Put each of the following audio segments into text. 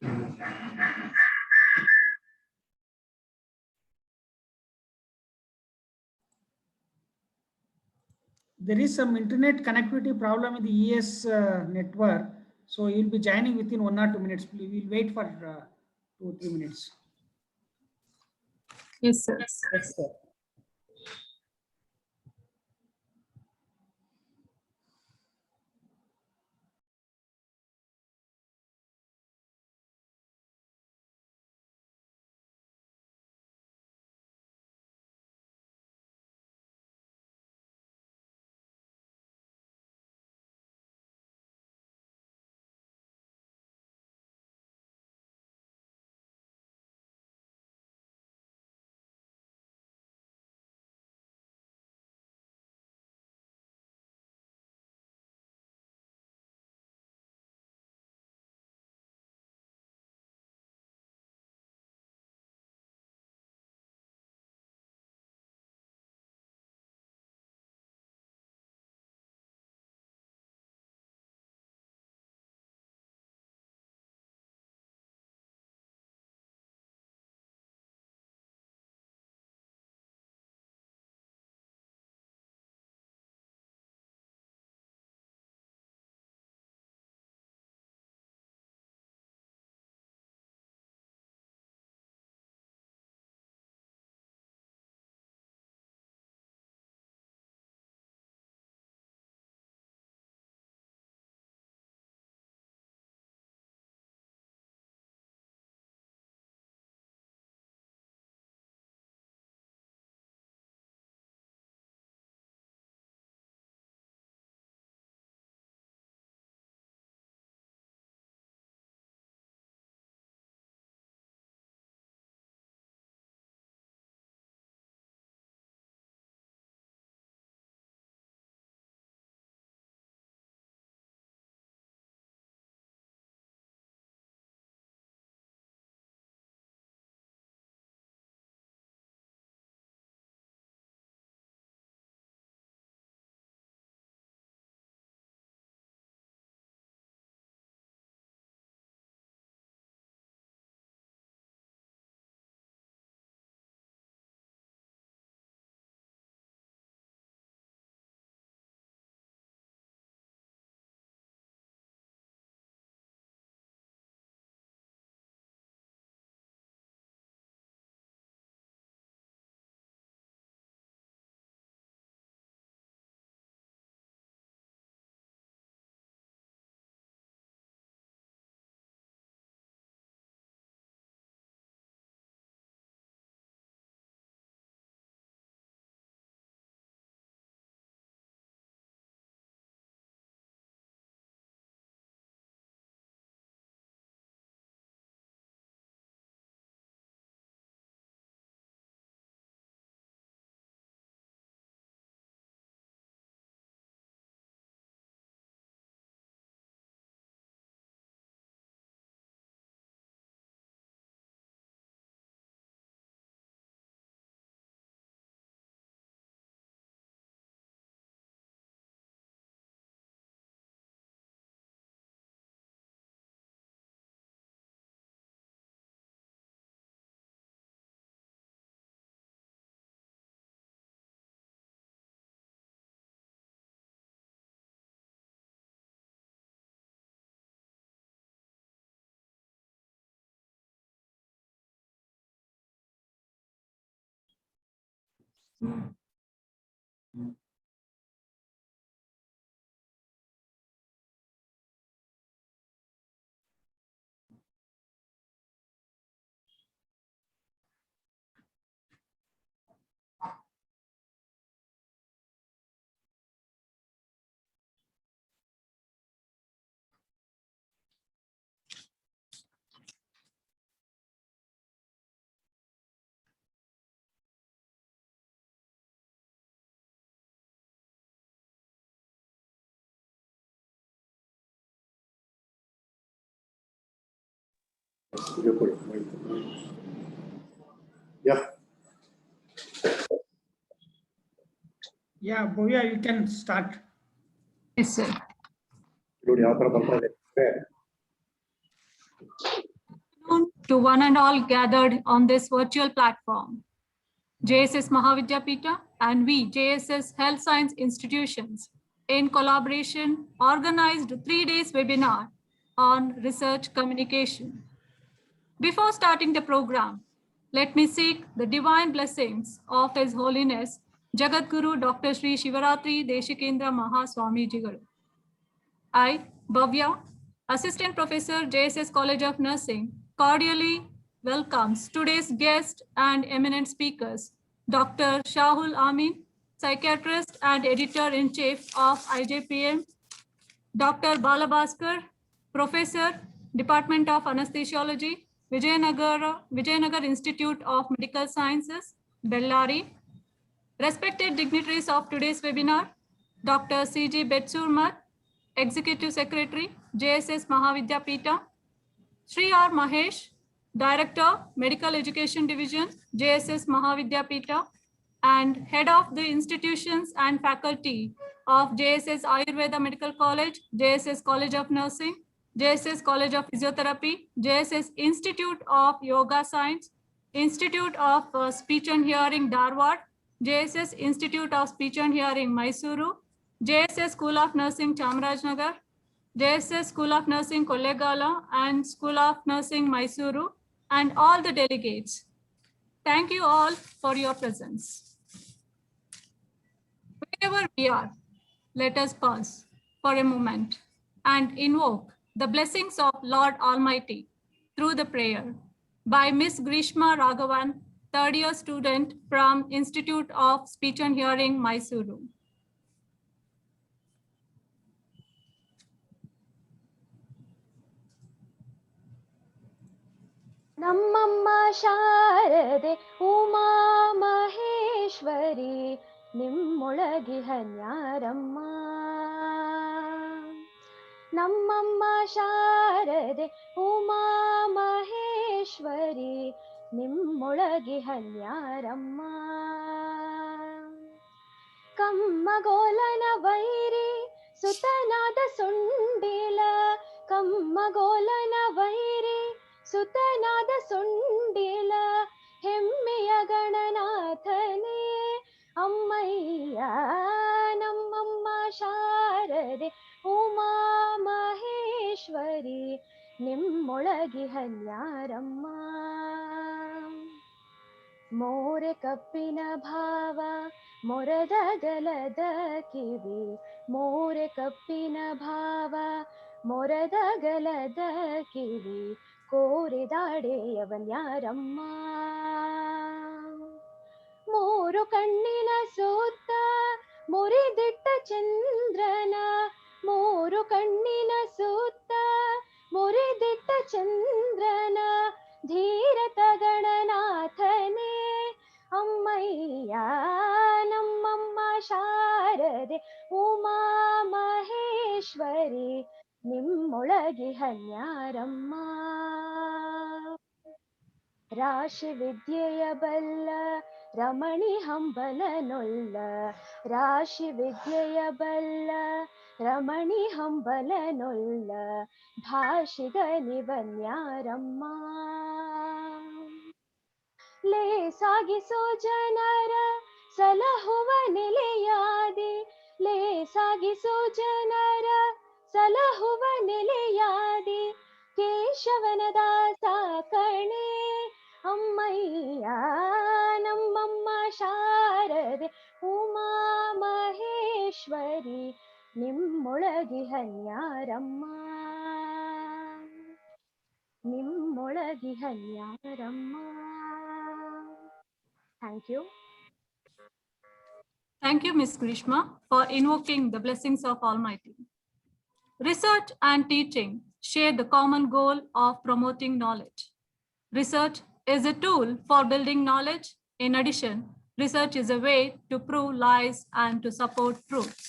There is some internet connectivity problem in the ES network, so you'll be joining within 1 or 2 minutes. We'll wait for 2 or 3 minutes. Yes, sir. Yes, sir. Yeah. Yeah, Bhavya, you can start. Yes, sir. ನೋಡಿ ಯಾವ ತರ ಬರ್ತಾ ಇದೆ to one and all gathered on this virtual platform. JSS Mahavidyapita and we, JSS Health Science Institutions, in collaboration, organized 3 days webinar on research communication. Before starting the program, let me seek the divine blessings of His Holiness Jagadguru Dr. Sri Shivaratri Deshikendra Mahaswamiji Garu. I, Bhavya, Assistant Professor, JSS College of Nursing, cordially welcomes today's guest and eminent speakers, Dr. Shahul Ameen, Psychiatrist and Editor-in-Chief of IJPM, Dr. Balabhaskar, Professor, Department of Anesthesiology, Vijayanagar Institute of Medical Sciences, Bellary. Respected dignitaries of today's webinar, Dr. C.G. Betsurmat, Executive Secretary, JSS Mahavidyapita, Sri R. Mahesh, Director, Medical Education Division, JSS Mahavidyapita, and Head of the Institutions and Faculty of JSS Ayurveda Medical College, JSS College of Nursing, JSS College of Physiotherapy, JSS Institute of Yoga Science, Institute of Speech and Hearing, Dharwad, JSS Institute of Speech and Hearing, Mysuru, JSS School of Nursing, Chamarajnagar, JSS School of Nursing, Kollegala, and School of Nursing, Mysuru, and all the delegates. Thank you all for your presence. Wherever we are, let us pause for a moment and invoke the blessings of Lord Almighty through the prayer by Miss Grishma Raghavan, third year student from Institute of Speech and Hearing, Mysuru. ನಮ್ಮಮ್ಮ ಶಾರದೆ ಉಮಾ ಮಹೇಶ್ವರಿ ನಿಮ್ಮೊಳಗಿಹನ್ಯಾರಮ್ಮ ನಮ್ಮಮ್ಮ ಶಾರದೆ ಉಮಾ ಮಹೇಶ್ವರಿ ನಿಮ್ಮೊಳಗಿಹನ್ಯಾರಮ್ಮ ಕಮ್ಮಗೋಲನ ವೈರಿ ಸುತನಾದ ಸುಂಡಿಲ ಕಮ್ಮಗೋಲನ ವೈರಿ ಸುತನಾದ ಸುಂಡಿಲ ಹೆಮ್ಮೆಯ ಗಣನಾಥನೇ ಅಮ್ಮಯ್ಯ ನಮ್ಮಮ್ಮ ಶಾರದೆ ಉಮಾ ಮಹೇಶ್ವರಿ ನಿಮ್ಮೊಳಗಿಹನ್ಯಾರಮ್ಮ ಮೋರೆ ಕಪ್ಪಿನ ಭಾವ ಮೊರದಗಲದ ಕಿವಿ ಮೋರೆ ಕಪ್ಪಿನ ಭಾವ ಮೊರದಗಲದ ಕಿವಿ ಕೋರಿದಾಡೆಯವನ್ಯಾರಮ್ಮ ಮೂರು ಕಣ್ಣಿನ ಸುತ್ತ ಮುರಿದಿಟ್ಟ ಚಂದ್ರನ ಮೂರು ಕಣ್ಣಿನ ಸುತ್ತ ಮುರಿದಿಟ್ಟ ಚಂದ್ರನ ಧೀರತ ಗಣನಾಥನೇ ಅಮ್ಮಯ್ಯ ನಮ್ಮಮ್ಮ ಶಾರದೆ ಉಮಾ ಮಹೇಶ್ವರಿ ನಿಮ್ಮೊಳಗಿಹನ್ಯಾರಮ್ಮ ರಾಶಿ ವಿದ್ಯೆಯ ಬಲ್ಲ ರಮಣಿ ಹಂಬಲನೊಲ್ಲ ರಾಶಿ ವಿದ್ಯೆಯ ಬಲ್ಲ ರಮಣಿ ಹಂಬಲನೊಲ್ಲ ಭಾಷಿಗನಿವನ್ಯಾರಮ್ಮ ಲೇಸಾಗಿಸೋ ಜನರ ಸಲಹುವ ನೆಲೆಯಾದಿ ಲೇಸಾಗಿಸೋ ಜನರ ಸಲಹುವ ನೆಲೆಯಾದಿ ಕೇಶವನ ದಾಸ ಕಣೆ ಅಮ್ಮಯ್ಯ ನಮ್ಮಮ್ಮ ಶಾರದೆ Uma Maheshwari ನಿಮ್ಮೊಳಗಿಹನ್ಯಾರಮ್ಮ ನಿಮ್ಮೊಳಗಿಹನ್ಯಾರಮ್ಮ. Thank you. Thank you, Ms. Grishma, for invoking the blessings of Almighty. Research and teaching share the common goal of promoting knowledge. Research is a tool for building knowledge. In addition, research is a way to prove lies and to support truths.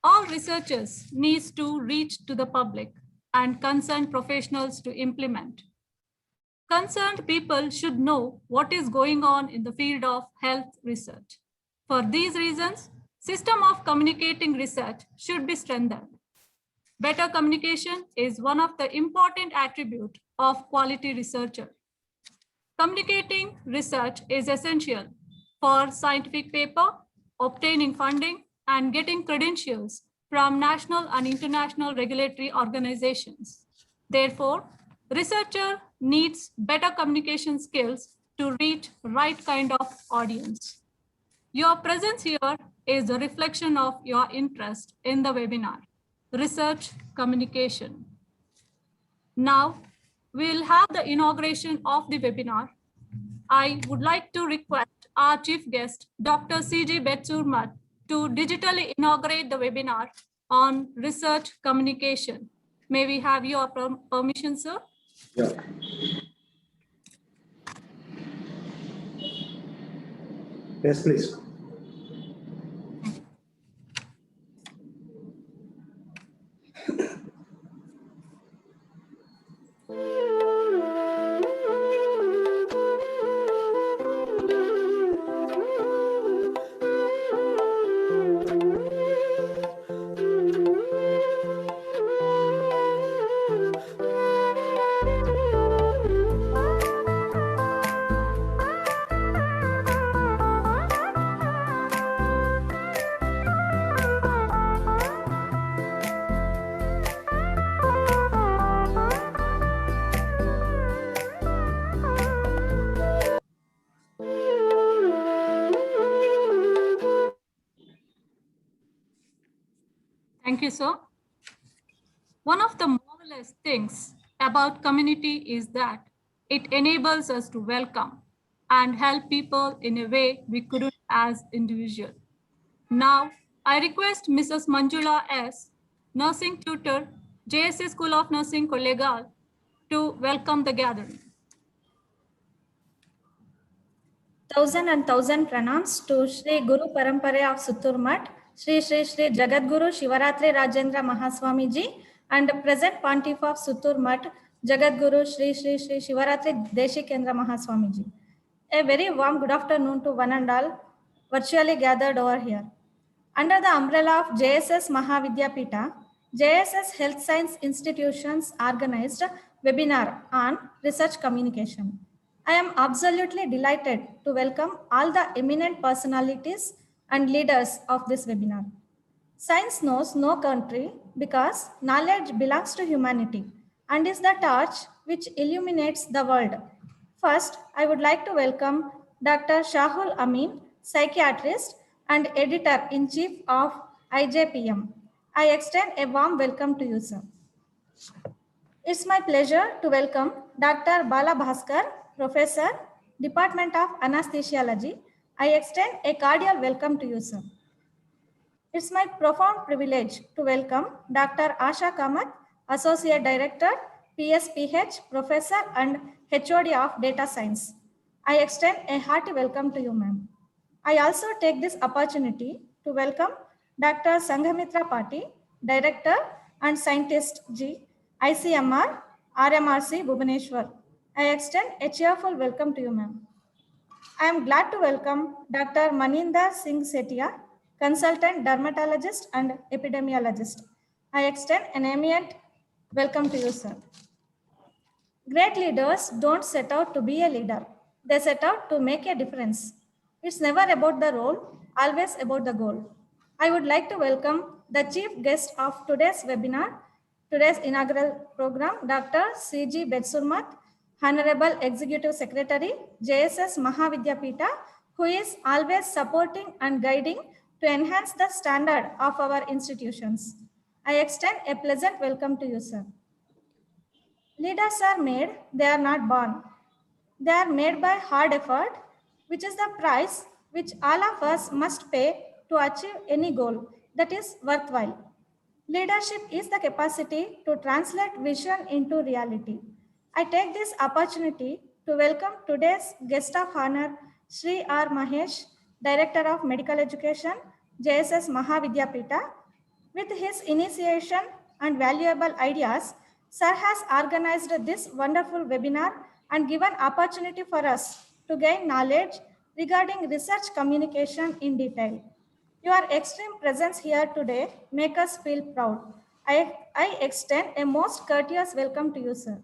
All researchers need to reach to the public and concerned professionals to implement. Concerned people should know what is going on in the field of health research. For these reasons, system of communicating research should be strengthened. Better communication is one of the important attributes of quality researcher. Communicating research is essential for scientific paper, obtaining funding, and getting credentials from national and international regulatory organizations. Therefore, researcher needs better communication skills to reach right kind of audience. Your presence here is a reflection of your interest in the webinar, research communication. Now, we'll have the inauguration of the webinar. I would like to request our chief guest, Dr. C.J. Betsurmat, to digitally inaugurate the webinar on research communication. May we have your permission, sir? Yeah. Yes, please. Thank you, sir. One of the marvelous things about community is that it enables us to welcome and help people in a way we couldn't as individuals. Now, I request Mrs. Manjula S., nursing tutor, JSS School of Nursing, Kollegal, to welcome the gathering. Thousand pranams to Shri Guru Parampare of Suturmat, Shri Jagadguru Shivaratri Rajendra Mahaswamiji, and the present Pontiff of Suturmat, Jagadguru Shri Shivaratri Deshikendra Mahaswamiji. A very warm good afternoon to one and all virtually gathered over here. Under the umbrella of JSS Mahavidyapita, JSS Health Science Institutions organized a webinar on research communication. I am absolutely delighted to welcome all the eminent personalities and leaders of this webinar. Science knows no country because knowledge belongs to humanity and is the torch which illuminates the world. First, I would like to welcome Dr. Shahul Ameen, psychiatrist and editor-in-chief of IJPM. I extend a warm welcome to you, sir. It's my pleasure to welcome Dr. Balabhaskar, Professor, Department of Anesthesiology. I extend a cordial welcome to you, sir. It's my profound privilege to welcome Dr. Asha Kamath, Associate Director, PSPH, Professor and HOD of Data Science. I extend a hearty welcome to you, ma'am. I also take this opportunity to welcome Dr. Sanghamitra Pati, Director and Scientist G, ICMR, RMRC, Bhubaneswar. I extend a cheerful welcome to you, ma'am. I am glad to welcome Dr. Maninder Singh Setia, consultant dermatologist and epidemiologist. I extend an amiable welcome to you, sir. Great leaders don't set out to be a leader. They set out to make a difference. It's never about the role, always about the goal. I would like to welcome the chief guest of today's webinar, today's inaugural program, Dr. C.G. Betsurmat, Honorable Executive Secretary, JSS Mahavidyapita, who is always supporting and guiding to enhance the standard of our institutions. I extend a pleasant welcome to you, sir. Leaders are made, they are not born. They are made by hard effort, which is the price which all of us must pay to achieve any goal that is worthwhile. Leadership is the capacity to translate vision into reality. I take this opportunity to welcome today's guest of honor, Sri R. Mahesh, Director of Medical Education, JSS Mahavidyapita. With his initiation and valuable ideas, Sir has organized this wonderful webinar and given opportunity for us to gain knowledge regarding research communication in detail. Your extreme presence here today makes us feel proud. I extend a most courteous welcome to you, sir.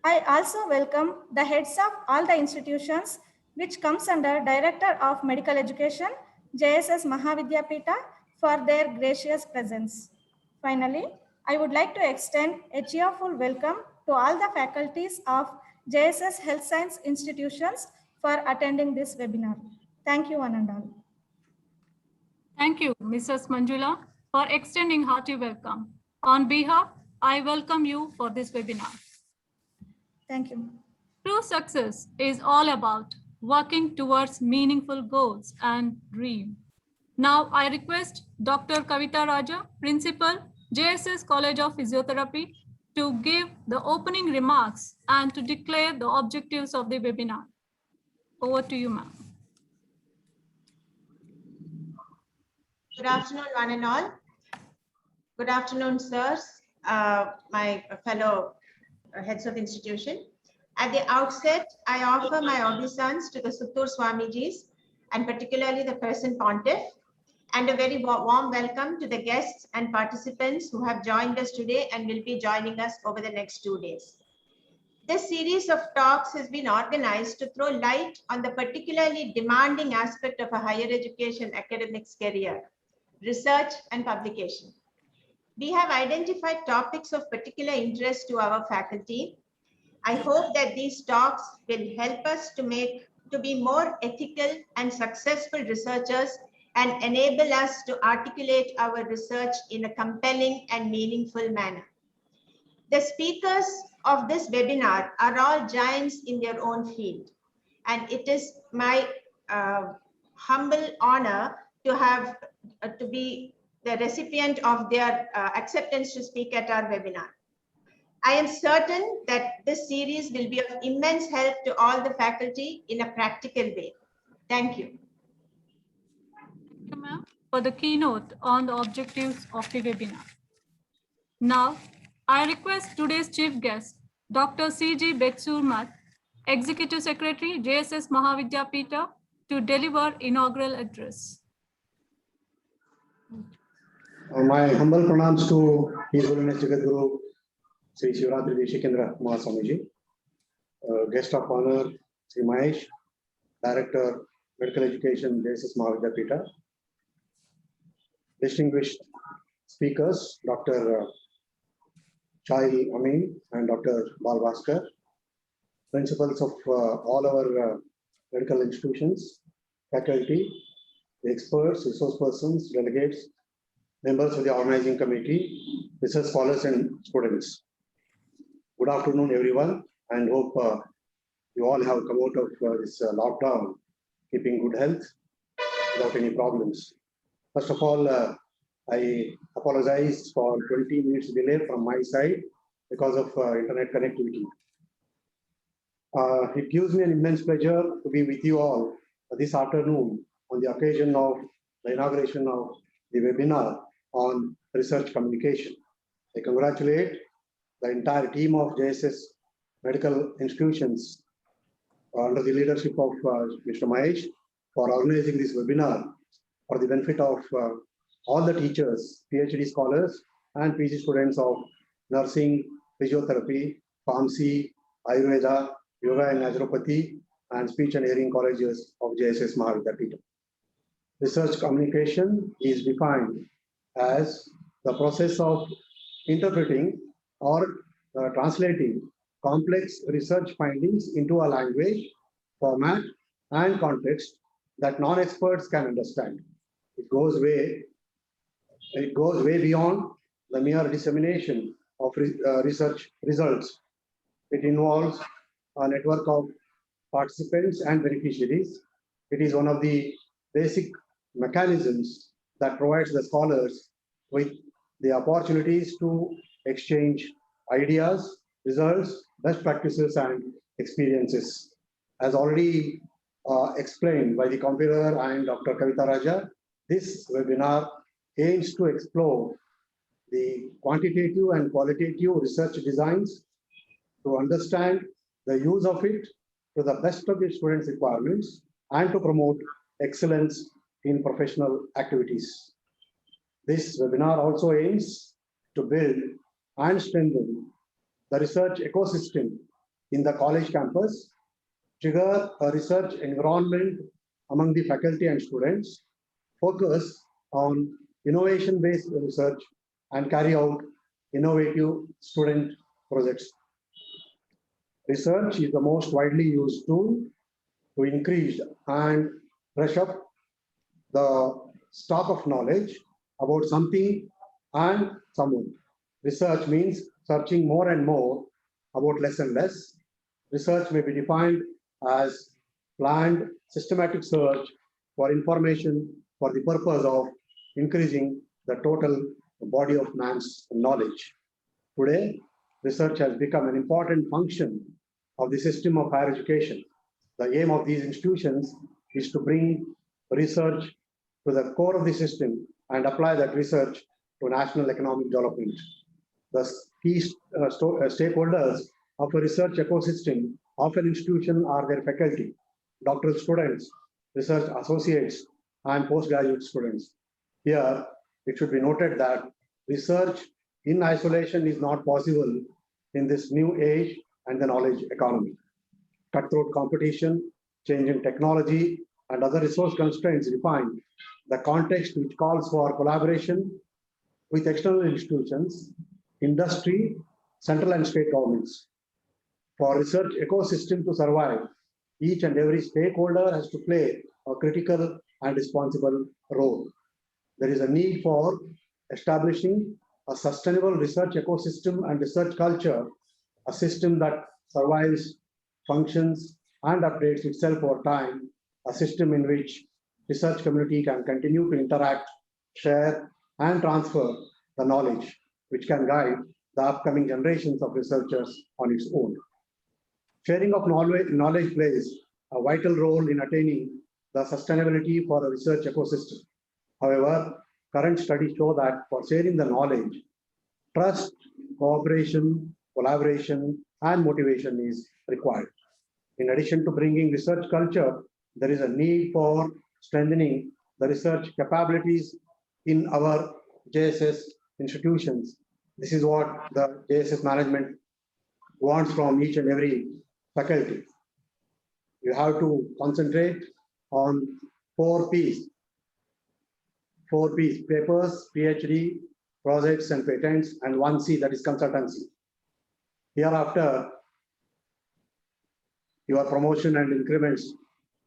I also welcome the heads of all the institutions which comes under Director of Medical Education, JSS Mahavidyapita, for their gracious presence. Finally, I would like to extend a cheerful welcome to all the faculties of JSS Health Science institutions for attending this webinar. Thank you, one and all. Thank you, Mrs. Manjula, for extending hearty welcome. On behalf, I welcome you for this webinar. Thank you. True success is all about working towards meaningful goals and dreams. Now I request Dr. Kavita Raja, Principal, JSS College of Physiotherapy, to give the opening remarks and to declare the objectives of the webinar. Over to you, ma'am. Good afternoon, one and all. Good afternoon, sirs, my fellow heads of institution. At the outset, I offer my obeisance to the Suttur Swamijis and particularly the present pontiff, and a very warm welcome to the guests and participants who have joined us today and will be joining us over the next 2 days. This series of talks has been organized to throw light on the particularly demanding aspect of a higher education academics career, research and publication. We have identified topics of particular interest to our faculty. I hope that these talks will help us to be more ethical and successful researchers and enable us to articulate our research in a compelling and meaningful manner. The speakers of this webinar are all giants in their own field, and it is my humble honor to have to be the recipient of their acceptance to speak at our webinar. I am certain that this series will be of immense help to all the faculty in a practical way. Thank you. Thank you, ma'am, for the keynote on the objectives of the webinar. Now, I request today's chief guest, Dr. C.G. Betsurmat, Executive Secretary, JSS Mahavidyapita, to deliver inaugural address. My humble pranams to His Holiness Jagadguru Sri Shivaratri Deshikendra Mahaswamiji, guest of honor Sri Mahesh, Director Medical Education, JSS Mahavidyapita, distinguished speakers, Dr. Shahul Ameen and Dr. Balabhaskar, principals of all our medical institutions, faculty, experts, resource persons, delegates, members of the organizing committee, research scholars and students. Good afternoon, everyone, and hope you all have come out of this lockdown, keeping good health without any problems. First of all, I apologize for 20 minutes delay from my side because of internet connectivity. It gives me an immense pleasure to be with you all this afternoon on the occasion of the inauguration of the webinar on research communication. I congratulate the entire team of JSS medical institutions under the leadership of Mr. Mahesh for organizing this webinar for the benefit of all the teachers, PhD scholars, and PG students of nursing, physiotherapy, pharmacy, Ayurveda, yoga and naturopathy, and speech and hearing colleges of JSS Mahavidyapita. Research communication is defined as the process of interpreting or translating complex research findings into a language, format, and context that non-experts can understand. It goes way beyond the mere dissemination of research results. It involves a network of participants and beneficiaries. It is one of the basic mechanisms that provides the scholars with the opportunities to exchange ideas, results, best practices, and experiences. As already explained by the convener and Dr. Kavita Raja, this webinar aims to explore the quantitative and qualitative research designs to understand the use of it to the best of the students' requirements and to promote excellence in professional activities. This webinar also aims to build and strengthen the research ecosystem in the college campus, trigger a research environment among the faculty and students, focus on innovation-based research, and carry out innovative student projects. Research is the most widely used tool to increase and brush up the stock of knowledge about something and someone. Research means searching more and more about less and less. Research may be defined as planned systematic search for information for the purpose of increasing the total body of man's knowledge. Today, research has become an important function of the system of higher education. The aim of these institutions is to bring research to the core of the system and apply that research to national economic development. The key stakeholders of a research ecosystem of an institution are their faculty, doctoral students, research associates, and postgraduate students. Here, it should be noted that research in isolation is not possible in this new age and the knowledge economy. Cutthroat competition, changing technology, and other resource constraints define the context which calls for collaboration with external institutions, industry, central and state governments. For research ecosystem to survive, each and every stakeholder has to play a critical and responsible role. There is a need for establishing a sustainable research ecosystem and research culture, a system that survives, functions, and updates itself over time, a system in which research community can continue to interact, share, and transfer the knowledge, which can guide the upcoming generations of researchers on its own. Sharing of knowledge plays a vital role in attaining the sustainability for a research ecosystem. However, current studies show that for sharing the knowledge, trust, cooperation, collaboration, and motivation is required. In addition to bringing research culture, there is a need for strengthening the research capabilities in our JSS institutions. This is what the JSS management wants from each and every faculty. You have to concentrate on 4 P's. 4 P's, papers, PhD, projects and patents, and 1 C, that is consultancy. Hereafter, your promotion and increments,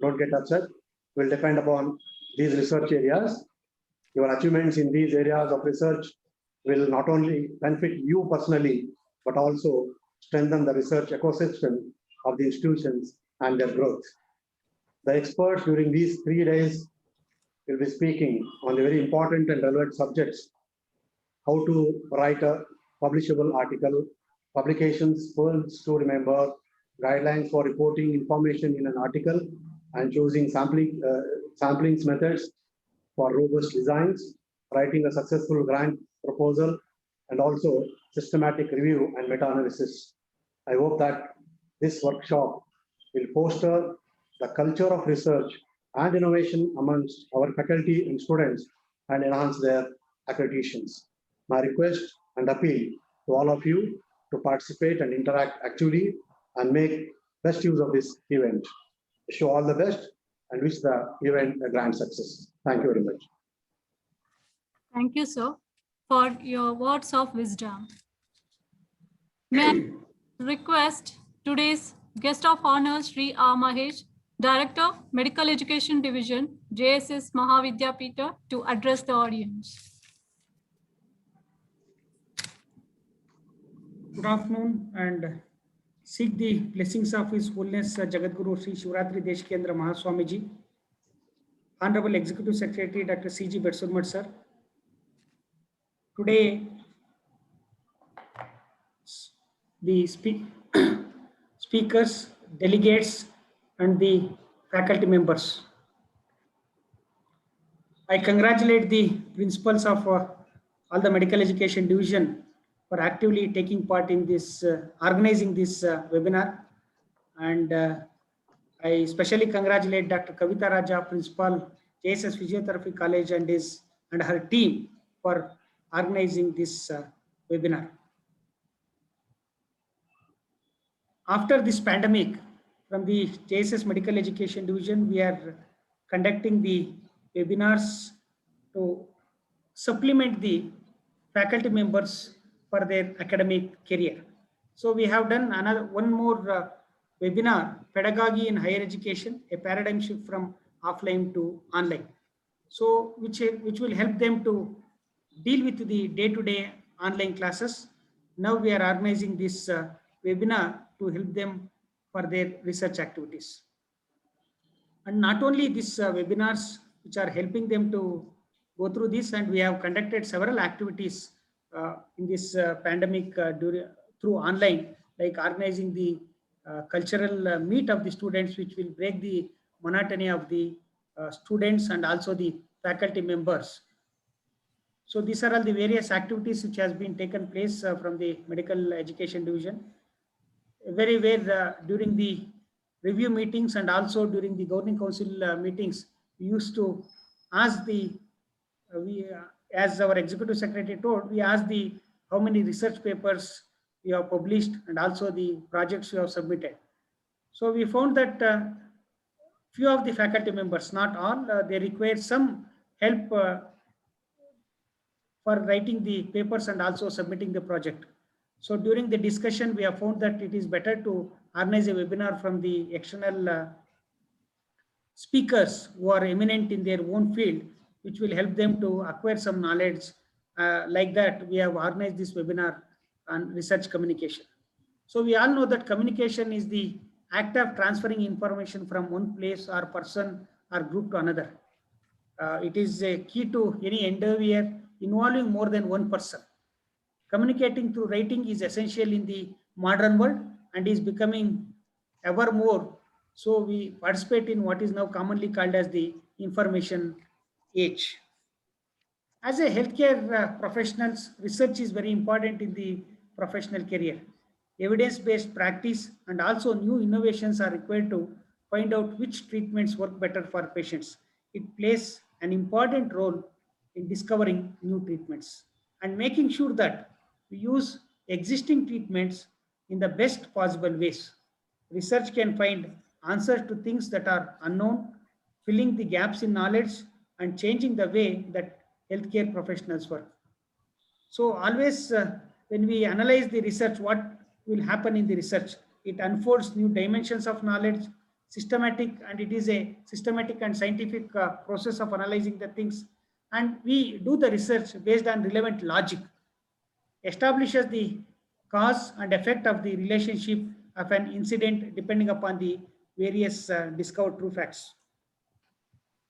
don't get upset, will depend upon these research areas. Your achievements in these areas of research will not only benefit you personally, but also strengthen the research ecosystem of the institutions and their growth. The experts during these 3 days will be speaking on the very important and relevant subjects: how to write a publishable article, publications, pearls to remember, guidelines for reporting information in an article, and choosing sampling methods for robust designs, writing a successful grant proposal, and also systematic review and meta-analysis. I hope that this workshop will foster the culture of research and innovation amongst our faculty and students and enhance their accreditations. My request and appeal to all of you to participate and interact actively and make best use of this event. Wish you all the best and wish the event a grand success. Thank you very much. Thank you, sir, for your words of wisdom. May I request today's guest of honor, Sri R. Mahesh, Director, Medical Education Division, JSS Mahavidyapita, to address the audience. Good afternoon, and seek the blessings of His Holiness Jagadguru Sri Shivaratri Deshikendra Mahaswamiji, Honorable Executive Secretary Dr. C.G. Betsurmat sir. Today, the speakers, delegates, and the faculty members, I congratulate the principals of all the medical education division for actively taking part in this, organizing this webinar. And I especially congratulate Dr. Kavita Raja, Principal, JSS Physiotherapy College, and her team for organizing this webinar. After this pandemic, from the JSS Medical Education Division, we are conducting the webinars to supplement the faculty members for their academic career. So we have done one more webinar, Pedagogy in Higher Education, a paradigm shift from offline to online. So which will help them to deal with the day-to-day online classes. Now we are organizing this webinar to help them for their research activities. And not only these webinars which are helping them to go through this, and we have conducted several activities in this pandemic through online, like organizing the cultural meet of the students, which will break the monotony of the students and also the faculty members. So these are all the various activities which has been taken place from the medical education division. Very well during the review meetings and also during the governing council meetings, we used to ask the as our executive secretary told, we asked the how many research papers we have published and also the projects we have submitted. So we found that few of the faculty members, not all, they require some help for writing the papers and also submitting the project. So during the discussion, we have found that it is better to organize a webinar from the external speakers who are eminent in their own field, which will help them to acquire some knowledge. Like that, we have organized this webinar on research communication. So we all know that communication is the act of transferring information from one place or person or group to another. It is a key to any endeavor involving more than one person. Communicating through writing is essential in the modern world and is becoming ever more. So we participate in what is now commonly called as the information age. As a healthcare professionals, research is very important in the professional career. Evidence-based practice and also new innovations are required to find out which treatments work better for patients. It plays an important role in discovering new treatments and making sure that we use existing treatments in the best possible ways. Research can find answers to things that are unknown, filling the gaps in knowledge and changing the way that healthcare professionals work. So always when we analyze the research, what will happen in the research? It unfolds new dimensions of knowledge, systematic, and it is a systematic and scientific process of analyzing the things. And we do the research based on relevant logic, establishes the cause and effect of the relationship of an incident depending upon the various discovered true facts.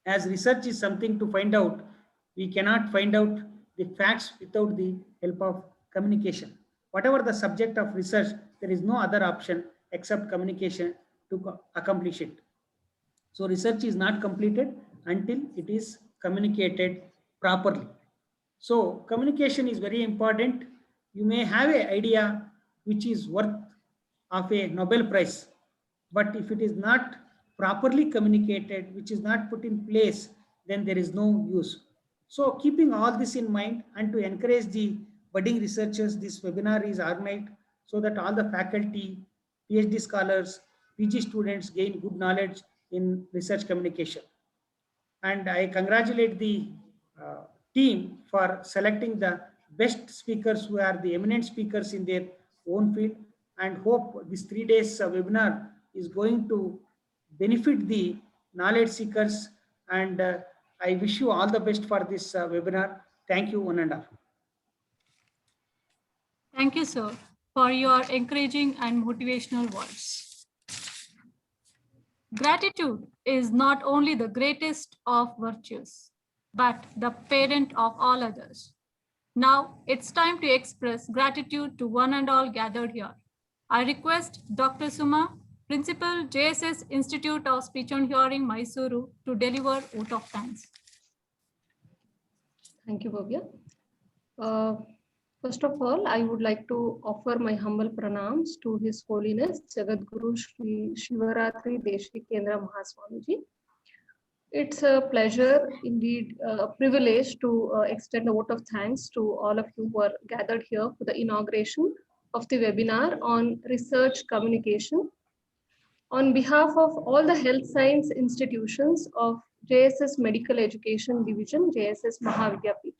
As research is something to find out, we cannot find out the facts without the help of communication. Whatever the subject of research, there is no other option except communication to accomplish it. So research is not completed until it is communicated properly. So communication is very important. You may have an idea which is worth of a Nobel Prize, but if it is not properly communicated, which is not put in place, then there is no use. So keeping all this in mind and to encourage the budding researchers, this webinar is organized so that all the faculty, PhD scholars, PG students gain good knowledge in research communication. And I congratulate the team for selecting the best speakers who are the eminent speakers in their own field, and hope this 3 days webinar is going to benefit the knowledge seekers. And I wish you all the best for this webinar. Thank you, one and all. Thank you, sir, for your encouraging and motivational words. Gratitude is not only the greatest of virtues, but the parent of all others. Now it's time to express gratitude to one and all gathered here. I request Dr. Suma, Principal, JSS Institute of Speech and Hearing, Mysuru, to deliver vote of thanks. Thank you, Bhavya. First of all, I would like to offer my humble pranams to His Holiness Jagadguru Shri Shivaratri Deshi Kendra Mahaswamiji. It's a pleasure, indeed, a privilege to extend a vote of thanks to all of you who are gathered here for the inauguration of the webinar on research communication on behalf of all the health science institutions of JSS Medical Education Division, JSS Mahavidyapita.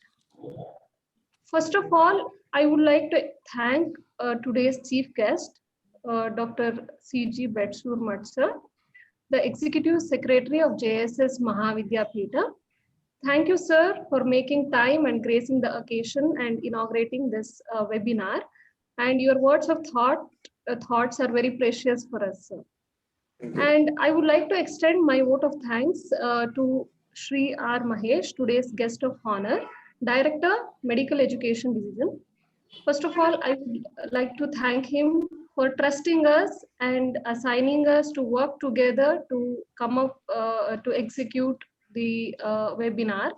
First of all, I would like to thank today's chief guest, Dr. C.G. Betsurmat sir, the Executive Secretary of JSS Mahavidyapita. Thank you, sir, for making time and gracing the occasion and inaugurating this webinar. And your words of thoughts are very precious for us, sir. And I would like to extend my vote of thanks to Shri R. Mahesh, today's guest of honor, Director, Medical Education Division. First of all, I would like to thank him for trusting us and assigning us to work together to come up to execute the webinar.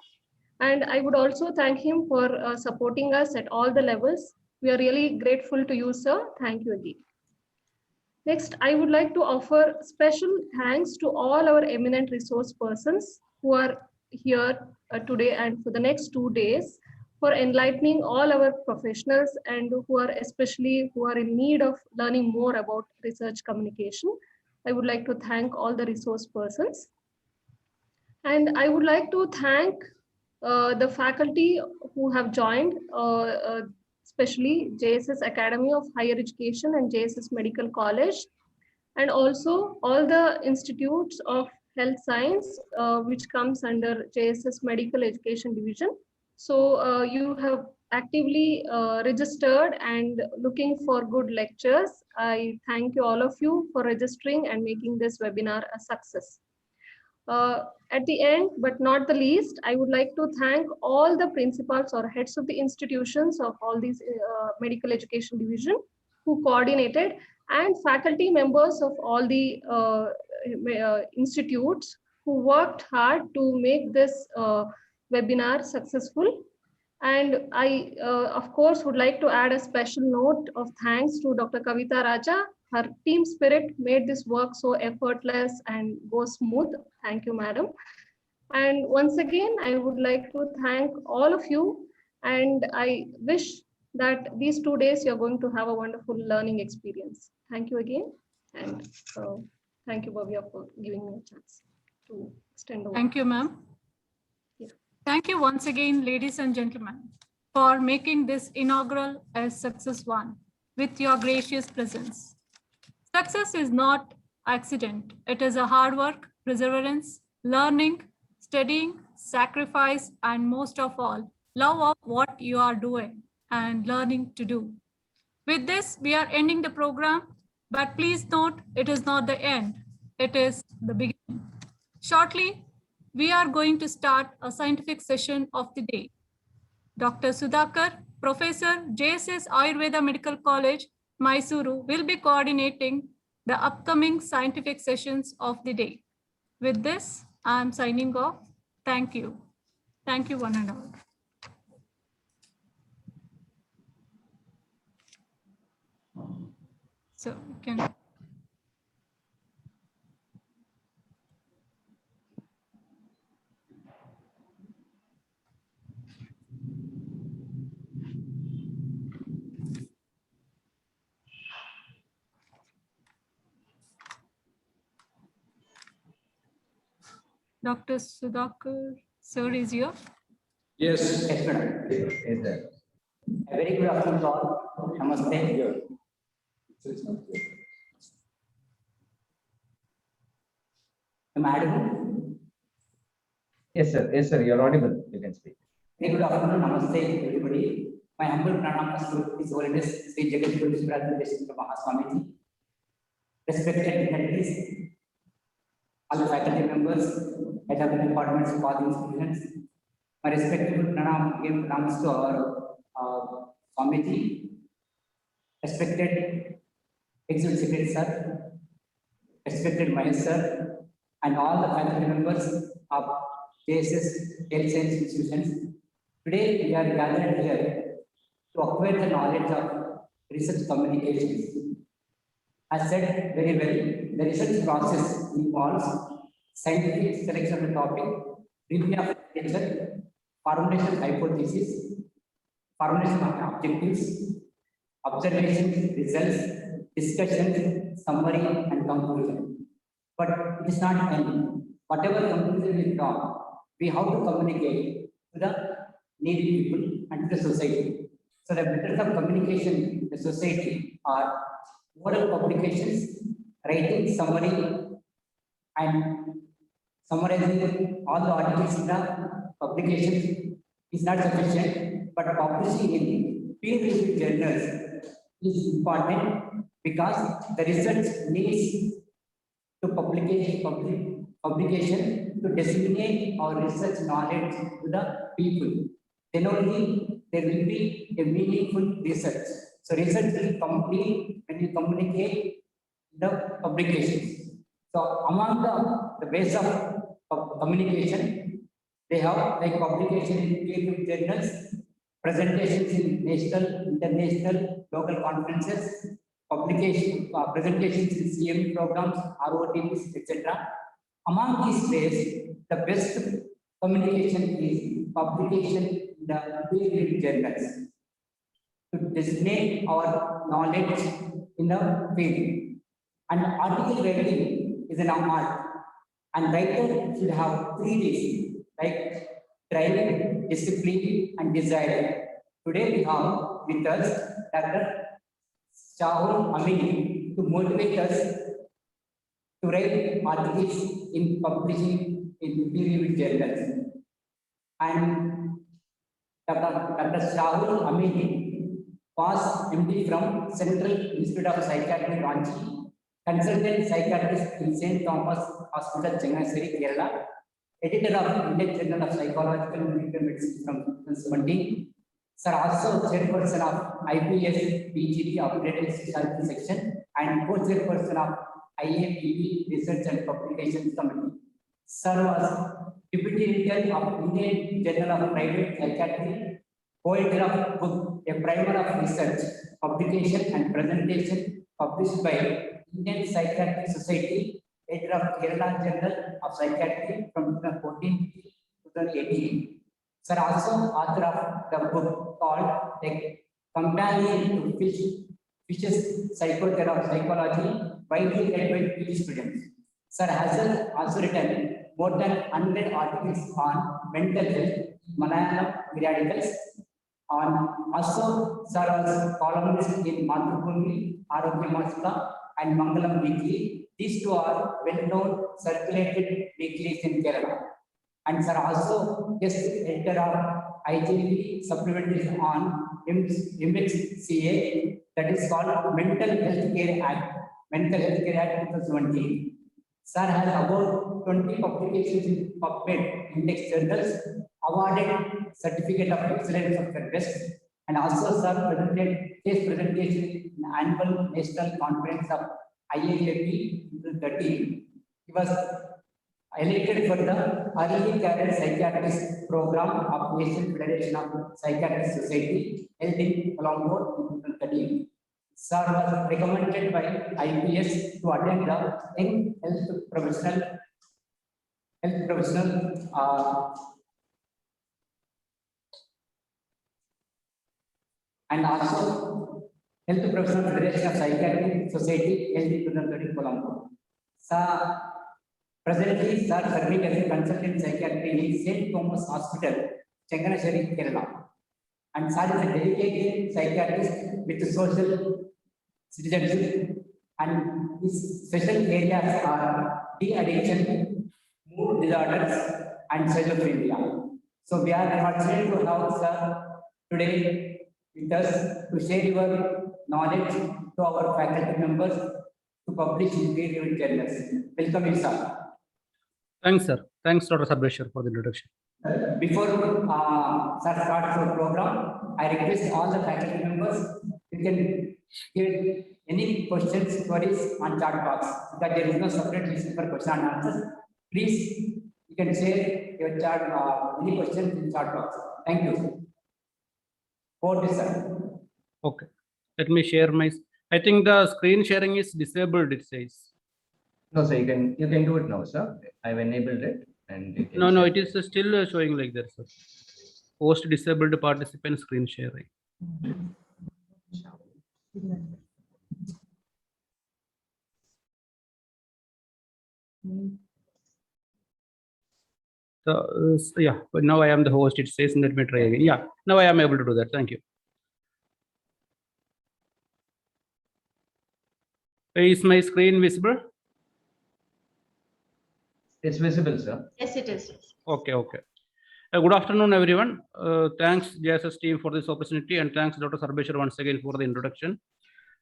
And I would also thank him for supporting us at all the levels. We are really grateful to you, sir. Thank you again. Next, I would like to offer special thanks to all our eminent resource persons who are here today and for the next 2 days for enlightening all our professionals and who are in need of learning more about research communication. I would like to thank all the resource persons. And I would like to thank the faculty who have joined, especially JSS Academy of Higher Education and JSS Medical College, and also all the institutes of health science, which comes under JSS Medical Education Division. So you have actively registered and looking for good lectures. I thank you all of you for registering and making this webinar a success. At the end, but not the least, I would like to thank all the principals or heads of the institutions of all these medical education division who coordinated, and faculty members of all the institutes who worked hard to make this webinar successful. And I, of course, would like to add a special note of thanks to Dr. Kavita Raja. Her team spirit made this work so effortless and go smooth. Thank you, madam. And once again, I would like to thank all of you. And I wish that these 2 days you're going to have a wonderful learning experience. Thank you again. And thank you, Bhavya, for giving me a chance to extend the Thank you, ma'am. Yeah. Thank you once again, ladies and gentlemen, for making this inaugural a success one with your gracious presence. Success is not accident. It is a hard work, perseverance, learning, studying, sacrifice, and most of all, love of what you are doing and learning to do. With this, we are ending the program, but please note, it is not the end. It is the beginning. Shortly, we are going to start a scientific session of the day. Dr. Sudhakar, Professor, JSS Ayurveda Medical College, Mysuru, will be coordinating the upcoming scientific sessions of the day. With this, I am signing off. Thank you. Thank you, one and all. So you can. Dr. Sudhakar, sir, is here. Yes. Yes, madam. Yes, sir. A very good afternoon to all. Namaste. Am I audible? Yes, sir. Yes, sir. You're audible. You can speak. Very good afternoon. Namaste, everybody. My humble pranams to His Holiness Sri Jagadguru Shivaratri Mahaswamiji. Respected dignitaries, all the faculty members, head of the departments of all the institutions. My respectful pranams to our Swamiji, respected Executive Secretary Sir, respected Mahesh Sir, and all the faculty members of JSS Health Science Institutions. Today we are gathered here to acquire the knowledge of research communications. As said very well, the research process involves scientific selection of the topic, review of literature, formulation of hypothesis, formulation of objectives, observations, results, discussions, summary, and conclusion. But it is not end. Whatever conclusion we draw, we have to communicate to the needy people and to the society. So the methods of communication in the society are oral publications, writing summary, and summarizing all the articles in the publications is not sufficient, but publishing in peer-reviewed journals is important because the research needs to publication to disseminate our research knowledge to the people. Then only there will be a meaningful research. So research will complete when you communicate the publications. So among the ways of communication, they have like publication in peer-reviewed journals, presentations in national, international, local conferences, presentations in CME programs, ROTPs, etc. Among these ways, the best communication is publication in the peer-reviewed journals to disseminate our knowledge in the field. And article writing is an art, and writer should have 3 Ds like drive, discipline, and desire. Today we have with us Dr. Shahul Ameen to motivate us to write articles in publishing in peer-reviewed journals. And Dr. Shahul Ameen passed MD from Central Institute of Psychiatry, Ranchi, consultant psychiatrist in St. Thomas Hospital, Chennai, Kerala, editor of Indian Journal of Psychological and Medical Medicine from 2017. Sir, also chairperson of IPS PGT Operating Specialty Section and co-chairperson of IAPB Research and Publications Committee. Sir was deputy editor of Indian Journal of Private Psychiatry, co-editor of book A Primer of Research, Publication and Presentation published by Indian Psychiatric Society, editor of Kerala Journal of Psychiatry from 2014 to 2018. Sir, also author of the book called A Companion to Fish's Psychology, widely read by PhD students. Sir has also written more than 100 articles on mental health, Malayalam periodicals. Also, Sir was columnist in Mathrubhumi, Arogya Masika, and Mangalam Weekly. These two are well-known circulated weeklies in Kerala. And Sir also guest editor of IJP supplementaries on MXCA, that is called Mental Health Care Act, Mental Health Care Act 2020. Sir has about 20 publications in PubMed index journals, awarded Certificate of Excellence of the Best, and also Sir presented his presentation in the annual National Conference of IAAP 2013. He was elected for the Early Career Psychiatrist Program of Asian Federation of Psychiatric Society held in Colombo in 2013. Sir was recommended by IPS to attend the Young Health Professional and also Health Professional Federation of Psychiatry Society held in 2013 Colombo. Sir presently, Sir serving as a consultant psychiatry in St. Thomas Hospital, Chennai, Kerala. And Sir is a dedicated psychiatrist with social citizenship, and his special areas are de-addiction, mood disorders, and schizophrenia. So we are fortunate to have Sir today with us to share your knowledge to our faculty members to publish in peer-reviewed journals. Welcome you, Sir. Thanks, sir. Thanks, Dr. Sabreshwar, for the introduction. Before Sir starts our program, I request all the faculty members, you can give any questions, queries on chat box, because there is no separate list for question and answers. Please, you can share your chat, any questions in chat box. Thank you. Over to Sir. Okay. Let me share my. I think the screen sharing is disabled, it says. No, sir, you can do it now, sir. I've enabled it, and you can No, share. it is still showing like that, sir. Post disabled participant screen sharing. So, yeah, but now I am the host. It says, let me try again. Yeah, now I am able to do that. Thank you. Is my screen visible? It's visible, sir. Yes, it is. Okay, okay. Good afternoon, everyone. Thanks, JSS team, for this opportunity, and thanks, Dr. Sarbeshwar, once again for the introduction.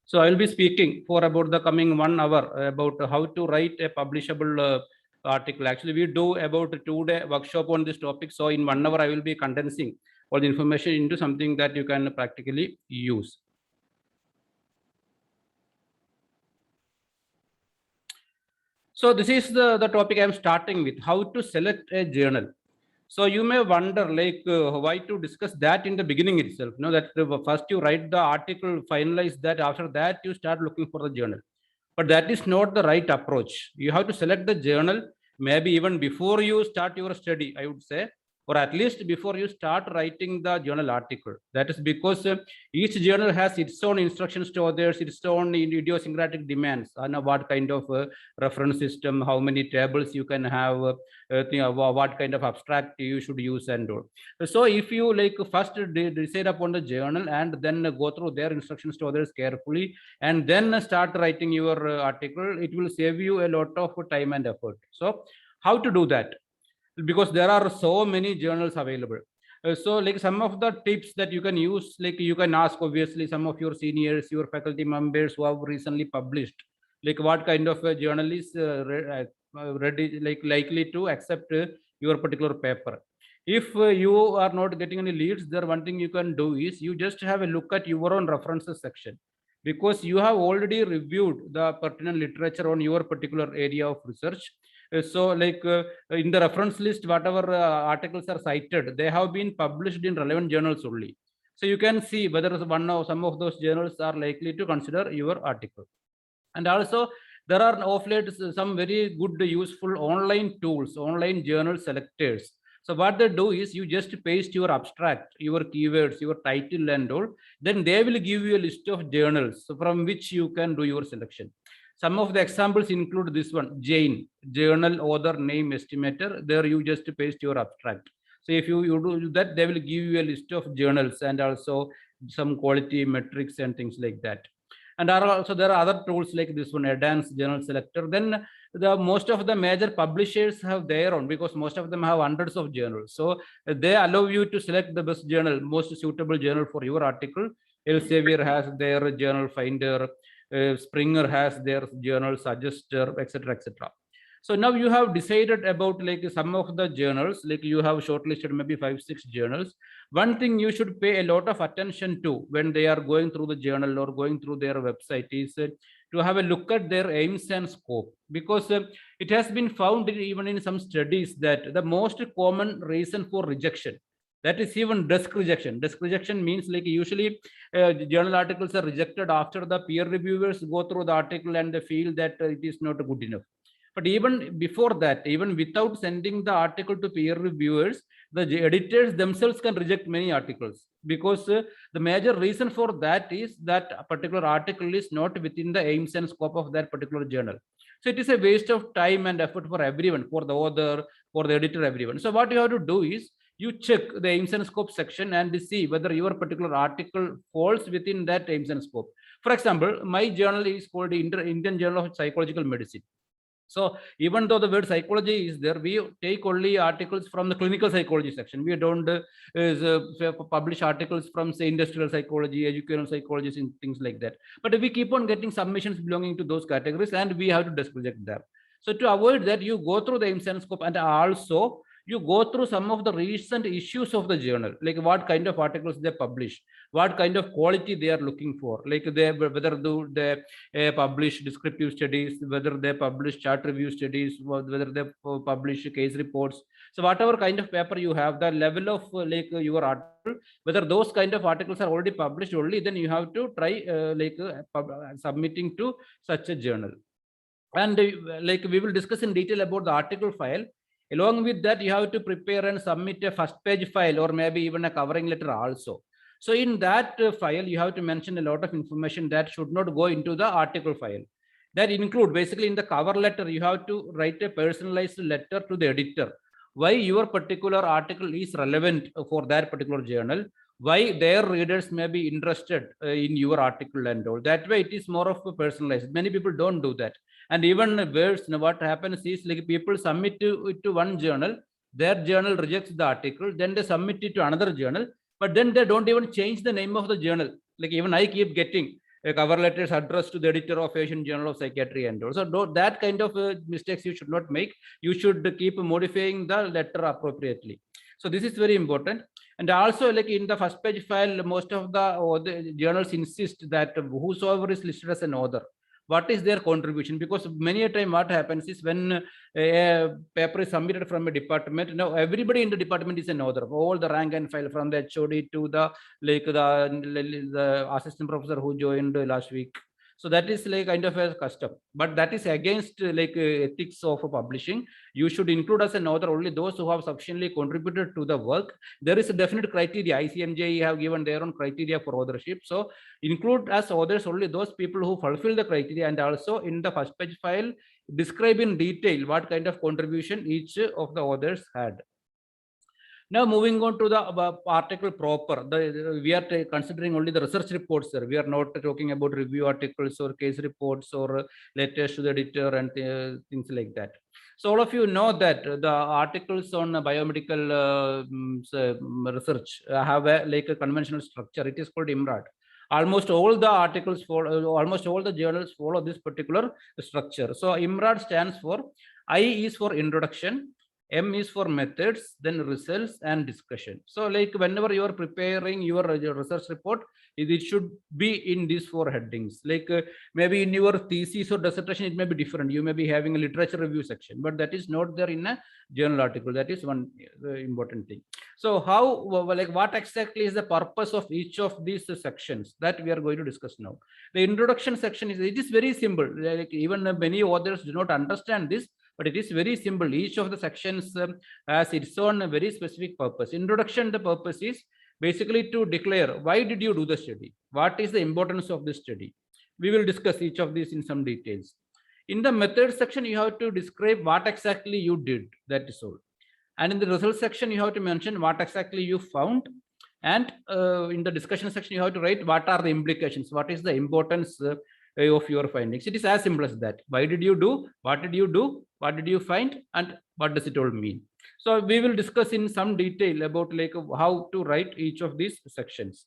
So I will be speaking for about the coming 1 hour about how to write a publishable article. Actually, we do about a 2-day workshop on this topic. So in 1 hour, I will be condensing all the information into something that you can practically use. So this is the topic I am starting with, how to select a journal. So you may wonder, like, why to discuss that in the beginning itself. You know, that first you write the article, finalize that. After that, you start looking for the journal. But that is not the right approach. You have to select the journal, maybe even before you start your study, I would say, or at least before you start writing the journal article. That is because each journal has its own instructions to others, its own idiosyncratic demands on what kind of reference system, how many tables you can have, what kind of abstract you should use and all. So if you like first decide upon the journal and then go through their instructions to others carefully and then start writing your article, it will save you a lot of time and effort. So how to do that? Because there are so many journals available. So like some of the tips that you can use, like you can ask obviously some of your seniors, your faculty members who have recently published, like what kind of a journal is ready, like likely to accept your particular paper. If you are not getting any leads there, one thing you can do is you just have a look at your own references section, because you have already reviewed the pertinent literature on your particular area of research. So like in the reference list, whatever articles are cited, they have been published in relevant journals only. So you can see whether some of those journals are likely to consider your article. And also there are of late some very good useful online tools, online journal selectors. So what they do is you just paste your abstract, your keywords, your title and all, then they will give you a list of journals from which you can do your selection. Some of the examples include this one, Jane, journal author name estimator. There you just paste your abstract. So if you do that, they will give you a list of journals and also some quality metrics and things like that. And there are other tools like this one, Advanced Journal Selector. Then most of the major publishers have their own, because most of them have hundreds of journals. So they allow you to select the best journal, most suitable journal for your article. Elsevier has their journal finder. Springer has their journal suggester, etc., etc. So now you have decided about like some of the journals, like you have shortlisted maybe 5-6 journals. One thing you should pay a lot of attention to when they are going through the journal or going through their website is to have a look at their aims and scope, because it has been found even in some studies that the most common reason for rejection, that is even desk rejection. Desk rejection means like usually journal articles are rejected after the peer reviewers go through the article and they feel that it is not good enough. But even before that, even without sending the article to peer reviewers, the editors themselves can reject many articles, because the major reason for that is that a particular article is not within the aims and scope of that particular journal. So it is a waste of time and effort for everyone, for the author, for the editor, everyone. So what you have to do is you check the aims and scope section and see whether your particular article falls within that aims and scope. For example, my journal is called Indian Journal of Psychological Medicine. So even though the word psychology is there, we take only articles from the clinical psychology section. We don't publish articles from, say, industrial psychology, educational psychology, and things like that. But we keep on getting submissions belonging to those categories, and we have to desk reject them. So to avoid that, you go through the aims and scope, and also you go through some of the recent issues of the journal, like what kind of articles they publish, what kind of quality they are looking for, like whether they publish descriptive studies, whether they publish chart review studies, whether they publish case reports. So whatever kind of paper you have, the level of like your article, whether those kind of articles are already published only, then you have to try submitting to such a journal. And like we will discuss in detail about the article file. Along with that, you have to prepare and submit a first page file or maybe even a covering letter also. So in that file, you have to mention a lot of information that should not go into the article file. That include basically in the cover letter, you have to write a personalized letter to the editor. Why your particular article is relevant for that particular journal, why their readers may be interested in your article and all. That way it is more of a personalized. Many people don't do that. And even worse, what happens is like people submit it to one journal, their journal rejects the article, then they submit it to another journal, but then they don't even change the name of the journal. Like even I keep getting a cover letters addressed to the editor of Asian Journal of Psychiatry and all. So that kind of mistakes you should not make. You should keep modifying the letter appropriately. So this is very important. And also, like in the first page file, most of the journals insist that whosoever is listed as an author, what is their contribution? Because many a time what happens is when a paper is submitted from a department, now everybody in the department is an author, all the rank and file from the HOD to the the assistant professor who joined last week. So that is like kind of a custom, but that is against like ethics of publishing. You should include as an author only those who have sufficiently contributed to the work. There is a definite criteria. ICMJ have given their own criteria for authorship. So include as authors only those people who fulfill the criteria, and also in the first page file, describe in detail what kind of contribution each of the authors had. Now moving on to the article proper, we are considering only the research reports, sir. We are not talking about review articles or case reports or letters to the editor and things like that. So all of you know that the articles on biomedical research have a conventional structure. It is called IMRAD. Almost all the articles almost all the journals follow this particular structure. So IMRAD stands for I is for introduction, M is for methods, then results and discussion. So like whenever you are preparing your research report, it should be in these 4 headings. Like maybe in your thesis or dissertation, it may be different. You may be having a literature review section, but that is not there in a journal article. That is one important thing. So how, like what exactly is the purpose of each of these sections that we are going to discuss now? The introduction section it is very simple. Like even many authors do not understand this, but it is very simple. Each of the sections has its own very specific purpose. Introduction, the purpose is basically to declare why did you do the study? What is the importance of the study? We will discuss each of these in some details. In the method section, you have to describe what exactly you did. That is all. And in the result section, you have to mention what exactly you found. And in the discussion section, you have to write what are the implications, what is the importance of your findings. It is as simple as that. Why did you do? What did you do? What did you find? And what does it all mean? So we will discuss in some detail about like how to write each of these sections.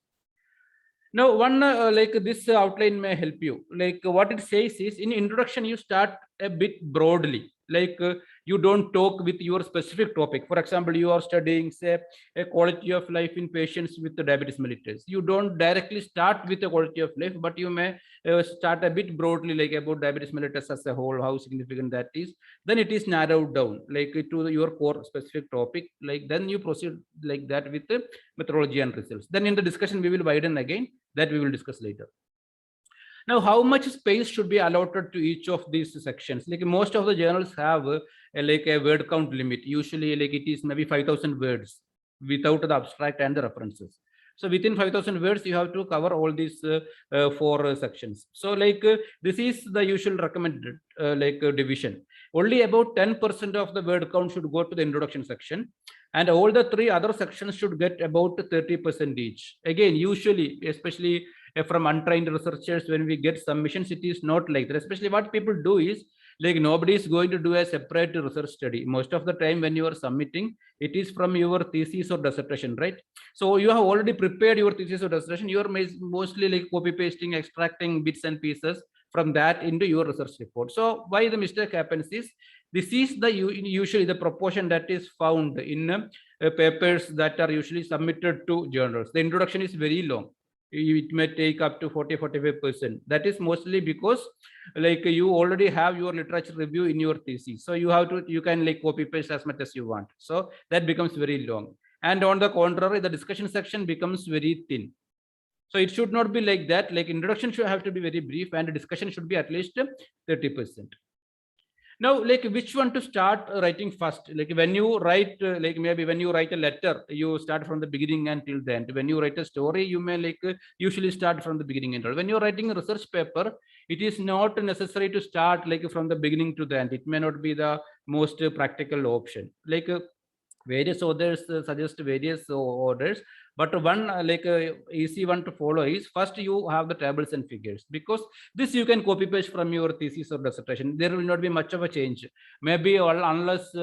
Now, one like this outline may help you. Like what it says is in introduction, you start a bit broadly. Like you don't talk with your specific topic. For example, you are studying, say, a quality of life in patients with diabetes mellitus. You don't directly start with the quality of life, but you may start a bit broadly, like about diabetes mellitus as a whole, how significant that is. Then it is narrowed down, like to your core specific topic. Like then you proceed like that with the methodology and results. Then in the discussion, we will widen again. That we will discuss later. Now, how much space should be allotted to each of these sections? Like most of the journals have like a word count limit. Usually, like it is maybe 5,000 words without the abstract and the references. So within 5,000 words, you have to cover all these 4 sections. So like this is the usual recommended division. Only about 10% of the word count should go to the introduction section. And all the 3 other sections should get about 30% each. Again, usually, especially from untrained researchers, when we get submissions, it is not like that. Especially what people do is, like nobody is going to do a separate research study. Most of the time when you are submitting, it is from your thesis or dissertation, right? So you have already prepared your thesis or dissertation. You are mostly like copy pasting, extracting bits and pieces from that into your research report. So why the mistake happens is, this is the usually the proportion that is found in papers that are usually submitted to journals. The introduction is very long. It may take up to 40-45%. That is mostly because like you already have your literature review in your thesis. So you can like copy paste as much as you want. So that becomes very long. And on the contrary, the discussion section becomes very thin. So it should not be like that. Like introduction should have to be very brief and discussion should be at least 30%. Now, like which one to start writing first? Like when you write, like maybe when you write a letter, you start from the beginning until the end. When you write a story, you may like usually start from the beginning and all. When you're writing a research paper, it is not necessary to start like from the beginning to the end. It may not be the most practical option. Like various authors suggest various orders, but one easy one to follow is first you have the tables and figures, because this you can copy paste from your thesis or dissertation. There will not be much of a change, maybe unless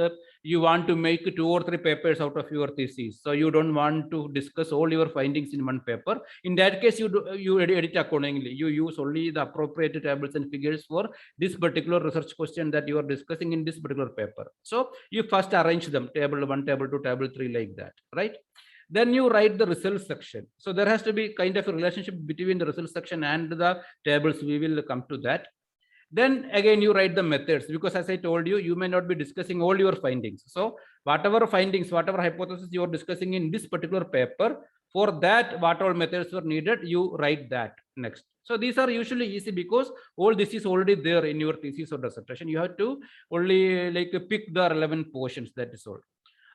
you want to make 2 or 3 papers out of your thesis, so you don't want to discuss all your findings in one paper. In that case, you edit accordingly. You use only the appropriate tables and figures for this particular research question that you are discussing in this particular paper. So you first arrange them, table 1, table 2, table 3, like that, right? Then you write the results section. So there has to be kind of a relationship between the results section and the tables. We will come to that. Then again, you write the methods, because as I told you, you may not be discussing all your findings. So whatever findings, whatever hypothesis you are discussing in this particular paper, for that, what all methods were needed, you write that next. So these are usually easy because all this is already there in your thesis or dissertation. You have to only like pick the relevant portions, that is all.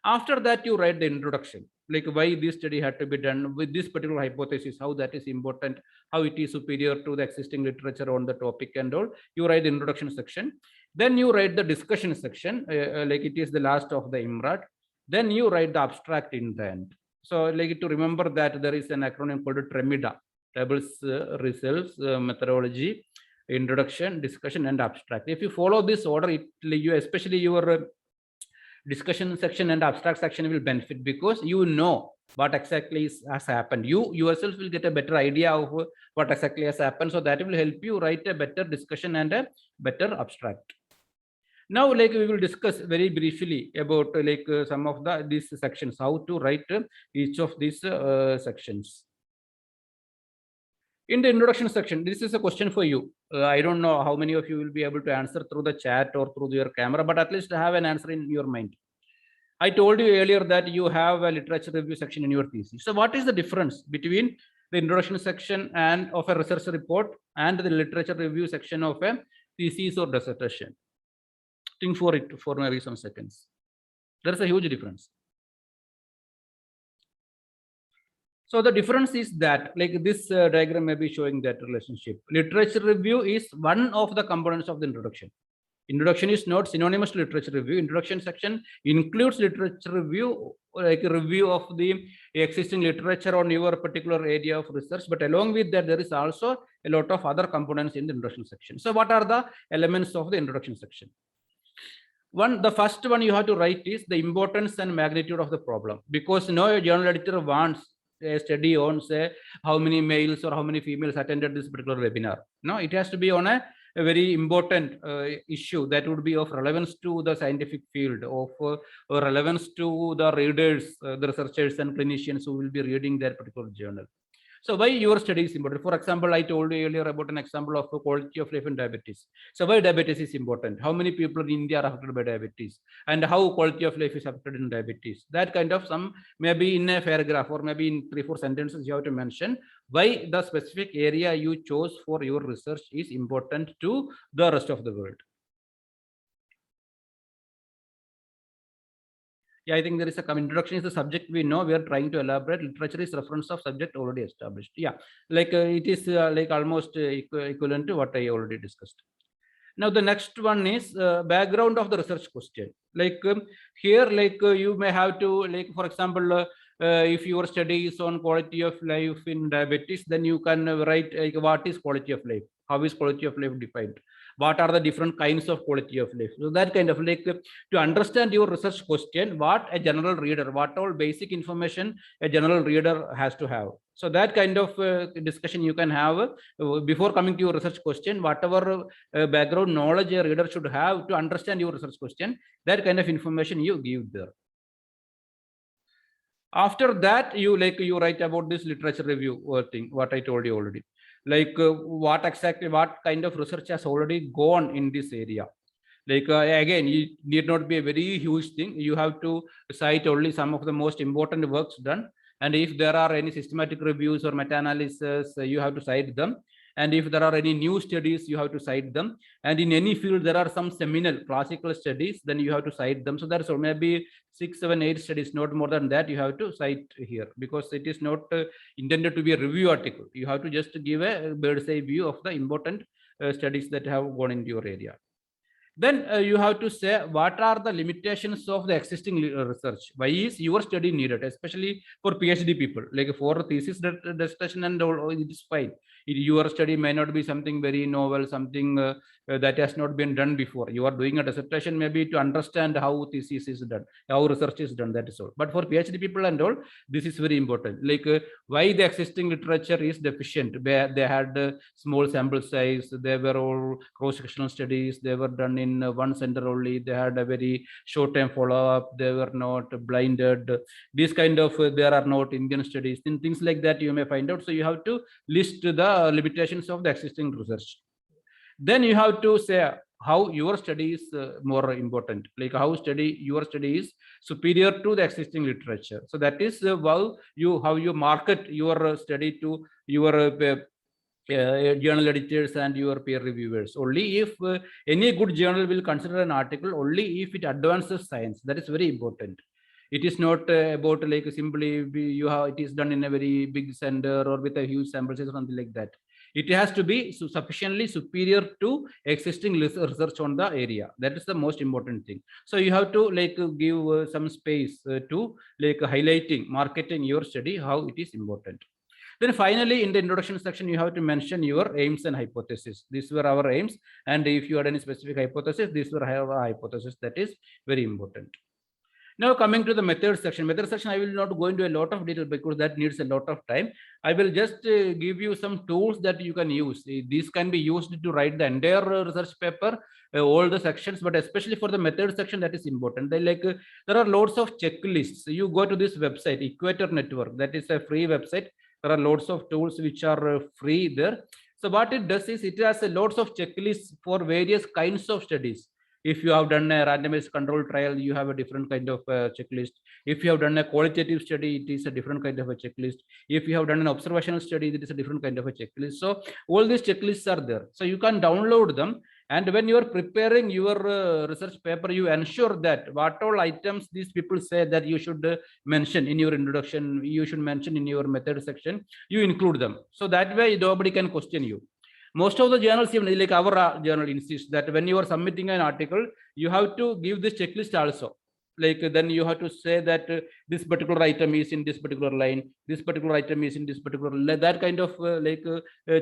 After that, you write the introduction, like why this study had to be done with this particular hypothesis, how that is important, how it is superior to the existing literature on the topic and all. You write the introduction section. Then you write the discussion section, like it is the last of the IMRAT. Then you write the abstract in the end. So like to remember that there is an acronym called TREMIDA: tables, results, methodology, introduction, discussion, and abstract. If you follow this order, you especially your discussion section and abstract section will benefit, because you know what exactly has happened. You yourself will get a better idea of what exactly has happened. So that will help you write a better discussion and a better abstract. Now, like we will discuss very briefly about some of these sections, how to write each of these sections. In the introduction section, this is a question for you. I don't know how many of you will be able to answer through the chat or through your camera, but at least have an answer in your mind. I told you earlier that you have a literature review section in your thesis. So what is the difference between the introduction section and of a research report and the literature review section of a thesis or dissertation? Think for it for maybe some seconds. There's a huge difference. So the difference is that, like this diagram may be showing that relationship. Literature review is one of the components of the introduction. Introduction is not synonymous to literature review. Introduction section includes literature review, like a review of the existing literature on your particular area of research. But along with that, there is also a lot of other components in the introduction section. So what are the elements of the introduction section? The first one you have to write is the importance and magnitude of the problem, because no journal editor wants a study on, say, how many males or how many females attended this particular webinar. No, it has to be on a very important issue that would be of relevance to the scientific field, of relevance to the readers, the researchers and clinicians who will be reading that particular journal. So why your study is important? For example, I told you earlier about an example of quality of life in diabetes. So why diabetes is important? How many people in India are affected by diabetes? And how quality of life is affected in diabetes? That kind of some, maybe in a paragraph or maybe in 3-4 sentences, you have to mention why the specific area you chose for your research is important to the rest of the world. Yeah, I think there is a introduction is the subject we know. We are trying to elaborate. Literature is reference of subject already established. Yeah, like it is like almost equivalent to what I already discussed. Now the next one is background of the research question. Like here, like you may have to, like for example, if your study is on quality of life in diabetes, then you can write like what is quality of life? How is quality of life defined? What are the different kinds of quality of life? So that kind of like to understand your research question, what a general reader, what all basic information a general reader has to have. So that kind of discussion you can have before coming to your research question, whatever background knowledge a reader should have to understand your research question, that kind of information you give there. After that, you write about this literature review thing, what I told you already. Like what kind of research has already gone in this area. Like again, it need not be a very huge thing. You have to cite only some of the most important works done. And if there are any systematic reviews or meta-analysis, you have to cite them. And if there are any new studies, you have to cite them. And in any field, there are some seminal classical studies, then you have to cite them. So there's maybe 6, 7, 8 studies, not more than that, you have to cite here, because it is not intended to be a review article. You have to just give a bird's eye view of the important studies that have gone into your area. Then you have to say what are the limitations of the existing research. Why is your study needed, especially for PhD people? Like for thesis discussion and all, it is fine. Your study may not be something very novel, something that has not been done before. You are doing a dissertation maybe to understand how thesis is done, how research is done, that is all. But for PhD people and all, this is very important. Like why the existing literature is deficient. They had small sample size, they were all cross-sectional studies, they were done in one center only, they had a very short-term follow-up, they were not blinded. These kind of, there are not Indian studies, things like that you may find out. So you have to list the limitations of the existing research. Then you have to say how your study is more important, like how your study is superior to the existing literature. So that is how you market your study to your journal editors and your peer reviewers. Only if any good journal will consider an article only if it advances science. That is very important. It is not about like simply it is done in a very big center or with a huge sample size or something like that. It has to be sufficiently superior to existing research on the area. That is the most important thing. So you have to like give some space to like highlighting, marketing your study, how it is important. Then finally, in the introduction section, you have to mention your aims and hypothesis. These were our aims. And if you had any specific hypothesis, these were our hypothesis. That is very important. Now coming to the method section. Method section, I will not go into a lot of detail because that needs a lot of time. I will just give you some tools that you can use. These can be used to write the entire research paper, all the sections, but especially for the method section, that is important. There are lots of checklists. You go to this website, Equator Network. That is a free website. There are lots of tools which are free there. So what it does is it has lots of checklists for various kinds of studies. If you have done a randomized control trial, you have a different kind of checklist. If you have done a qualitative study, it is a different kind of a checklist. If you have done an observational study, it is a different kind of a checklist. So all these checklists are there. So you can download them. And when you are preparing your research paper, you ensure that what all items these people say that you should mention in your introduction, you should mention in your method section, you include them. So that way nobody can question you. Most of the journals, even like our journal, insists that when you are submitting an article, you have to give this checklist also. Like then you have to say that this particular item is in this particular line, this particular item is in this particular, that kind of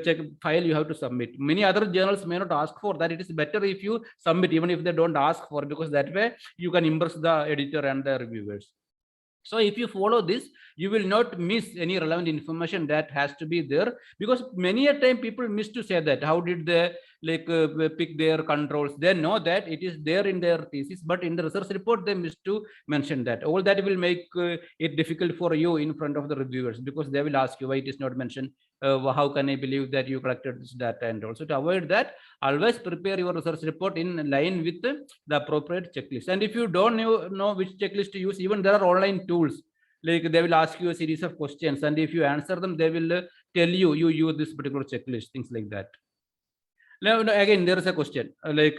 check file you have to submit. Many other journals may not ask for that. It is better if you submit, even if they don't ask for, because that way you can impress the editor and the reviewers. So if you follow this, you will not miss any relevant information that has to be there, because many a time people miss to say that how did they pick their controls. They know that it is there in their thesis, but in the research report they miss to mention that. All that will make it difficult for you in front of the reviewers, because they will ask you why it is not mentioned. How can I believe that you collected this data? And also to avoid that, always prepare your research report in line with the appropriate checklist. And if you don't know which checklist to use, even there are online tools. Like they will ask you a series of questions, and if you answer them, they will tell you use this particular checklist, things like that. Now again, there is a question,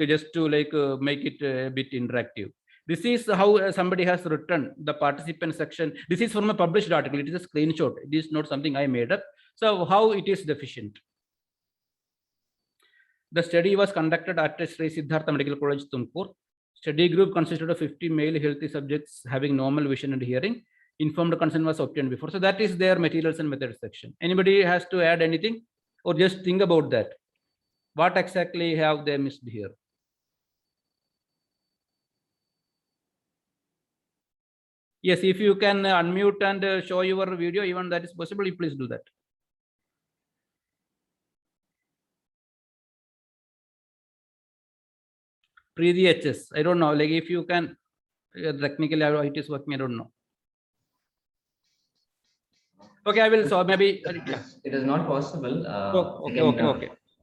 just to make it a bit interactive. This is how somebody has written the participant section. This is from a published article. It is a screenshot. It is not something I made up. So how it is deficient? The study was conducted at Sri Siddhartha Medical College, Tumkur. Study group consisted of 50 male healthy subjects having normal vision and hearing. Informed consent was obtained before. So that is their materials and methods section. Anybody has to add anything, or just think about that? What exactly have they missed here? Yes, if you can unmute and show your video, even that is possible, please do that. Preeti HS, I don't know, if you can, technically how it is working, I don't know. Okay, I will, so maybe. It is not possible.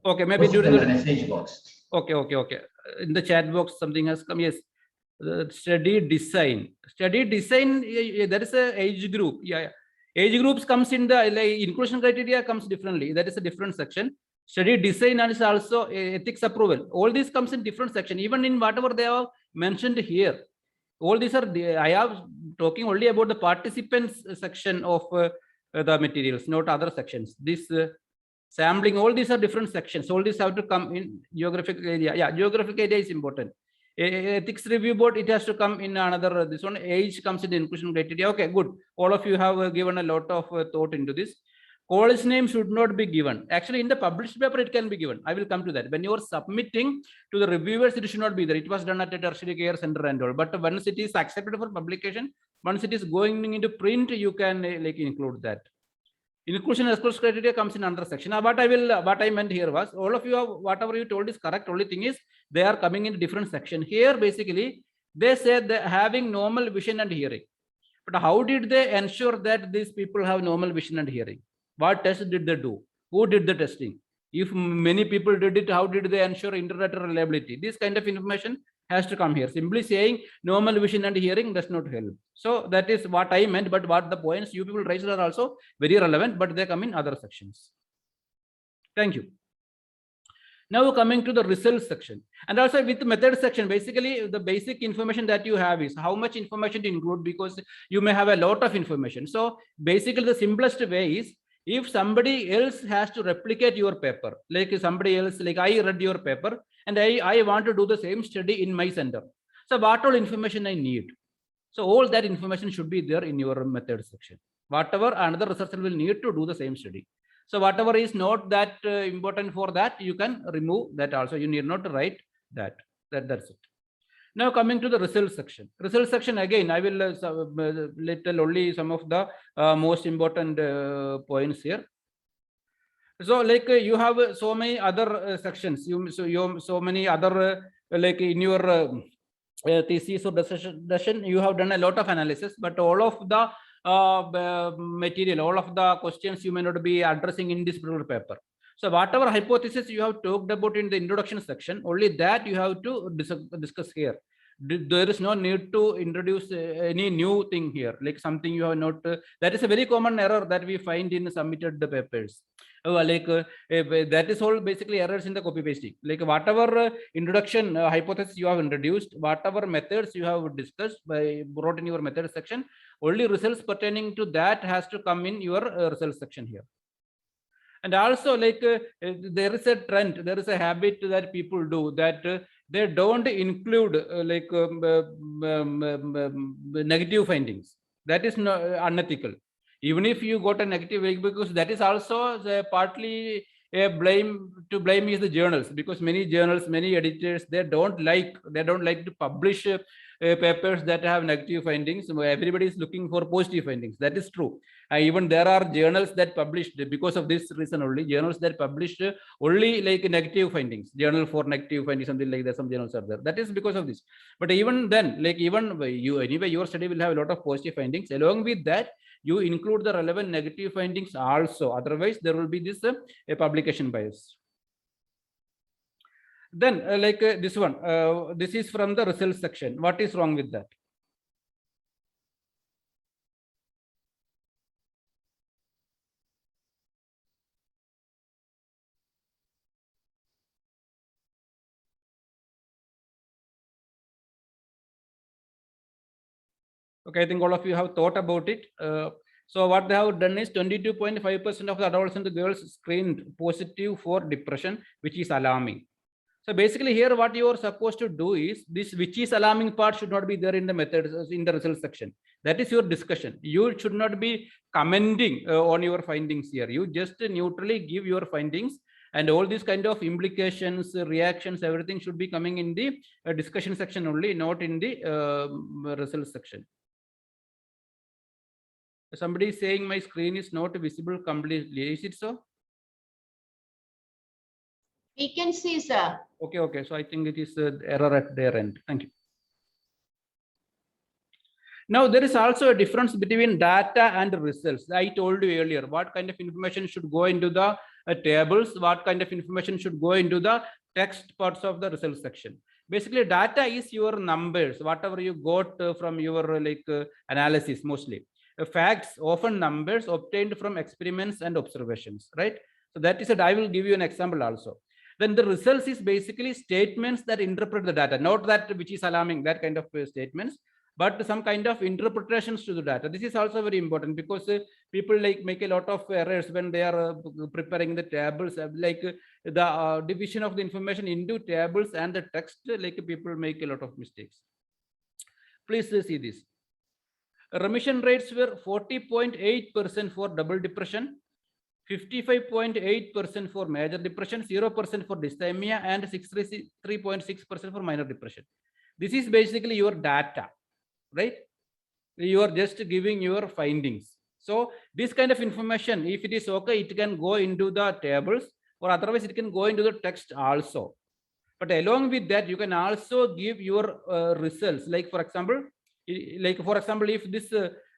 Okay, maybe during the message box. Okay. In the chat box, something has come, yes. Study design, there is a age group. Age groups comes in the inclusion criteria comes differently. That is a different section. Study design and is also ethics approval. All this comes in different section, even in whatever they have mentioned here. All these are, I have talking only about the participants section of the materials, not other sections. This sampling, all these are different sections. All these have to come in geographic area. Yeah, geographic area is important. Ethics review board, it has to come in another, this one. Age comes in inclusion criteria. Okay, good. All of you have given a lot of thought into this. College name should not be given. Actually, in the published paper, it can be given. I will come to that. When you are submitting to the reviewers, it should not be there. It was done at a tertiary care center and all. But once it is accepted for publication, once it is going into print, you can like include that. Inclusion and exclusion criteria comes in another section. What I meant here was, all of you have, whatever you told is correct. Only thing is, they are coming in different section. Here, basically, they said that having normal vision and hearing. But how did they ensure that these people have normal vision and hearing? What test did they do? Who did the testing? If many people did it, how did they ensure internet reliability? This kind of information has to come here. Simply saying normal vision and hearing does not help. So that is what I meant, but what the points you people raised are also very relevant, but they come in other sections. Thank you. Now coming to the results section, and also with the method section, basically the basic information that you have is how much information to include, because you may have a lot of information. So basically the simplest way is, if somebody else has to replicate your paper, like somebody else, like I read your paper and I want to do the same study in my center. So what all information I need? So all that information should be there in your method section. Whatever another researcher will need to do the same study. So whatever is not that important for that, you can remove that also. You need not write that. That's it. Now coming to the results section. Results section again, I will tell only some of the most important points here. So like you have so many other sections. So many other like in your thesis or discussion, you have done a lot of analysis, but all of the material, all of the questions you may not be addressing in this particular paper. So whatever hypothesis you have talked about in the introduction section, only that you have to discuss here. There is no need to introduce any new thing here, like something you have not. That is a very common error that we find in submitted the papers. That is all basically errors in the copy pasting. Like whatever introduction hypothesis you have introduced, whatever methods you have discussed brought in your method section, only results pertaining to that has to come in your results section here. And also like there is a trend, there is a habit that people do, that they don't include negative findings. That is unethical. Even if you got a negative, because that is also partly a blame is the journals, because many journals, many editors, they don't like to publish papers that have negative findings. Everybody is looking for positive findings. That is true. Even there are journals that published, because of this reason only, journals that published only like negative findings, journal for negative findings, something like that. Some journals are there. That is because of this. But even then, like even you, anyway, your study will have a lot of positive findings. Along with that, you include the relevant negative findings also. Otherwise, there will be this a publication bias. Then this one, this is from the results section. What is wrong with that? Okay, I think all of you have thought about it. So what they have done is 22.5% of the adolescent girls screened positive for depression, which is alarming. So basically here what you are supposed to do is, this which is alarming part should not be there in the methods, in the results section. That is your discussion. You should not be commenting on your findings here. You just neutrally give your findings, and all these kind of implications, reactions, everything should be coming in the discussion section only, not in the results section. Somebody is saying my screen is not visible completely. Is it so? We can see, sir. Okay. So I think it is error at their end. Thank you. Now there is also a difference between data and results. I told you earlier what kind of information should go into the tables, what kind of information should go into the text parts of the results section. Basically, data is your numbers, whatever you got from your analysis mostly. Facts, often numbers obtained from experiments and observations, right? So that is it. I will give you an example also. Then the results is basically statements that interpret the data, not that which is alarming, that kind of statements, but some kind of interpretations to the data. This is also very important because people like make a lot of errors when they are preparing the tables, like the division of the information into tables and the text, like people make a lot of mistakes. Please see this. Remission rates were 40.8% for double depression, 55.8% for major depression, 0% for dysthymia, and 63.6% for minor depression. This is basically your data, right? You are just giving your findings. So this kind of information, if it is okay, it can go into the tables, or otherwise it can go into the text also. But along with that, you can also give your results. Like for example, if this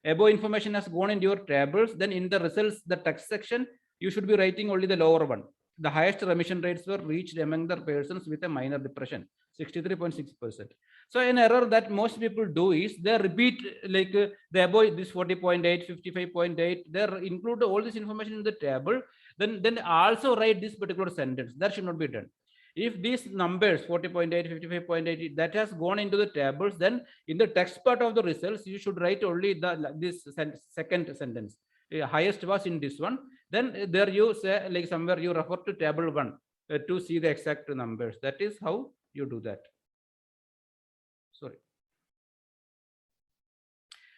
above information has gone into your tables, then in the results, the text section, you should be writing only the lower one. The highest remission rates were reached among the persons with a minor depression, 63.6%. So an error that most people do is they repeat like the above this 40.8, 55.8, they include all this information in the table, then also write this particular sentence. That should not be done. If these numbers 40.8, 55.8, that has gone into the tables, then in the text part of the results, you should write only this second sentence. Highest was in this one. Then there you say, like somewhere you refer to table 1 to see the exact numbers. That is how you do that. Sorry.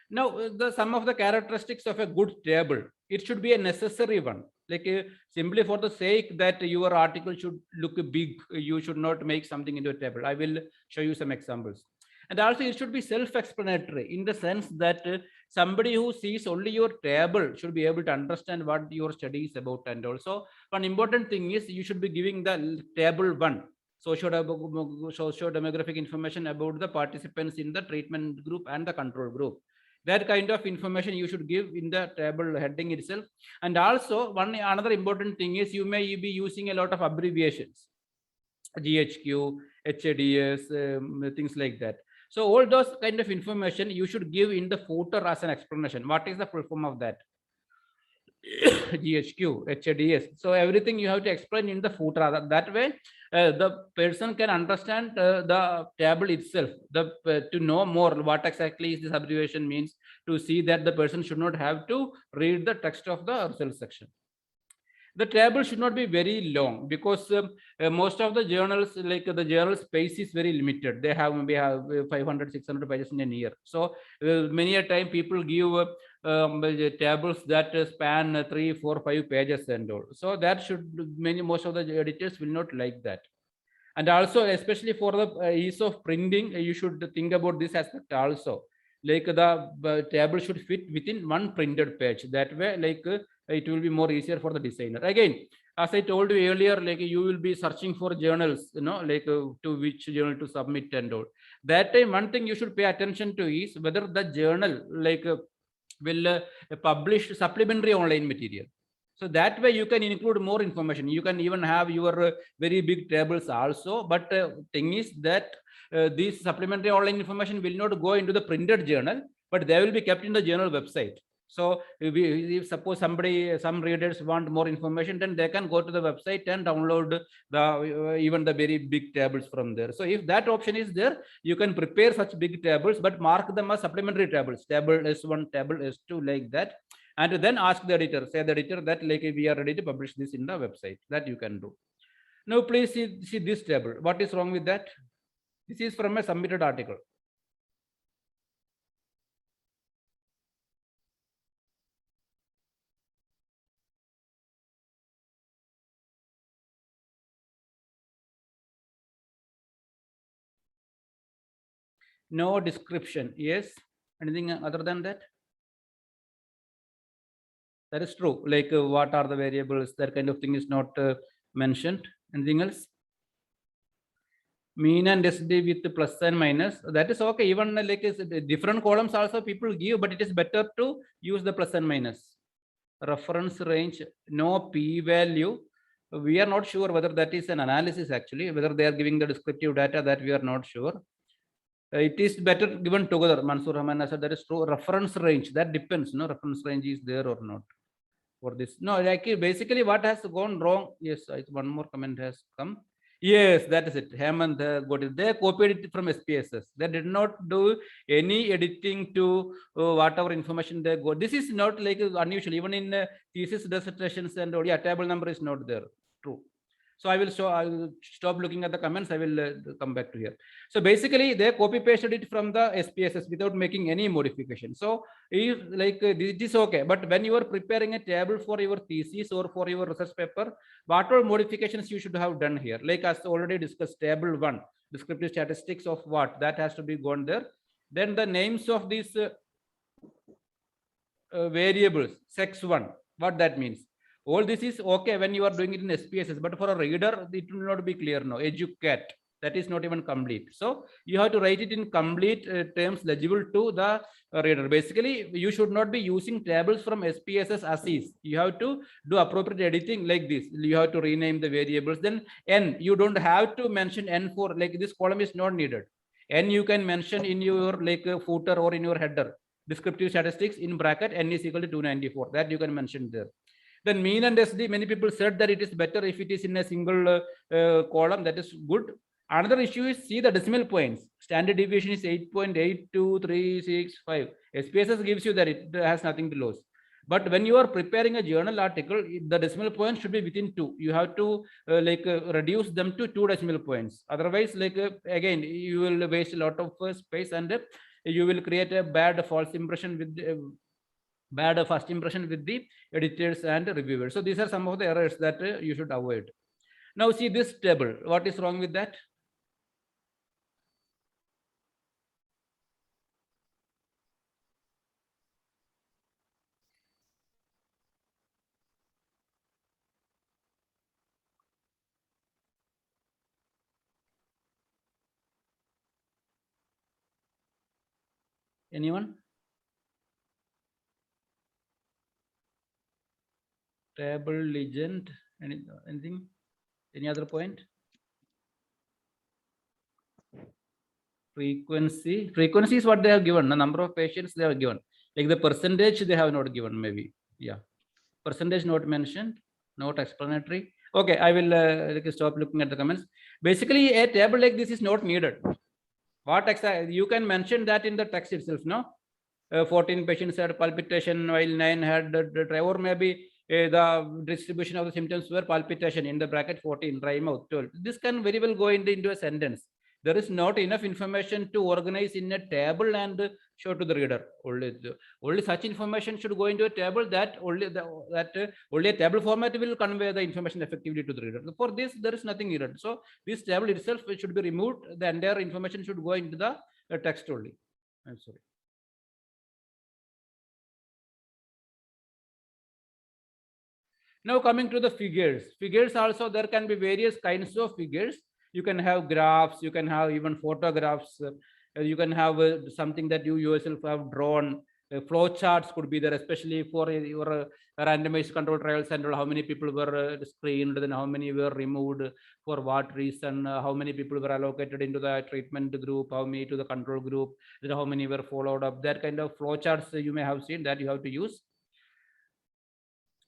Now, some of the characteristics of a good table, it should be a necessary one. Like simply for the sake that your article should look big, you should not make something into a table. I will show you some examples. And also it should be self-explanatory in the sense that somebody who sees only your table should be able to understand what your study is about. And also one important thing is you should be giving the table 1. Socio-demographic information about the participants in the treatment group and the control group. That kind of information you should give in the table heading itself. And also another important thing is you may be using a lot of abbreviations, GHQ, HADS, things like that. So all those kind of information you should give in the footer as an explanation. What is the full form of that? GHQ, HADS. So everything you have to explain in the footer. That way, the person can understand the table itself, to know more what exactly is this abbreviation means, to see that the person should not have to read the text of the result section. The table should not be very long because most of the journals, like the journal space is very limited. They have maybe 500, 600 pages in a year. So many a time people give tables that span 3, 4, 5 pages and all. So that most of the editors will not like that. And also, especially for the ease of printing, you should think about this aspect also. Like the table should fit within one printed page. That way, like it will be more easier for the designer. Again, as I told you earlier, like you will be searching for journals, like to which journal to submit and all. That time, one thing you should pay attention to is whether the journal like will publish supplementary online material. So that way you can include more information. You can even have your very big tables also. But thing is that these supplementary online information will not go into the printed journal, but they will be kept in the journal website. So if suppose some readers want more information, then they can go to the website and download even the very big tables from there. So if that option is there, you can prepare such big tables, but mark them as supplementary tables, table S1, table S2, like that. And then ask the editor, say the editor that like we are ready to publish this in the website. That you can do. Now please see this table. What is wrong with that? This is from a submitted article. No description. Yes. Anything other than that? That is true. Like what are the variables? That kind of thing is not mentioned. Anything else? Mean and SD with plus and minus. That is okay. Even like different columns also people give, but it is better to use the plus and minus. Reference range, no p-value. We are not sure whether that is an analysis actually, whether they are giving the descriptive data, that we are not sure. It is better given together. Mansoor Rahman said that is true. Reference range, that depends. No, reference range is there or not. for this. No, like basically what has gone wrong. Yes, one more comment has come. Yes, that is it. Hemant got it. They copied it from SPSS. They did not do any editing to whatever information they got. This is not like unusual. Even in thesis dissertations and yeah, table number is not there. True. So I will stop looking at the comments. I will come back to here. So basically they copy pasted it from the SPSS without making any modification. So if like it is okay, but when you are preparing a table for your thesis or for your research paper, what all modifications you should have done here? Like as already discussed, table 1, descriptive statistics of what, that has to be gone there. Then the names of these variables, sex 1, what that means. All this is okay when you are doing it in SPSS, but for a reader, it will not be clear now. Educate, that is not even complete. So you have to write it in complete terms legible to the reader. Basically, you should not be using tables from SPSS as is. You have to do appropriate editing like this. You have to rename the variables. Then N, you don't have to mention N for, like this column is not needed. N you can mention in your like footer or in your header. Descriptive statistics in bracket N is equal to 294. That you can mention there. Then mean and SD, many people said that it is better if it is in a single column. That is good. Another issue is see the decimal points. Standard deviation is 8.82365. SPSS gives you that it has nothing to lose. But when you are preparing a journal article, the decimal points should be within 2. You have to reduce them to 2 decimal points. Otherwise, again, you will waste a lot of space and you will create a bad false impression with bad first impression with the editors and reviewers. So these are some of the errors that you should avoid. Now see this table. What is wrong with that? Anyone? Table legend, anything? Any other point? Frequency is what they have given. The number of patients they have given. Like the percentage they have not given, maybe. Yeah, percentage not mentioned, not explanatory. Okay, I will stop looking at the comments. Basically, a table like this is not needed. What exactly you can mention that in the text itself, no? 14 patients had palpitation while 9 had or maybe the distribution of the symptoms were palpitation in the bracket 14, dry mouth 12. This can very well go into a sentence. There is not enough information to organize in a table and show to the reader. Only such information should go into a table that only a table format will convey the information effectively to the reader. For this, there is nothing needed. So this table itself should be removed. The entire information should go into the text only. I'm sorry. Now coming to the figures. Figures also, there can be various kinds of figures. You can have graphs, you can have even photographs, you can have something that you yourself have drawn. Flow charts could be there, especially for your randomized control trials and how many people were screened, then how many were removed, for what reason, how many people were allocated into the treatment group, how many to the control group, then how many were followed up. That kind of flow charts you may have seen that you have to use.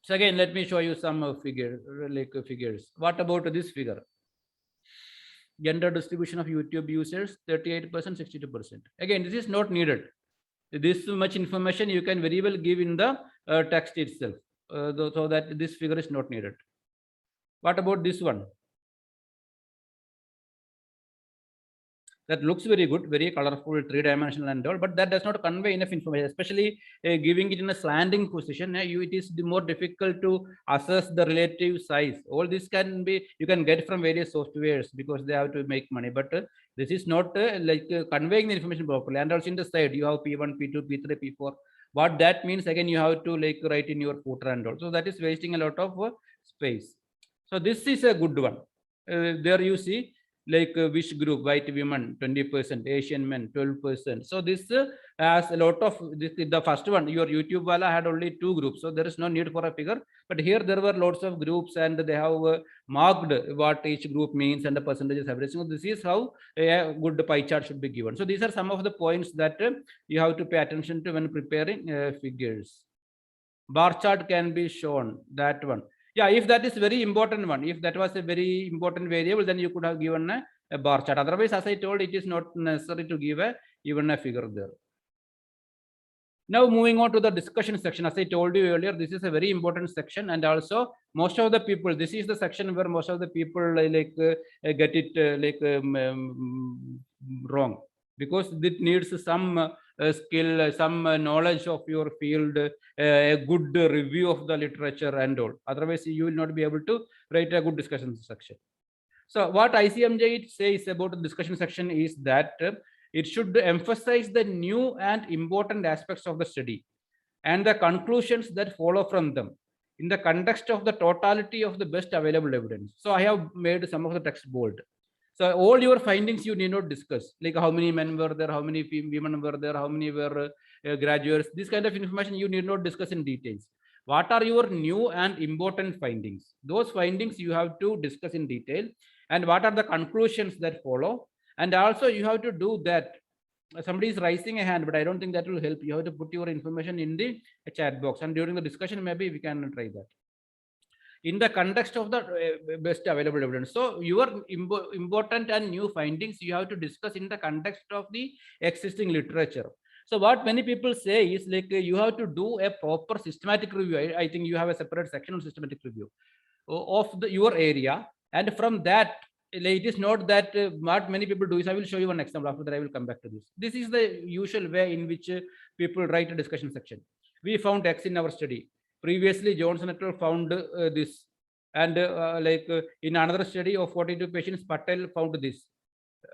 So again, let me show you some figures. What about this figure? Gender distribution of YouTube users, 38%, 62%. Again, this is not needed. This much information you can very well give in the text itself, so that this figure is not needed. What about this one? That looks very good, very colorful, 3-dimensional and all, but that does not convey enough information, especially giving it in a slanting position. It is more difficult to assess the relative size. All this can be, you can get from various softwares because they have to make money, but this is not conveying the information properly. And also in the side, you have P1, P2, P3, P4. What that means, again, you have to write in your footer and all. So that is wasting a lot of space. So this is a good one. There you see, which group, white women 20%, Asian men 12%. So this has a lot of this. The first one, your YouTube wala had only 2 groups, so there is no need for a figure. But here there were lots of groups and they have marked what each group means and the percentages, everything. So this is how a good pie chart should be given. So these are some of the points that you have to pay attention to when preparing figures. bar chart can be shown, that one. Yeah, if that is very important one, if that was a very important variable, then you could have given a bar chart. Otherwise, as I told, it is not necessary to give even a figure there. Now moving on to the discussion section. As I told you earlier, this is a very important section, and also most of the people, this is the section where most of the people get it wrong, because it needs some skill, some knowledge of your field, a good review of the literature and all. Otherwise, you will not be able to write a good discussion section. So what ICMJ says about the discussion section is that it should emphasize the new and important aspects of the study and the conclusions that follow from them in the context of the totality of the best available evidence. So I have made some of the text bold. So all your findings you need not discuss, like how many men were there, how many women were there, how many were graduates. This kind of information you need not discuss in details. What are your new and important findings? Those findings you have to discuss in detail, and what are the conclusions that follow. And also you have to do that. Somebody is raising a hand, but I don't think that will help. You have to put your information in the chat box, and during the discussion, maybe we can try that. In the context of the best available evidence. So your important and new findings you have to discuss in the context of the existing literature. So what many people say is like you have to do a proper systematic review. I think you have a separate section on systematic review of your area, and from that, it is not that what many people do is, I will show you one example. After that, I will come back to this. This is the usual way in which people write a discussion section. We found X in our study. Previously, Johnson et al. Found this, and in another study of 42 patients, Patel found this,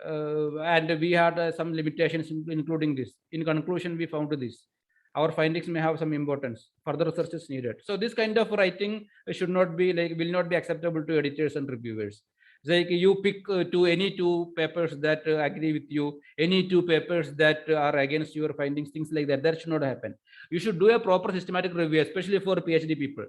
and we had some limitations, including this. In conclusion, we found this. Our findings may have some importance. Further research is needed. So this kind of writing should not be will not be acceptable to editors and reviewers. Like you pick any two papers that agree with you, any two papers that are against your findings, things like that. That should not happen. You should do a proper systematic review, especially for PhD people.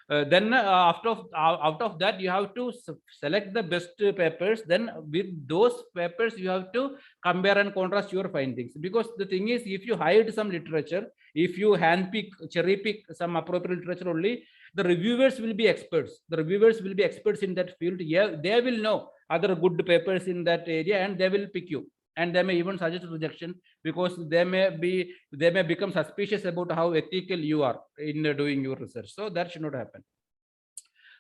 Then out of that, you have to select the best papers. Then with those papers, you have to compare and contrast your findings. Because the thing is, if you hide some literature, if you cherry pick some appropriate literature only, the reviewers will be experts. The reviewers will be experts in that field. Yeah, they will know other good papers in that area, and they will pick you. And they may even suggest rejection, because they may become suspicious about how ethical you are in doing your research. So that should not happen.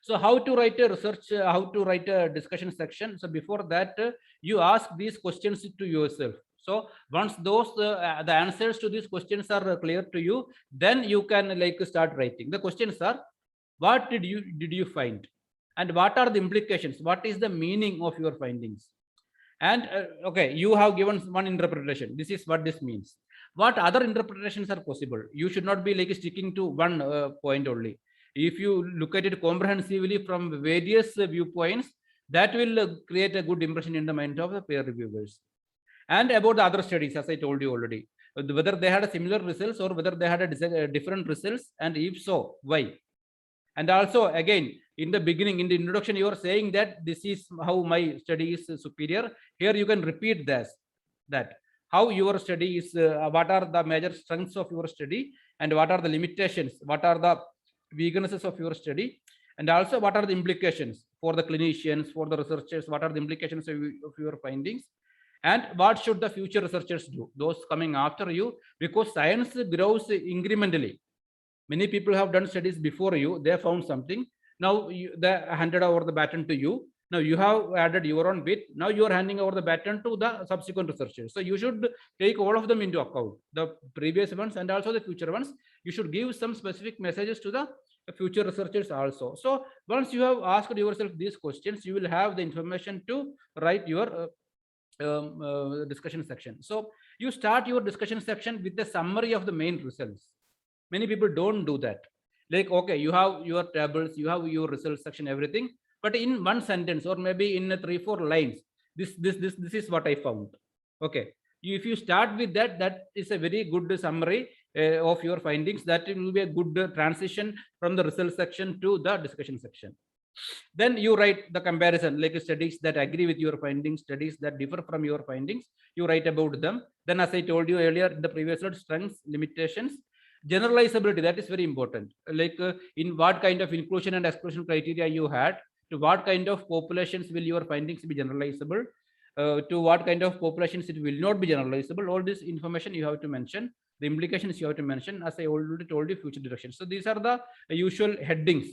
So how to write a research, how to write a discussion section. So before that, you ask these questions to yourself. So once those the answers to these questions are clear to you, then you can start writing. The questions are: what did you find, and what are the implications? What is the meaning of your findings? And okay, you have given one interpretation. This is what this means. What other interpretations are possible? You should not be sticking to one point only. If you look at it comprehensively from various viewpoints, that will create a good impression in the mind of the peer reviewers. And about the other studies, as I told you already, whether they had a similar results or whether they had a different results, and if so, why? And also, again, in the beginning, in the introduction, you are saying that this is how my study is superior. Here you can repeat that how your study is, what are the major strengths of your study, and what are the limitations, what are the weaknesses of your study, and also what are the implications for the clinicians, for the researchers, what are the implications of your findings, and what should the future researchers do, those coming after you, because science grows incrementally. Many people have done studies before you, they found something. Now they handed over the baton to you. Now you have added your own bit. Now you are handing over the baton to the subsequent researchers. So you should take all of them into account, the previous ones and also the future ones. You should give some specific messages to the future researchers also. So once you have asked yourself these questions, you will have the information to write your discussion section. So you start your discussion section with the summary of the main results. Many people don't do that. Okay, you have your tables, you have your results section, everything, but in one sentence or maybe in 3-4 lines, this is what I found. Okay, if you start with that, that is a very good summary of your findings. That will be a good transition from the results section to the discussion section. Then you write the comparison, like studies that agree with your findings, studies that differ from your findings, you write about them. Then, as I told you earlier, the previous slide, strengths, limitations. Generalizability, that is very important. Like in what kind of inclusion and exclusion criteria you had, to what kind of populations will your findings be generalizable, to what kind of populations it will not be generalizable. All this information you have to mention, the implications you have to mention, as I already told you, future directions. So these are the usual headings.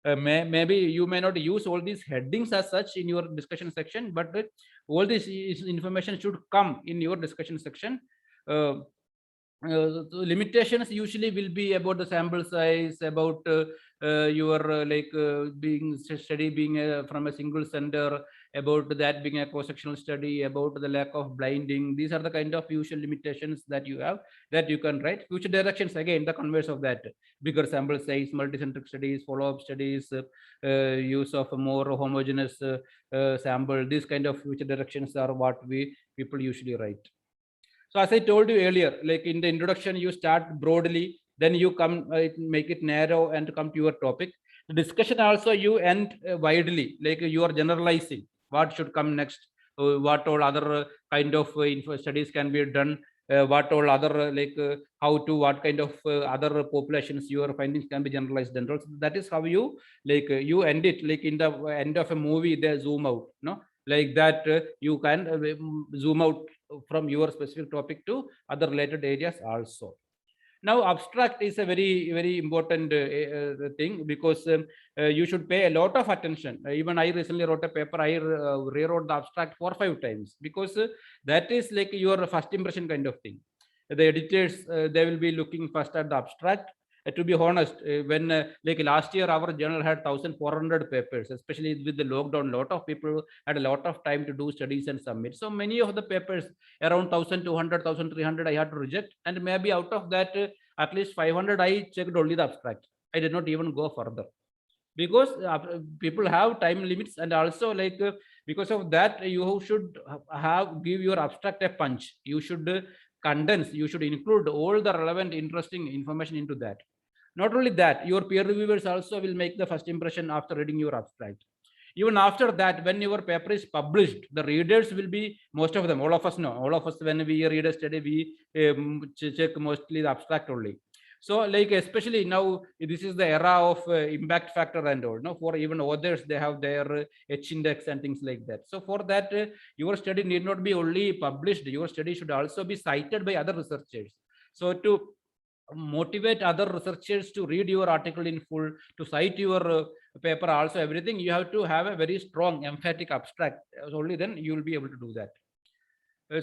Maybe you may not use all these headings as such in your discussion section, but all this information should come in your discussion section. The limitations usually will be about the sample size, about your being study being from a single center, about that being a cross-sectional study, about the lack of blinding. These are the kind of usual limitations that you have, that you can write. Future directions, again, the converse of that: bigger sample size, multicentric studies, follow-up studies, use of a more homogeneous sample. These kind of future directions are what people usually write. So as I told you earlier, like in the introduction, you start broadly, then you come make it narrow and come to your topic. The discussion also you end widely, like you are generalizing what should come next, what all other kind of info studies can be done, what all other how to, what kind of other populations your findings can be generalized. And also that is how you you end it, like in the end of a movie they zoom out, no, like that you can zoom out from your specific topic to other related areas also. Now abstract is a very important thing, because you should pay a lot of attention. Even I recently wrote a paper, I rewrote the abstract 4 or 5 times, because that is like your first impression kind of thing. The editors they will be looking first at the abstract. To be honest, when like last year our journal had 1,400 papers, especially with the lockdown, a lot of people had a lot of time to do studies and submit. So many of the papers, around 1,200, 1,300, I had to reject, and maybe out of that at least 500 I checked only the abstract. I did not even go further, because people have time limits, and also because of that you should give your abstract a punch. You should condense, you should include all the relevant interesting information into that. Not only that, your peer reviewers also will make the first impression after reading your abstract. Even after that, when your paper is published, the readers will be, most of them, all of us know, all of us, when we read a study, we check mostly the abstract only. So especially now, this is the era of impact factor and all, no, for even authors, they have their H index and things like that. So for that, your study need not be only published, your study should also be cited by other researchers. So to motivate other researchers to read your article in full, to cite your paper also, everything, you have to have a very strong emphatic abstract. Only then you will be able to do that.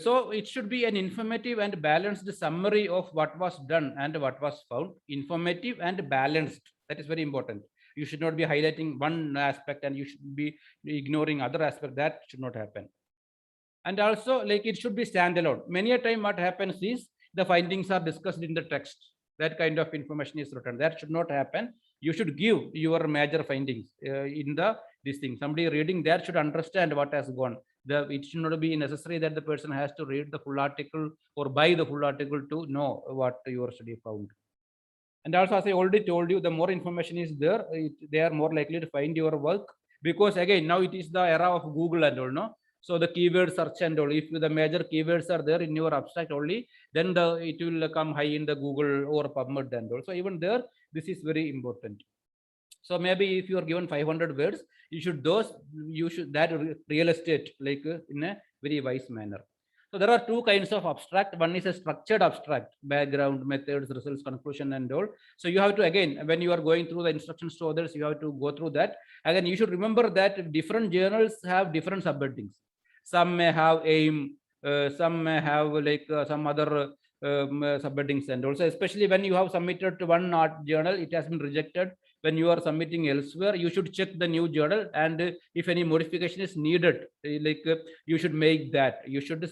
So it should be an informative and balanced summary of what was done and what was found. Informative and balanced, that is very important. You should not be highlighting one aspect and you should be ignoring other aspect. That should not happen. And also it should be standalone. Many a time what happens is the findings are discussed in the text. That kind of information is written. That should not happen. You should give your major findings in this thing. Somebody reading that should understand what has gone. It should not be necessary that the person has to read the full article or buy the full article to know what your study found. And also, as I already told you, the more information is there, they are more likely to find your work, because again, now it is the era of Google and all, no? So the keyword search and all, if the major keywords are there in your abstract only, then it will come high in the Google or PubMed and all. So even there, this is very important. So maybe if you are given 500 words, you should that real estate in a very wise manner. So there are 2 kinds of abstract. One is a structured abstract, background, methods, results, conclusion, and all. So you have to, again, when you are going through the instructions to others, you have to go through that. Again, you should remember that different journals have different subheadings. Some may have aim, some may have some other subheadings, and also especially when you have submitted to one art journal, it has been rejected. When you are submitting elsewhere, you should check the new journal, and if any modification is needed, you should make that. You should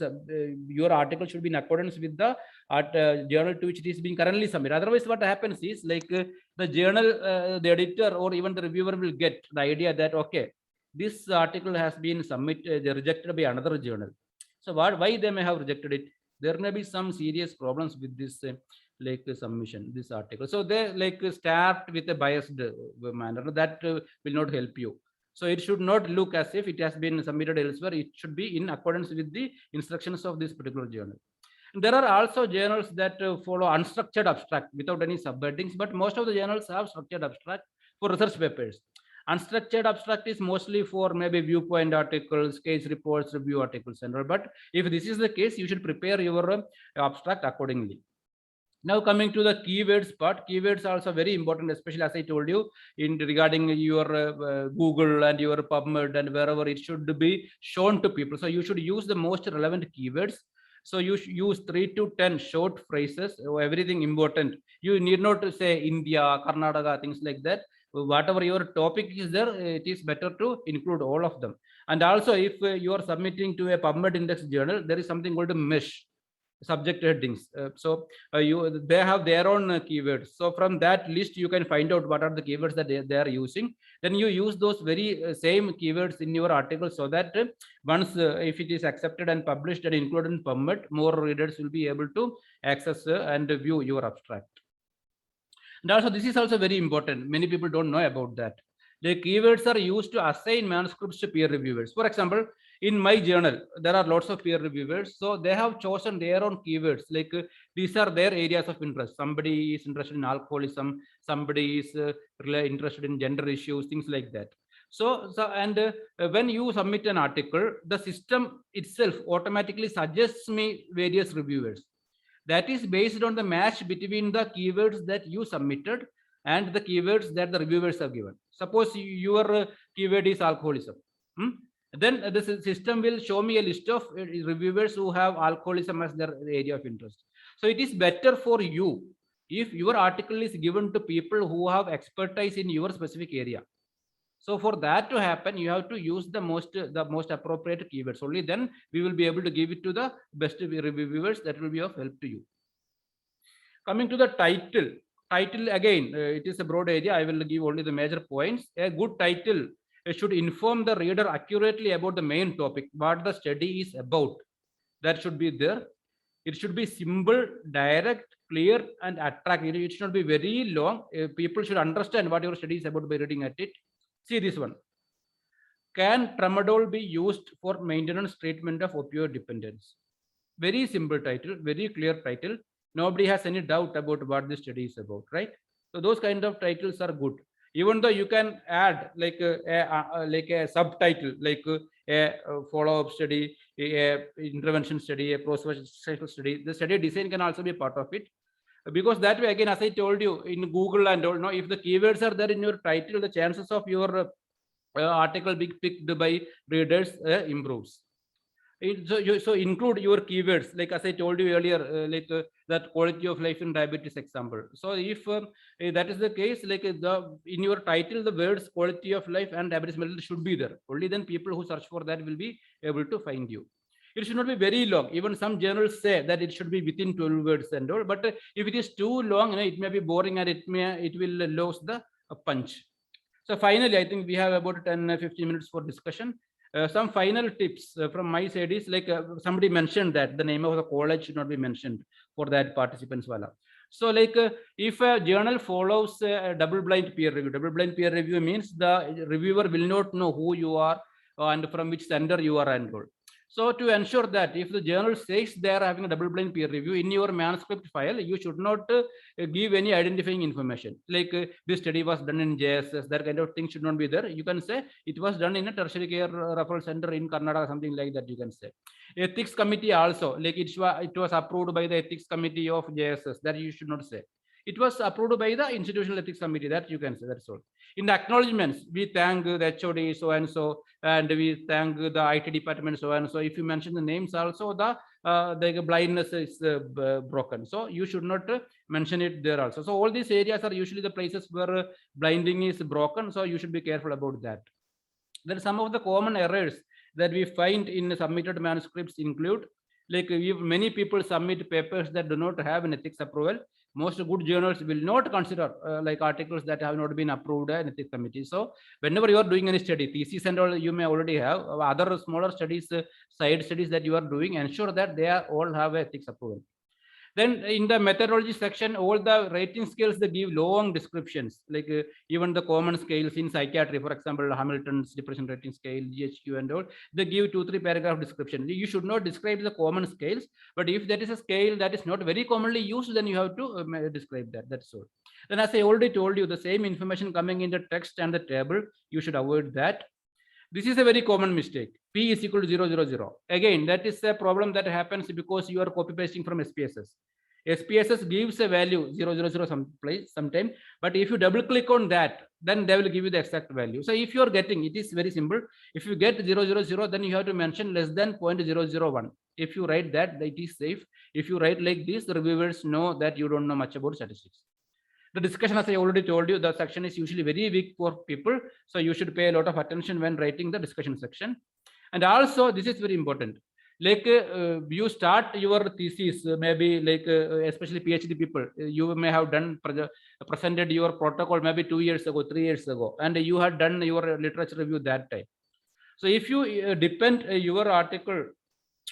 your article should be in accordance with the art journal to which it is being currently submitted. Otherwise, what happens is the journal, the editor or even the reviewer will get the idea that okay, this article has been rejected by another journal. So why they may have rejected it? There may be some serious problems with this submission, this article. So they start with a biased manner that will not help you. So it should not look as if it has been submitted elsewhere. It should be in accordance with the instructions of this particular journal. There are also journals that follow unstructured abstract without any subheadings, but most of the journals have structured abstract for research papers. Unstructured abstract is mostly for maybe viewpoint articles, case reports, review articles, and all. But if this is the case, you should prepare your abstract accordingly. Now coming to the keywords part, keywords are also very important, especially as I told you in regarding your Google and your PubMed and wherever it should be shown to people. So you should use the most relevant keywords. So you use 3 to 10 short phrases, everything important. You need not to say India, Karnataka, things like that. Whatever your topic is there, it is better to include all of them. And also if you are submitting to a PubMed index journal, there is something called a mesh subject headings. They have their own keywords. So from that list, you can find out what are the keywords that they are using. Then you use those very same keywords in your article, so that once if it is accepted and published and included in PubMed, more readers will be able to access and view your abstract. And also this is also very important. Many people don't know about that. The keywords are used to assign manuscripts to peer reviewers. For example, in my journal, there are lots of peer reviewers. So they have chosen their own keywords. Like these are their areas of interest. Somebody is interested in alcoholism. Somebody is interested in gender issues, things like that. So when you submit an article, the system itself automatically suggests me various reviewers. That is based on the match between the keywords that you submitted and the keywords that the reviewers have given. Suppose your keyword is alcoholism. Then the system will show me a list of reviewers who have alcoholism as their area of interest. So it is better for you if your article is given to people who have expertise in your specific area. So for that to happen, you have to use the most appropriate keywords. Only then we will be able to give it to the best reviewers that will be of help to you. Coming to the title again, it is a broad area. I will give only the major points. A good title should inform the reader accurately about the main topic, what the study is about. That should be there. It should be simple, direct, clear, and attractive. It should not be very long. People should understand what your study is about by reading at it. See this one. Can tramadol be used for maintenance treatment of opioid dependence? Very simple title, very clear title. Nobody has any doubt about what this study is about, right? So those kind of titles are good. Even though you can add like a subtitle, like a follow-up study, a intervention study, a prospective study. The study design can also be part of it, because that way, again, as I told you, in Google and all, if the keywords are there in your title, the chances of your article being picked by readers improves. So include your keywords, like as I told you earlier, that quality of life in diabetes example. So if that is the case, like in your title, the words quality of life and diabetes mellitus should be there. Only then people who search for that will be able to find you. It should not be very long. Even some journals say that it should be within 12 words and all. But if it is too long, it may be boring and it will lose the punch. So finally, I think we have about 10-15 minutes for discussion. Some final tips from my side is like somebody mentioned that the name of the college should not be mentioned for that participants. So like if a journal follows a double-blind peer review means the reviewer will not know who you are and from which center you are enrolled. So to ensure that if the journal says they are having a double-blind peer review in your manuscript file, you should not give any identifying information like this study was done in JSS. That kind of thing should not be there. You can say it was done in a tertiary care referral center in Karnataka, something like that. You can say ethics committee also, like it was approved by the ethics committee of JSS. That you should not say. It was approved by the institutional ethics committee. That you can say. That's all. In the acknowledgements, we thank the HOD so and so, and we thank the IT department so and so. If you mention the names, also the blindness is broken. So you should not mention it there also. So all these areas are usually the places where blinding is broken. So you should be careful about that. Then some of the common errors that we find in submitted manuscripts include, like many people submit papers that do not have an ethics approval. Most good journals will not consider like articles that have not been approved in ethics committee. So whenever you are doing any study, thesis and all, you may already have other smaller studies, side studies that you are doing, ensure that they all have ethics approval. Then in the methodology section, all the rating scales, they give long descriptions, like even the common scales in psychiatry, for example, Hamilton's depression rating scale, GHQ and all, they give 2-3 paragraph description. You should not describe the common scales, but if there is a scale that is not very commonly used, then you have to describe that, that's all. Then as I already told you, the same information coming in the text and the table, you should avoid that. This is a very common mistake. P is equal to 0, 0, 0. Again, that is a problem that happens because you are copy pasting from SPSS. SPSS gives a value 0, 0, 0 sometime, but if you double click on that, then they will give you the exact value. So if you are getting, it is very simple. If you get 0, 0, 0, then you have to mention less than 0.001. If you write that, it is safe. If you write like this, the reviewers know that you don't know much about statistics. The discussion, as I already told you, the section is usually very weak for people. So you should pay a lot of attention when writing the discussion section. And also, this is very important. Like you start your thesis, maybe like especially PhD people, you may have done presented your protocol maybe 2 years ago, 3 years ago, and you had done your literature review that time. So if you depend your article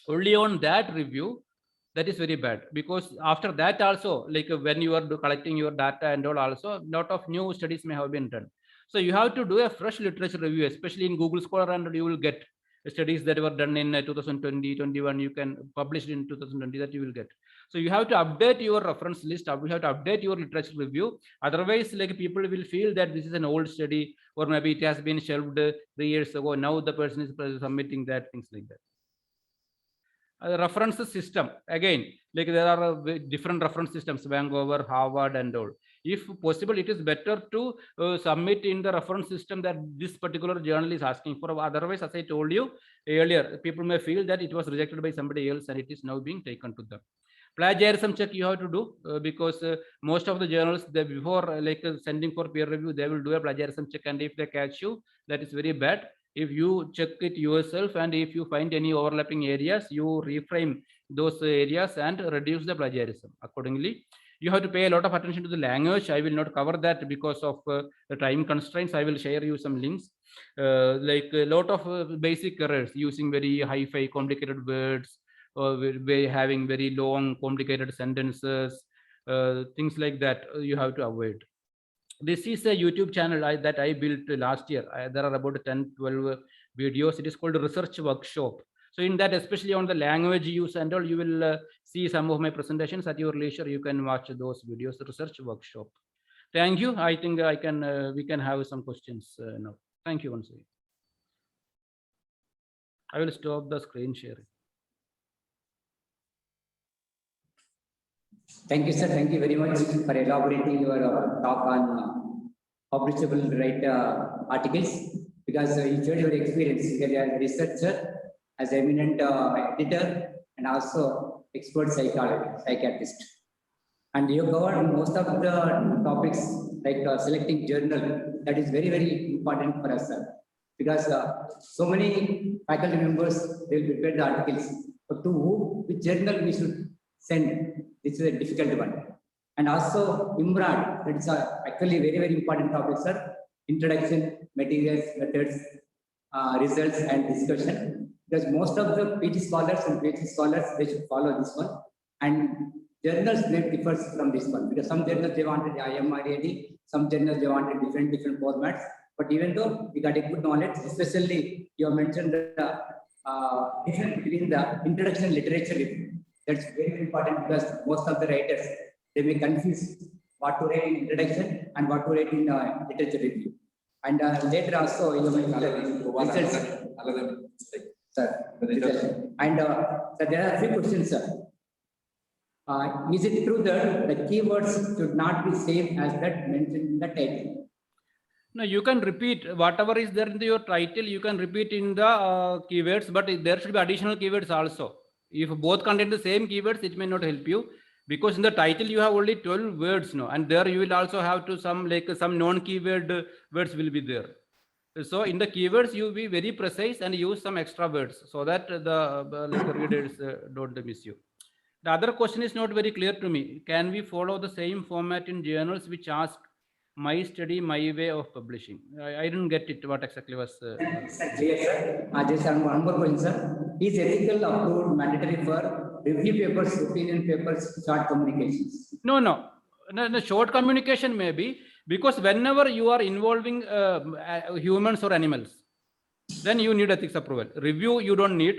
only on that review, that is very bad, because after that also, like when you are collecting your data and all, also a lot of new studies may have been done. So you have to do a fresh literature review, especially in Google Scholar, and you will get studies that were done in 2020, 21, you can publish in 2020, that you will get. So you have to update your reference list, you have to update your literature review. Otherwise, like people will feel that this is an old study, or maybe it has been shelved 3 years ago. Now the person is submitting that, things like that. Reference system, again, like there are different reference systems, Vancouver, Harvard and all. If possible, it is better to submit in the reference system that this particular journal is asking for. Otherwise, as I told you earlier, people may feel that it was rejected by somebody else and it is now being taken to them. Plagiarism check you have to do, because most of the journals, they before sending for peer review, they will do a plagiarism check, and if they catch you, that is very bad. If you check it yourself and if you find any overlapping areas, you reframe those areas and reduce the plagiarism accordingly. You have to pay a lot of attention to the language. I will not cover that because of the time constraints. I will share you some links, like a lot of basic errors using very hi-fi complicated words, or having very long complicated sentences, things like that you have to avoid. This is a YouTube channel that I built last year. There are about 10-12 videos. It is called Research Workshop. So in that, especially on the language use and all, you will see some of my presentations at your leisure. You can watch those videos. Research Workshop. Thank you. I think we can have some questions now. Thank you once again. I will stop the screen sharing. Thank you, sir. Thank you very much for elaborating your talk on publishable articles, because you shared your experience as a researcher, as eminent editor, and also expert psychiatrist. And you covered most of the topics, like selecting journal. That is very, very important for us, sir, because so many faculty members, they will prepare the articles, but to who, which journal we should send. This is a difficult one. And also IMRAD, that is actually very, very important topic, sir. Introduction, materials, methods, results and discussion. Because most of the PhD scholars and PhD scholars, they should follow this one. And journals, they differ from this one. Because some journals, they wanted IMRAD, some journals, they wanted different formats. But even though we got a good knowledge, especially you have mentioned the difference between the introduction and literature review. That's very important, because most of the writers, they may confuse what to write in introduction and what to write in literature review. And later also, you may results. Sir, and so there are 3 questions, sir. Is it true that the keywords should not be same as that mentioned in the title? No, you can repeat whatever is there in your title. You can repeat in the keywords, but there should be additional keywords also. If both contain the same keywords, it may not help you, because in the title you have only 12 words now, and there you will also have to some non-keyword words will be there. So in the keywords, you be very precise and use some extra words so that the readers don't miss you. The other question is not very clear to me. Can we follow the same format in journals which ask my study, my way of publishing? I didn't get it. What exactly was? Clear, sir. Just one more question, sir. Is ethical approved mandatory for review papers, opinion papers, short communications. No, short communication may be, because whenever you are involving humans or animals, then you need ethics approval. Review you don't need,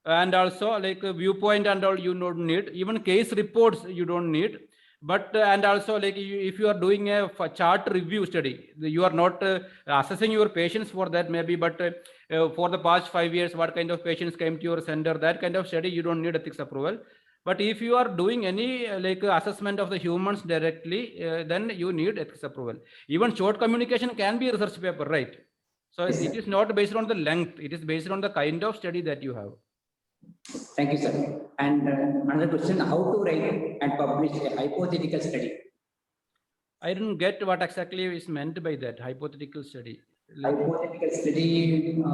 and also like a viewpoint and all you don't need. Even case reports you don't need. But and also like if you are doing a chart review study, you are not assessing your patients for that maybe, but for the past 5 years, what kind of patients came to your center, that kind of study you don't need ethics approval. But if you are doing any like assessment of the humans directly, then you need ethics approval. Even short communication can be a research paper, right? So Yes, it is not based on the length, it is based on the kind of study that you have. Thank you, sir. And another question, how to write and publish a hypothetical study? I didn't get what exactly is meant by that hypothetical study. Hypothetical study,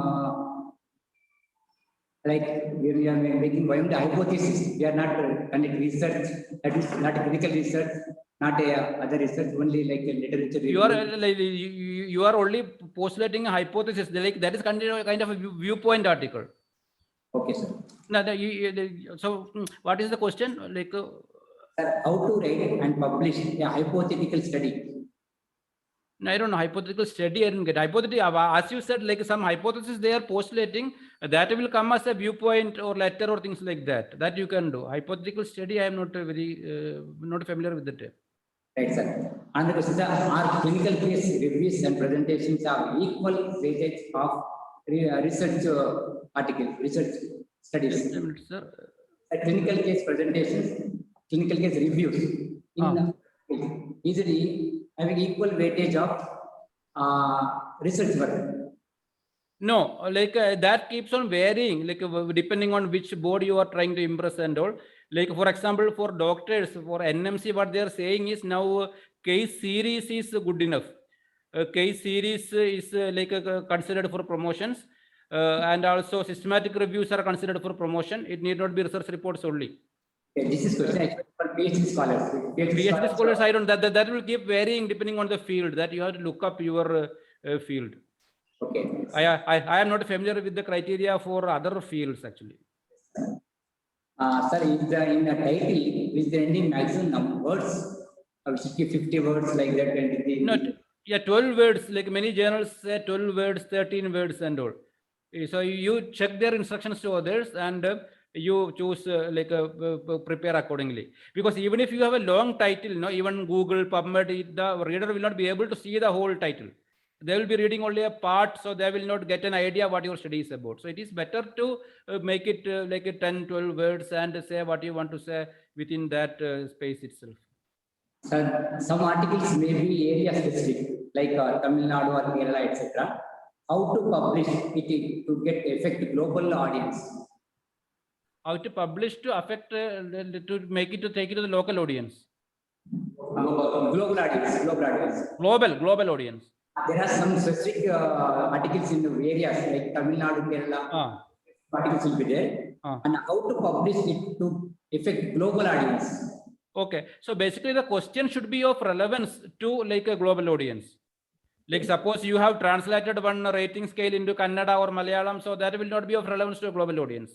like we are making one the hypothesis. We are not conducting research, that is not clinical research, not other research, only like a literature. You are like you are only postulating a hypothesis, like that is kind of a viewpoint article. Okay, sir. Now, so what is the question? Like, sir, how to write and publish a hypothetical study? No, I don't know. Hypothetical study, I didn't get. Hypothetical, as you said, like some hypothesis they are postulating, that will come as a viewpoint or letter or things like that. That you can do. Hypothetical study, I am not very not familiar with the term. Right, sir. And the question is, are clinical case reviews and presentations are equal weightage of research research studies? Just a minute, sir. Clinical case presentations, clinical case reviews, is it having equal weightage of research work? No, like that keeps on varying, like depending on which board you are trying to impress and all. Like for example, for doctors, for NMC, what they are saying is now case series is good enough. Case series is like considered for promotions, and also systematic reviews are considered for promotion. It need not be research reports only. Okay, this is question for PhD scholars. PhD scholars, I don't. That will keep varying depending on the field. That you have to look up your field. Okay. I am not familiar with the criteria for other fields actually. Sir, in the title, is there any maximum words? 50 words like that? No, yeah, 12 words. Like many journals say 12 words, 13 words and all. So you check their instructions to others and you choose prepare accordingly. Because even if you have a long title, even Google, PubMed, the reader will not be able to see the whole title. They will be reading only a part, so they will not get an idea what your study is about. So it is better to make it like a 10, 12 words and say what you want to say within that space itself. Some articles may be area specific, like Tamil Nadu or Kerala, etc. How to publish it to get affect global audience? How to publish to affect to make it to take it to the local audience? Global audience. Global audience. There are some specific articles in the areas like Tamil Nadu, Kerala. Articles will be there. And how to publish it to affect global audience? Okay, so basically the question should be of relevance to like a global audience. Like suppose you have translated one rating scale into Kannada or Malayalam, so that will not be of relevance to a global audience.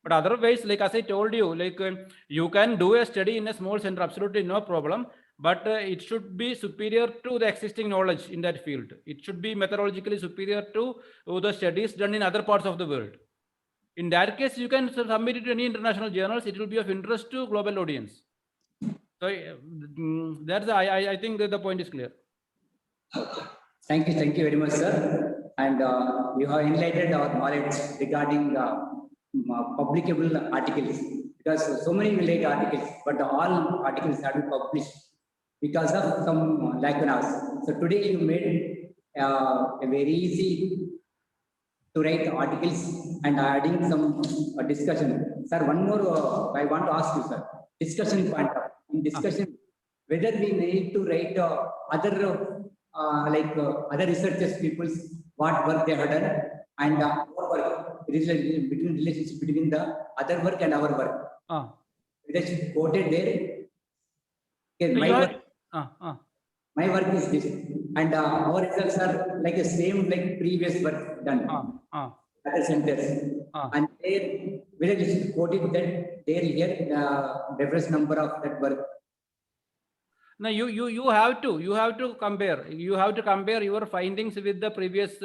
But otherwise, like as I told you, like you can do a study in a small center, absolutely no problem. But it should be superior to the existing knowledge in that field. It should be methodologically superior to the studies done in other parts of the world. In that case, you can submit it to any international journals. It will be of interest to global audience. So that's I think that the point is clear. Thank you very much, sir. And you have enlightened our knowledge regarding publicable articles, because so many will like articles, but all articles have been published because of some lacunas. So today you made a very easy to write articles and adding some discussion. Sir, one more I want to ask you, sir. Discussion point. In discussion, whether we need to write other researchers people's what work they have done and our work, relationship between the other work and our work. It is quoted there. Okay, my work is this, and our results are like the same like previous work done. Other centers, and there whether you should quote it that there here reference number of that work. No, you have to compare. You have to compare your findings with the previous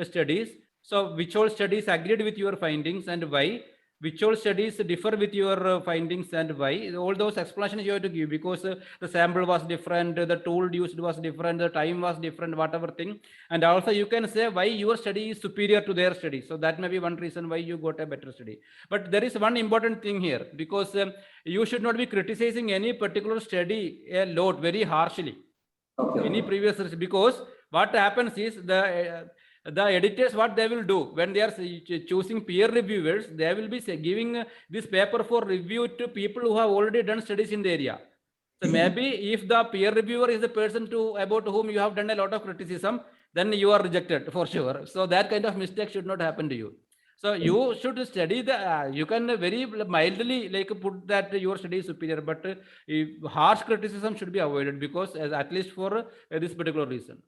studies. So which all studies agreed with your findings and why? Which all studies differ with your findings and why? All those explanations you have to give, because the sample was different, the tool used was different, the time was different, whatever thing. And also you can say why your study is superior to their study. So that may be one reason why you got a better study. But there is one important thing here, because you should not be criticizing any particular study a lot very harshly. Okay. Any previous research, because what happens is the editors, what they will do when they are choosing peer reviewers, they will be giving this paper for review to people who have already done studies in the area. So maybe if the peer reviewer is the person about whom you have done a lot of criticism, then you are rejected for sure. So that kind of mistake should not happen to you. So you should study the, you can very mildly like put that your study is superior, but harsh criticism should be avoided, because at least for this particular reason.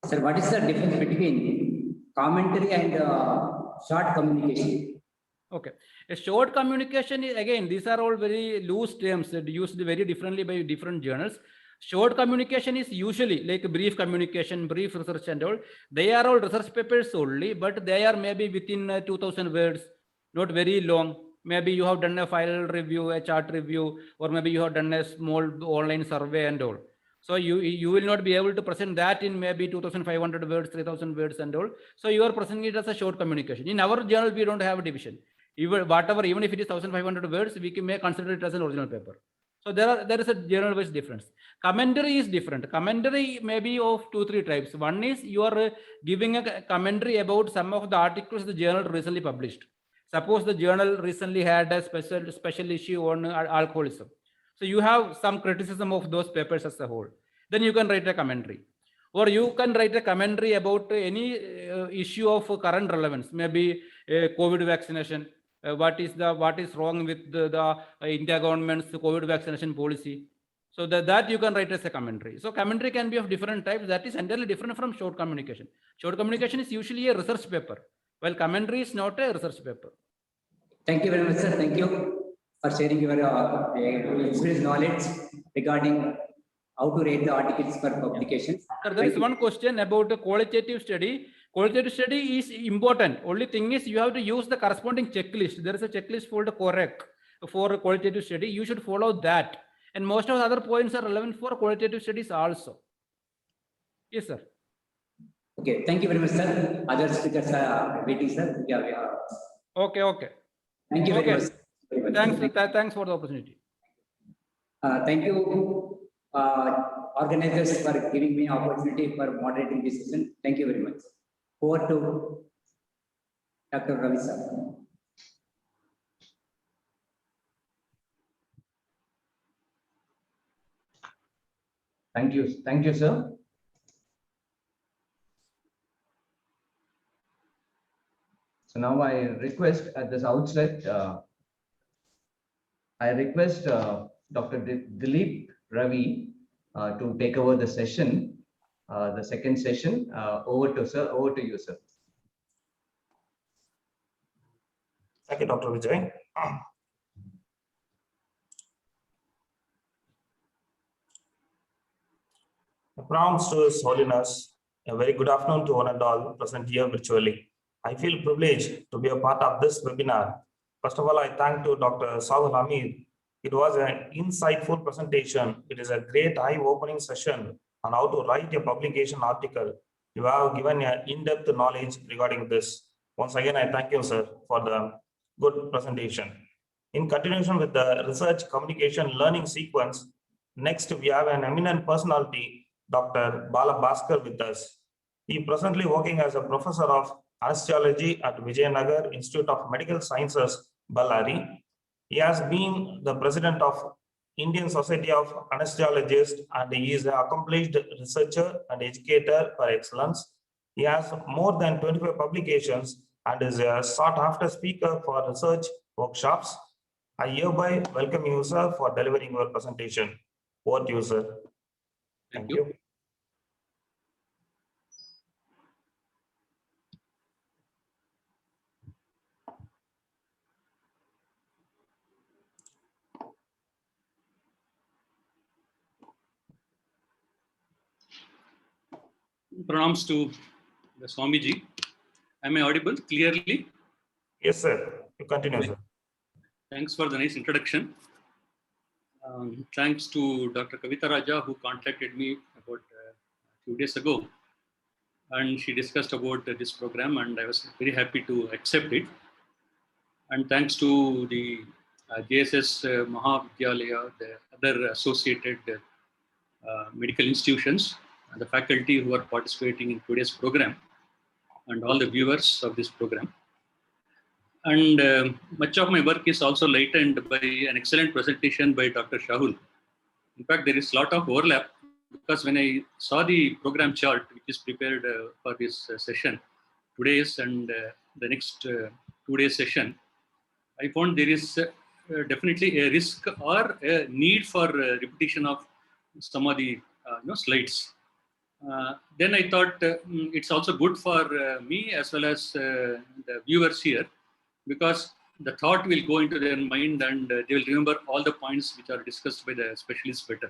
Sir, what is the difference between commentary and short communication? Okay, a short communication is, again, these are all very loose terms used very differently by different journals. Short communication is usually like brief communication, brief research and all. They are all research papers only, but they are maybe within 2000 words, not very long. Maybe you have done a file review, a chart review, or maybe you have done a small online survey and all. So you will not be able to present that in maybe 2500 words, 3000 words and all. So you are presenting it as a short communication. In our journal, we don't have a division. Even whatever, even if it is 1500 words, we may consider it as an original paper. So there is a general wise difference. Commentary is different. Commentary may be of 2-3 types. One is you are giving a commentary about some of the articles the journal recently published. Suppose the journal recently had a special issue on alcoholism. So you have some criticism of those papers as a whole. Then you can write a commentary. Or you can write a commentary about any issue of current relevance, maybe COVID vaccination. What is wrong with the India government's COVID vaccination policy? So that you can write as a commentary. So commentary can be of different types. That is entirely different from short communication. Short communication is usually a research paper, while commentary is not a research paper. Thank you very much, sir. Thank you for sharing your experience knowledge regarding how to rate the articles for publication. Sir, there is one question about the qualitative study. Qualitative study is important. Only thing is you have to use the corresponding checklist. There is a checklist called correct for qualitative study. You should follow that. And most of the other points are relevant for qualitative studies also. Yes, sir. Okay, thank you very much, sir. Other speakers are waiting, sir. Yeah. Okay. Thank you very much. Thanks for the opportunity. Thank you, organizers, for giving me opportunity for moderating this session. Thank you very much. Over to Dr. Ravi, sir. Thank you, sir. So now I request at this outset, I request Dr. Dilip Ravi to take over the session, the second session. Over to you, sir. Thank you, Dr. Vijay. Prompts to His Holiness, a very good afternoon to one and all present here virtually. I feel privileged to be a part of this webinar. First of all, I thank to Dr. Shahul Ameen. It was an insightful presentation. It is a great eye-opening session on how to write a publication article. You have given an in-depth knowledge regarding this. Once again, I thank you, sir, for the good presentation. In continuation with the research communication learning sequence, next we have an eminent personality, Dr. Balabhaskar, with us. He is presently working as a professor of anesthesiology at Vijayanagar Institute of Medical Sciences, Ballari. He has been the president of Indian Society of Anesthesiologists, and he is an accomplished researcher and educator par excellence. He has more than 25 publications and is a sought-after speaker for research workshops. I hereby welcome you, sir, for delivering your presentation. Over to you, sir. Thank you. Pranams to the Swamiji. Am I audible clearly? Yes, sir. You continue, sir. Thanks for the nice introduction. Thanks to Dr. Kavita Raja, who contacted me about a few days ago, and she discussed about this program, and I was very happy to accept it. And thanks to the JSS Mahavidyalaya, the other associated medical institutions, and the faculty who are participating in today's program, and all the viewers of this program. And much of my work is also lightened by an excellent presentation by Dr. Shahul. In fact, there is a lot of overlap, because when I saw the program chart, which is prepared for this session, today's and the next 2 days session, I found there is definitely a risk or a need for repetition of some of the slides. Then I thought it's also good for me as well as the viewers here, because the thought will go into their mind and they will remember all the points which are discussed by the specialists better.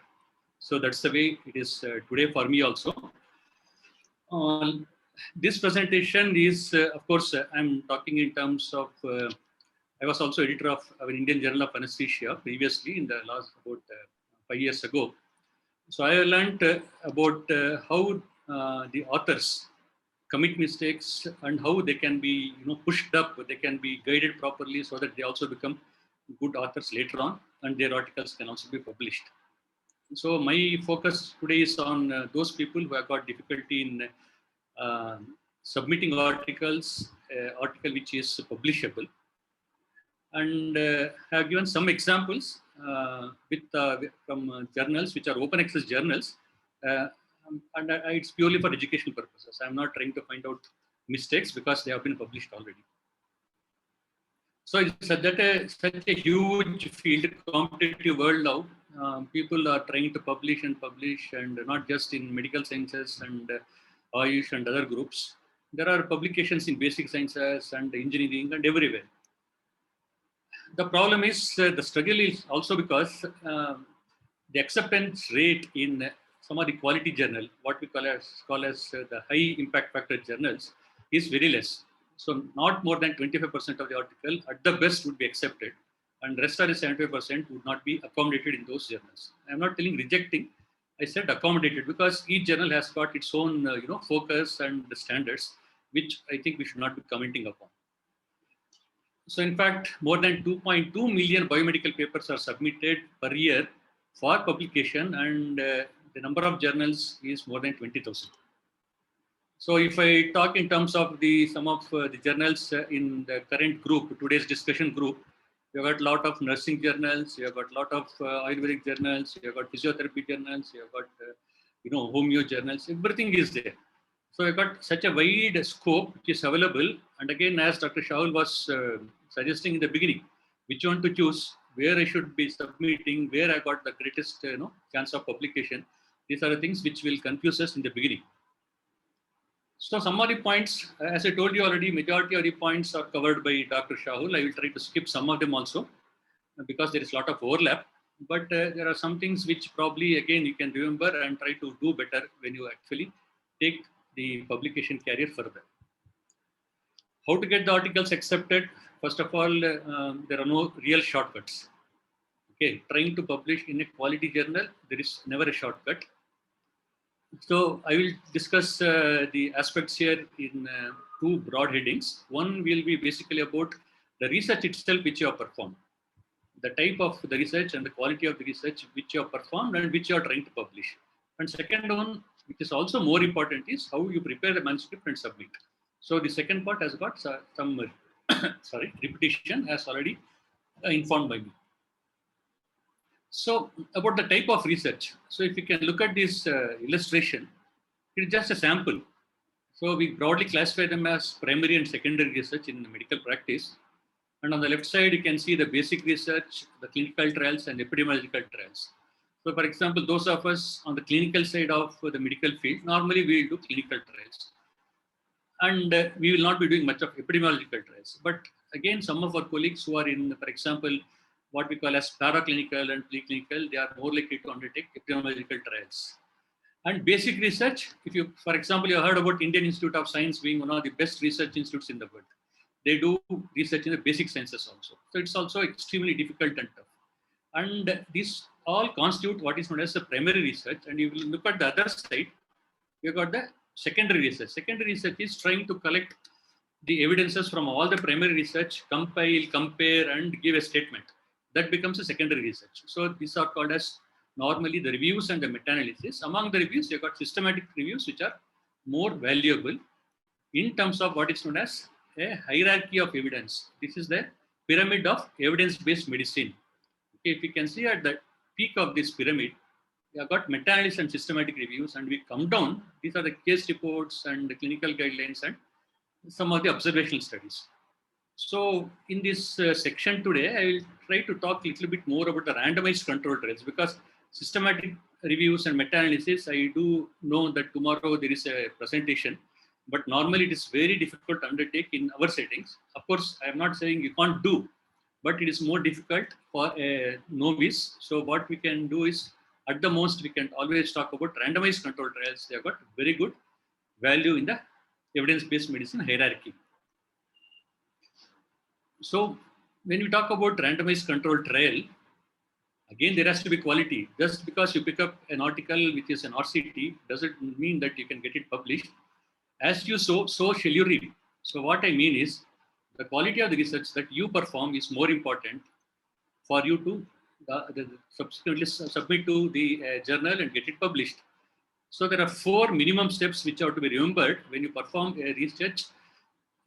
So that's the way it is today for me also. This presentation is, of course, I'm talking in terms of, I was also editor of an Indian Journal of Anesthesia previously in the last about 5 years ago. So I learned about how the authors commit mistakes and how they can be pushed up, they can be guided properly so that they also become good authors later on, and their articles can also be published. So my focus today is on those people who have got difficulty in submitting articles, article which is publishable, and have given some examples from journals which are open access journals, and it's purely for educational purposes. I'm not trying to find out mistakes because they have been published already. So it's such a huge field, competitive world now. People are trying to publish, and not just in medical sciences and Ayush and other groups. There are publications in basic sciences and engineering and everywhere. The problem is the struggle is also because the acceptance rate in some of the quality journal, what we call as the high impact factor journals, is very less. So not more than 25% of the article at the best would be accepted, and rest of the 75% would not be accommodated in those journals. I'm not telling rejecting, I said accommodated, because each journal has got its own focus and the standards, which I think we should not be commenting upon. So in fact, more than 2.2 million biomedical papers are submitted per year for publication, and the number of journals is more than 20,000. So if I talk in terms of some of the journals in the current group, today's discussion group, you have got a lot of nursing journals, you have got a lot of Ayurvedic journals, you have got physiotherapy journals, you have got homeo journals, everything is there. So I've got such a wide scope which is available. And again, as Dr. Shahul was suggesting in the beginning, which one to choose, where I should be submitting, where I got the greatest chance of publication. These are the things which will confuse us in the beginning. So some of the points, as I told you already, majority of the points are covered by Dr. Shahul. I will try to skip some of them also because there is a lot of overlap. But there are some things which probably, again, you can remember and try to do better when you actually take the publication career further. How to get the articles accepted? First of all, there are no real shortcuts. Okay, trying to publish in a quality journal, there is never a shortcut. So I will discuss the aspects here in two broad headings. One will be basically about the research itself which you have performed, the type of the research and the quality of the research which you have performed and which you are trying to publish. And second one, which is also more important, is how you prepare the manuscript and submit. So the second part has got some repetition, as already informed by me. So about the type of research. So if you can look at this illustration, it is just a sample. So we broadly classify them as primary and secondary research in medical practice. And on the left side, you can see the basic research, the clinical trials and epidemiological trials. So for example, those of us on the clinical side of the medical field, normally we will do clinical trials. And we will not be doing much of epidemiological trials. But again, some of our colleagues who are in, for example, what we call as paraclinical and preclinical, they are more likely to undertake epidemiological trials. And basic research, if you, for example, you heard about Indian Institute of Science being one of the best research institutes in the world. They do research in the basic sciences also. So it's also extremely difficult and tough. And these all constitute what is known as the primary research. And you will look at the other side, you've got the secondary research. Secondary research is trying to collect the evidences from all the primary research, compile, compare, and give a statement. That becomes a secondary research. So these are called as normally the reviews and the meta-analysis. Among the reviews, you've got systematic reviews, which are more valuable in terms of what is known as a hierarchy of evidence. This is the pyramid of evidence-based medicine. Okay, if you can see at the peak of this pyramid, we have got meta-analysis and systematic reviews, and we come down. These are the case reports and the clinical guidelines and some of the observational studies. So in this section today, I will try to talk a little bit more about the randomized control trials, because systematic reviews and meta-analysis, I do know that tomorrow there is a presentation, but normally it is very difficult to undertake in our settings. Of course, I am not saying you can't do, but it is more difficult for a novice. So what we can do is, at the most, we can always talk about randomized control trials. They have got very good value in the evidence-based medicine hierarchy. So when we talk about randomized control trial, again, there has to be quality. Just because you pick up an article which is an RCT doesn't mean that you can get it published. As you sow, so shall you reap. So what I mean is, the quality of the research that you perform is more important for you to subsequently submit to the journal and get it published. So there are 4 minimum steps which have to be remembered when you perform a research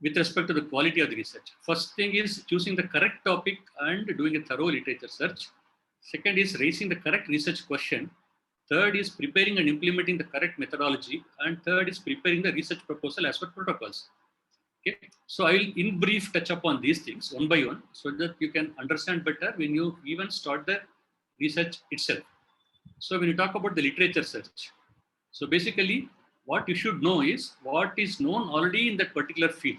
with respect to the quality of the research. First thing is choosing the correct topic and doing a thorough literature search. Second is raising the correct research question. Third is preparing and implementing the correct methodology. And third is preparing the research proposal as per protocols. Okay. So I will in brief touch upon these things one by one so that you can understand better when you even start the research itself. So when you talk about the literature search, so basically what you should know is what is known already in that particular field.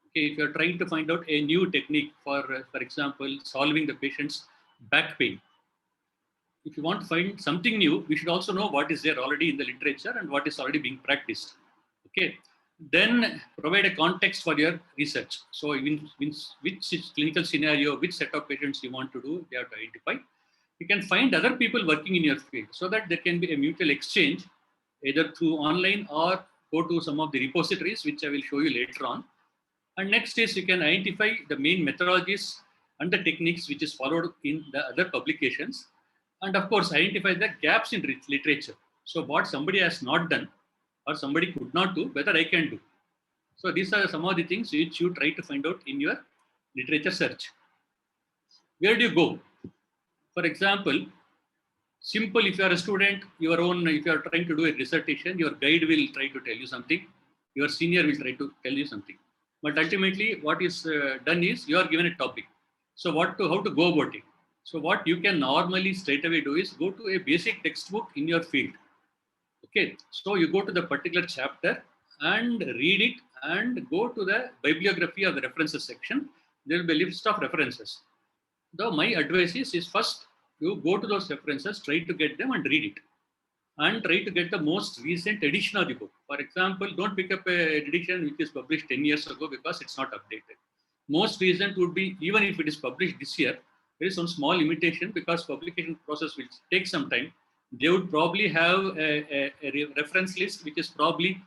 Okay, if you're trying to find out a new technique for example, solving the patient's back pain, if you want to find something new, we should also know what is there already in the literature and what is already being practiced. Okay, then provide a context for your research. So in which clinical scenario, which set of patients you want to do, they have to identify. You can find other people working in your field so that there can be a mutual exchange, either through online or go to some of the repositories, which I will show you later on. And next is you can identify the main methodologies and the techniques which is followed in the other publications. And of course, identify the gaps in literature. So what somebody has not done or somebody could not do, whether I can do. So these are some of the things which you try to find out in your literature search. Where do you go? For example, simple, if you are a student, if you are trying to do a dissertation, your guide will try to tell you something. Your senior will try to tell you something. But ultimately, what is done is you are given a topic. So how to go about it? So what you can normally straight away do is go to a basic textbook in your field. Okay, so you go to the particular chapter and read it and go to the bibliography or the references section. There will be a list of references. Though my advice is first you go to those references, try to get them and read it. And try to get the most recent edition of the book. For example, don't pick up an edition which is published 10 years ago because it's not updated. Most recent would be, even if it is published this year, there is some small limitation because publication process will take some time. They would probably have a reference list which is probably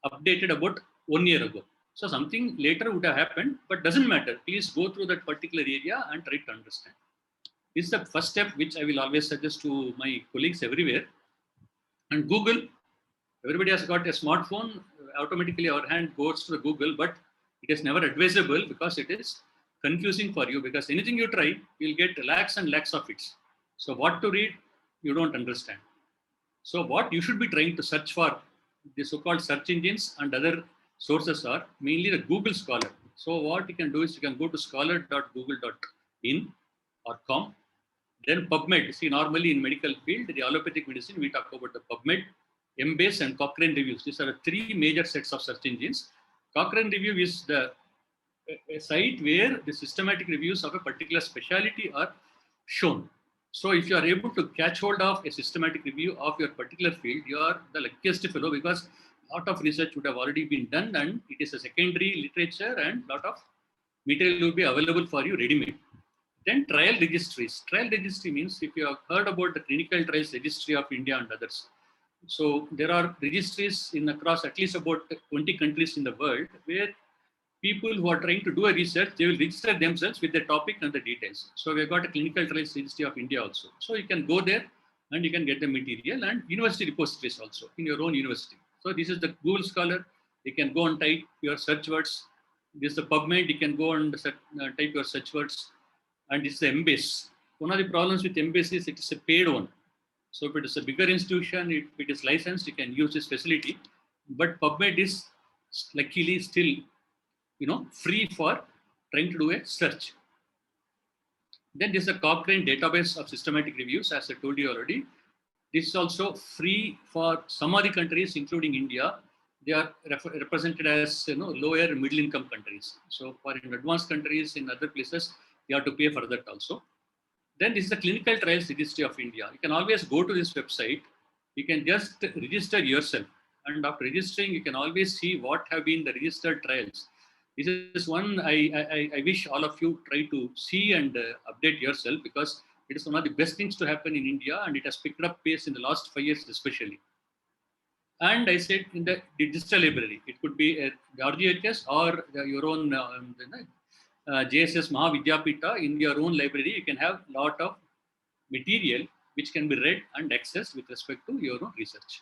updated about 1 year ago. So something later would have happened, but doesn't matter. Please go through that particular area and try to understand. This is the first step which I will always suggest to my colleagues everywhere. And Google, everybody has got a smartphone, automatically our hand goes to the Google, but it is never advisable because it is confusing for you, because anything you try, you'll get lakhs and lakhs of it. So what to read, you don't understand. So what you should be trying to search for, the so-called search engines and other sources are mainly the Google Scholar. So what you can do is you can go to scholar.google.in or com. Then PubMed. See, normally in medical field, the allopathic medicine, we talk about the PubMed, Embase, and Cochrane reviews. These are the 3 major sets of search engines. Cochrane review is a site where the systematic reviews of a particular specialty are shown. So if you are able to catch hold of a systematic review of your particular field, you are the luckiest fellow, because a lot of research would have already been done and it is a secondary literature and a lot of material will be available for you ready-made. Then trial registries. Trial registry means if you have heard about the Clinical Trials Registry of India and others. So there are registries in across at least about 20 countries in the world where people who are trying to do a research, they will register themselves with the topic and the details. So we've got a Clinical Trials Registry of India also. So you can go there and you can get the material, and university repositories also in your own university. So this is the Google Scholar. You can go and type your search words. This is the PubMed. You can go and type your search words. And this is the Embase. One of the problems with Embase is it is a paid one. So if it is a bigger institution, if it is licensed, you can use this facility. But PubMed is luckily still, free for trying to do a search. Then this is a Cochrane database of systematic reviews, as I told you already. This is also free for some of the countries, including India. They are represented as lower middle income countries. So for in advanced countries in other places, you have to pay for that also. Then this is the Clinical Trials Registry of India. You can always go to this website. You can just register yourself. And after registering, you can always see what have been the registered trials. This is one I wish all of you try to see and update yourself, because it is one of the best things to happen in India, and it has picked up pace in the last 5 years especially. And I said in the digital library, it could be a RGHS or your own JSS Mahavidyapita. In your own library, you can have a lot of material which can be read and accessed with respect to your own research.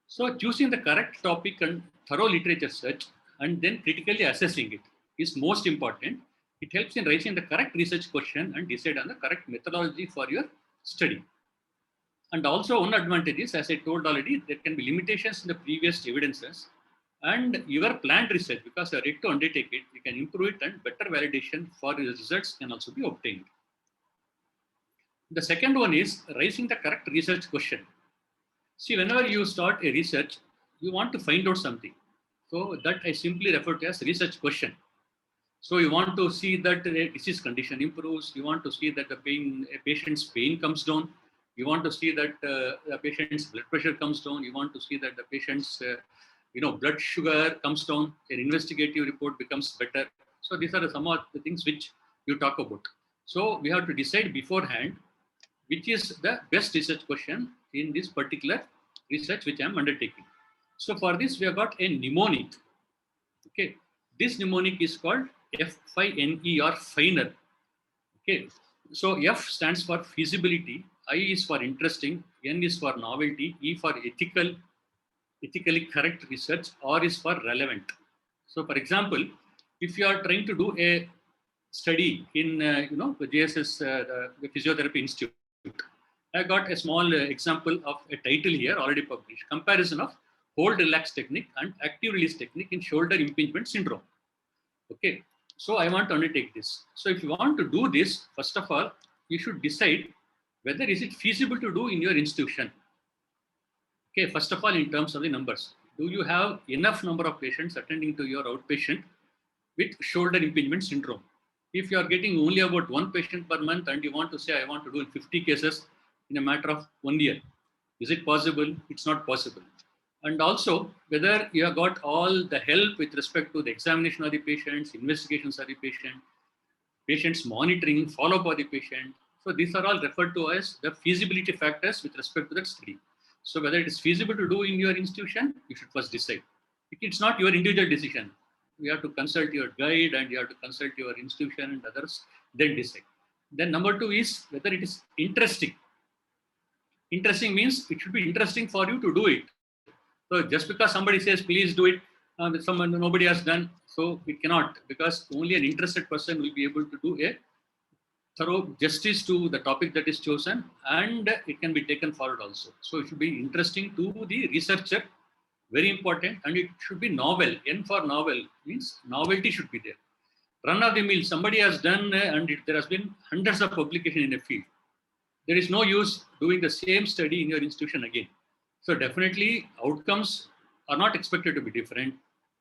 So choosing the correct topic and thorough literature search and then critically assessing it is most important. It helps in raising the correct research question and decide on the correct methodology for your study. And also one advantage is, as I told already, there can be limitations in the previous evidences, and your planned research, because you are ready to undertake it, you can improve it, and better validation for your results can also be obtained. The second one is raising the correct research question. See, whenever you start a research, you want to find out something. So that I simply refer to as research question. So you want to see that a disease condition improves. You want to see that a patient's pain comes down. You want to see that the patient's blood pressure comes down. You want to see that the patient's blood sugar comes down. An investigative report becomes better. So these are some of the things which you talk about. So we have to decide beforehand which is the best research question in this particular research which I am undertaking. So for this, we have got a mnemonic. Okay, this mnemonic is called F-I-N-E or FINER. Okay, so F stands for feasibility, I is for interesting, N is for novelty, E for ethically correct research, R is for relevant. So for example, if you are trying to do a study in the JSS, the Physiotherapy Institute, I got a small example of a title here already published: comparison of hold relax technique and active release technique in shoulder impingement syndrome. Okay, so I want to undertake this. So if you want to do this, first of all, you should decide whether is it feasible to do in your institution. Okay, first of all, in terms of the numbers, do you have enough number of patients attending to your outpatient with shoulder impingement syndrome? If you are getting only about 1 patient per month and you want to say, I want to do 50 cases in a matter of 1 year, is it possible? It's not possible. And also whether you have got all the help with respect to the examination of the patients, investigations of the patient, patients monitoring, follow-up of the patient. So these are all referred to as the feasibility factors with respect to that study. So whether it is feasible to do in your institution, you should first decide. It's not your individual decision. You have to consult your guide and you have to consult your institution and others, then decide. Then number 2 is whether it is interesting. Interesting means it should be interesting for you to do it. So just because somebody says, please do it, nobody has done, so it cannot, because only an interested person will be able to do a thorough justice to the topic that is chosen, and it can be taken forward also. So it should be interesting to the researcher, very important, and it should be novel. N for novel means novelty should be there. Run of the mill, somebody has done and there has been hundreds of publications in a field. There is no use doing the same study in your institution again. So definitely outcomes are not expected to be different.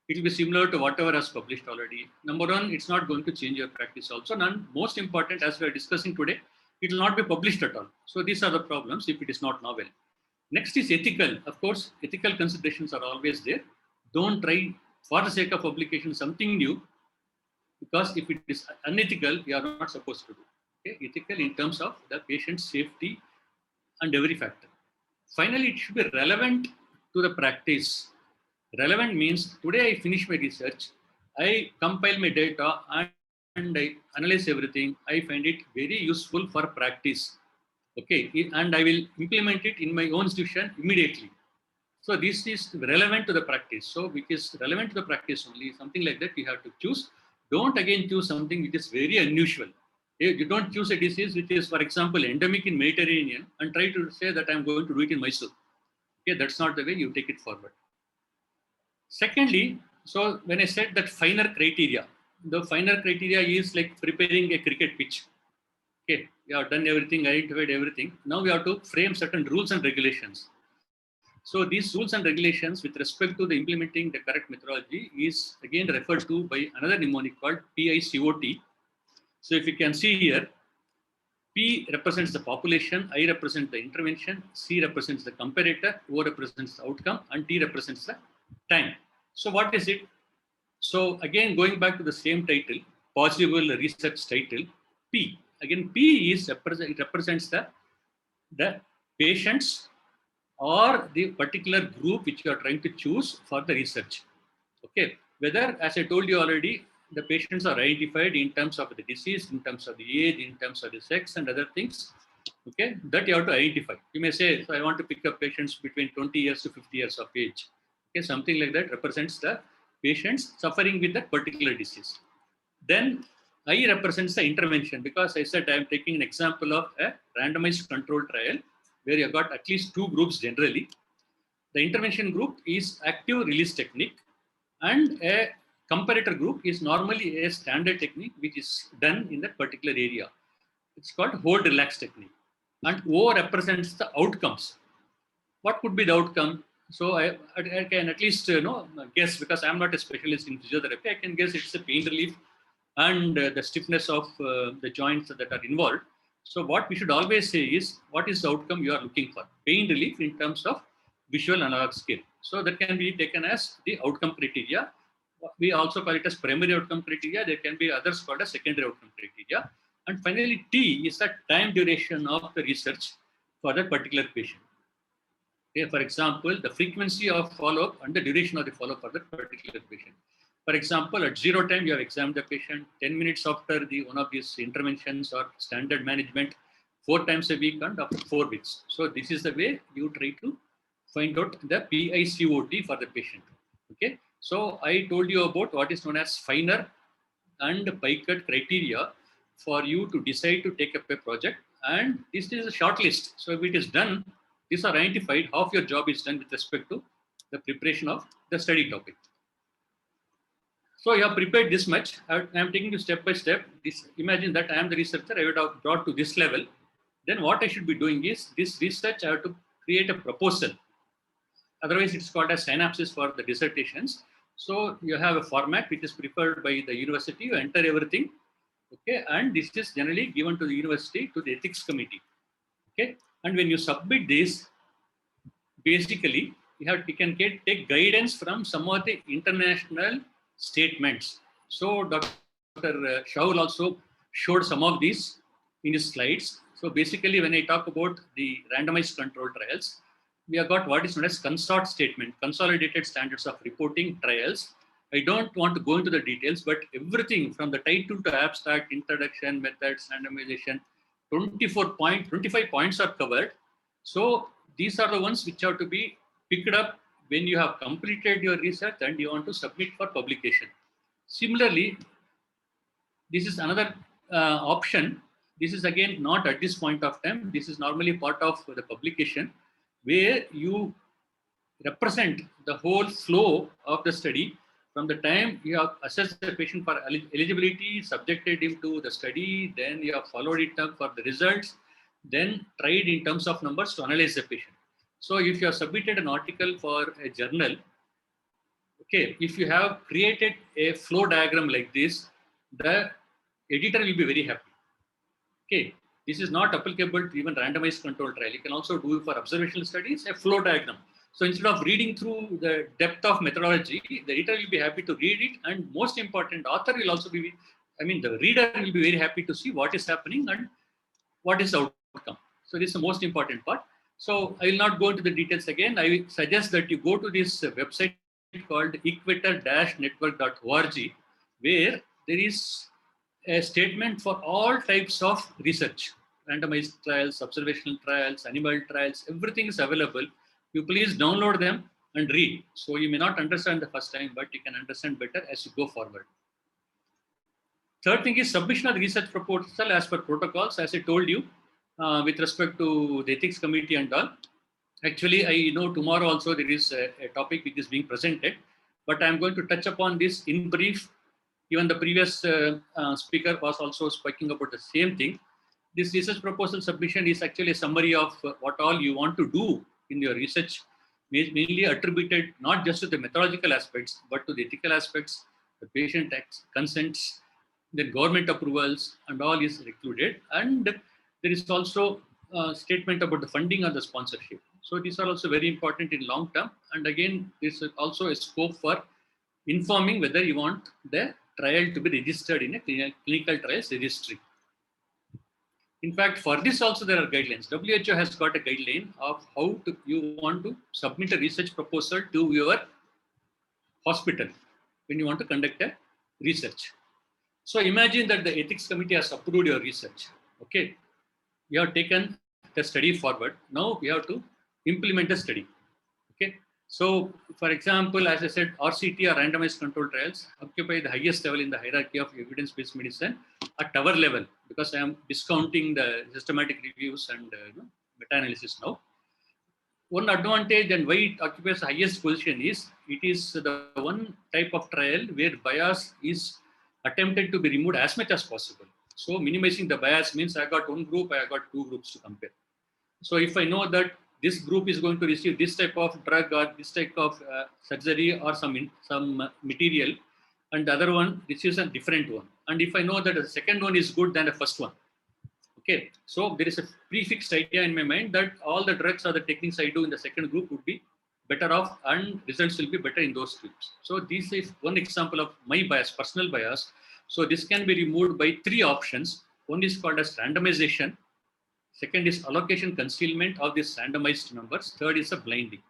It will be similar to whatever has published already. Number 1, it's not going to change your practice also. Most important, as we are discussing today, it will not be published at all. So these are the problems if it is not novel. Next is ethical. Of course, ethical considerations are always there. Don't try for the sake of publication something new, because if it is unethical, you are not supposed to do. Okay? Ethical in terms of the patient's safety and every factor. Finally, it should be relevant to the practice. Relevant means today I finish my research, I compile my data and I analyze everything. I find it very useful for practice. Okay, and I will implement it in my own institution immediately. So this is relevant to the practice. So which is relevant to the practice only, something like that you have to choose. Don't again choose something which is very unusual. You don't choose a disease which is, for example, endemic in Mediterranean and try to say that I'm going to do it in Mysore. Okay, that's not the way you take it forward. Secondly, so when I said that finer criteria, the finer criteria is like preparing a cricket pitch. Okay, we have done everything, identified everything. Now we have to frame certain rules and regulations. So these rules and regulations with respect to the implementing the correct methodology is again referred to by another mnemonic called PICOT. So if you can see here, P represents the population, I represents the intervention, C represents the comparator, O represents the outcome, and T represents the time. So what is it? So again, going back to the same title, possible research title, P. Again, P is it represents the patients or the particular group which you are trying to choose for the research. Okay, whether, as I told you already, the patients are identified in terms of the disease, in terms of the age, in terms of the sex and other things. Okay, that you have to identify. You may say, so I want to pick up patients between 20 years to 50 years of age. Okay, something like that represents the patients suffering with that particular disease. Then I represents the intervention, because I said I am taking an example of a randomized control trial where you have got at least two groups generally. The intervention group is active release technique, and a comparator group is normally a standard technique which is done in that particular area. It's called hold relax technique. And O represents the outcomes. What could be the outcome? So I can at least guess, because I'm not a specialist in physiotherapy. I can guess it's a pain relief and the stiffness of the joints that are involved. So what we should always say is, what is the outcome you are looking for? Pain relief in terms of visual analog scale. So that can be taken as the outcome criteria. We also call it as primary outcome criteria. There can be others called as secondary outcome criteria. And finally, T is the time duration of the research for that particular patient. Okay, for example, the frequency of follow-up and the duration of the follow-up for that particular patient. For example, at 0 time, you have examined the patient. 10 minutes after one of these interventions or standard management, 4 times a week and after 4 weeks. So this is the way you try to find out the PICOT for the patient. Okay. So I told you about what is known as finer and PICOT criteria for you to decide to take up a project. And this is a short list. So if it is done, these are identified, half your job is done with respect to the preparation of the study topic. So you have prepared this much. I am taking you step by step. Imagine that I am the researcher. I would have brought to this level. Then what I should be doing is, this research I have to create a proposal. Otherwise, it's called as synopsis for the dissertations. So you have a format which is preferred by the university. You enter everything. Okay, and this is generally given to the university, to the ethics committee. Okay, and when you submit this, basically you can take guidance from some of the international statements. So Dr. Shahul also showed some of these in his slides. So basically, when I talk about the randomized control trials, we have got what is known as consort statement, consolidated standards of reporting trials. I don't want to go into the details, but everything from the title to abstract, introduction, methods, randomization, 25 points are covered. So these are the ones which have to be picked up when you have completed your research and you want to submit for publication. Similarly, this is another option. This is again not at this point of time. This is normally part of the publication, where you represent the whole flow of the study from the time you have assessed the patient for eligibility, subjected him to the study, then you have followed it up for the results, then tried in terms of numbers to analyze the patient. So if you have submitted an article for a journal, okay, if you have created a flow diagram like this, the editor will be very happy. Okay, This is not applicable to even randomized control trial. You can also do for observational studies, a flow diagram. So instead of reading through the depth of methodology, the editor will be happy to read it. And most important, author will also be, the reader will be very happy to see what is happening and what is the outcome. So this is the most important part. So I will not go into the details again. I will suggest that you go to this website called equator-network.org, where there is a statement for all types of research, randomized trials, observational trials, animal trials, everything is available. You please download them and read. So you may not understand the first time, but you can understand better as you go forward. Third thing is submission of the research proposal as per protocols, as I told you, with respect to the ethics committee and all. Actually, I know tomorrow also there is a topic which is being presented, but I'm going to touch upon this in brief. Even the previous speaker was also speaking about the same thing. This research proposal submission is actually a summary of what all you want to do in your research, mainly attributed not just to the methodological aspects, but to the ethical aspects, the patient consents, the government approvals, and all is included. And there is also a statement about the funding and the sponsorship. So these are also very important in long term. And again, this is also a scope for informing whether you want the trial to be registered in a clinical trials registry. In fact, for this also there are guidelines. WHO has got a guideline of how you want to submit a research proposal to your hospital when you want to conduct a research. So imagine that the ethics committee has approved your research. Okay, you have taken the study forward. Now we have to implement the study. Okay, so for example, as I said, RCT or randomized control trials occupy the highest level in the hierarchy of evidence-based medicine at our level, because I am discounting the systematic reviews and meta-analysis now. One advantage and why it occupies the highest position is it is the one type of trial where bias is attempted to be removed as much as possible. So minimizing the bias means I got one group, I got two groups to compare. So if I know that this group is going to receive this type of drug or this type of surgery or some material, and the other one receives a different one. And if I know that the second one is good than the first one, okay, so there is a prefixed idea in my mind that all the drugs or the techniques I do in the second group would be better off and results will be better in those groups. So this is one example of my bias, personal bias. So this can be removed by three options. One is called as randomization. Second is allocation concealment of these randomized numbers. Third is a blinding.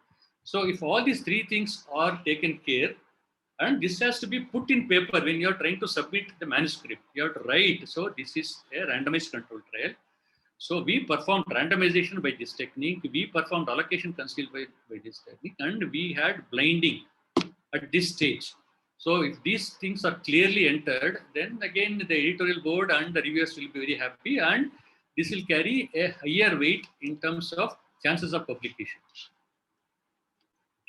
So if all these three things are taken care, and this has to be put in paper when you're trying to submit the manuscript, you have to write, so this is a randomized control trial. So we performed randomization by this technique, we performed allocation concealment by this technique, and we had blinding at this stage. So if these things are clearly entered, then again the editorial board and the reviewers will be very happy, and this will carry a higher weight in terms of chances of publication.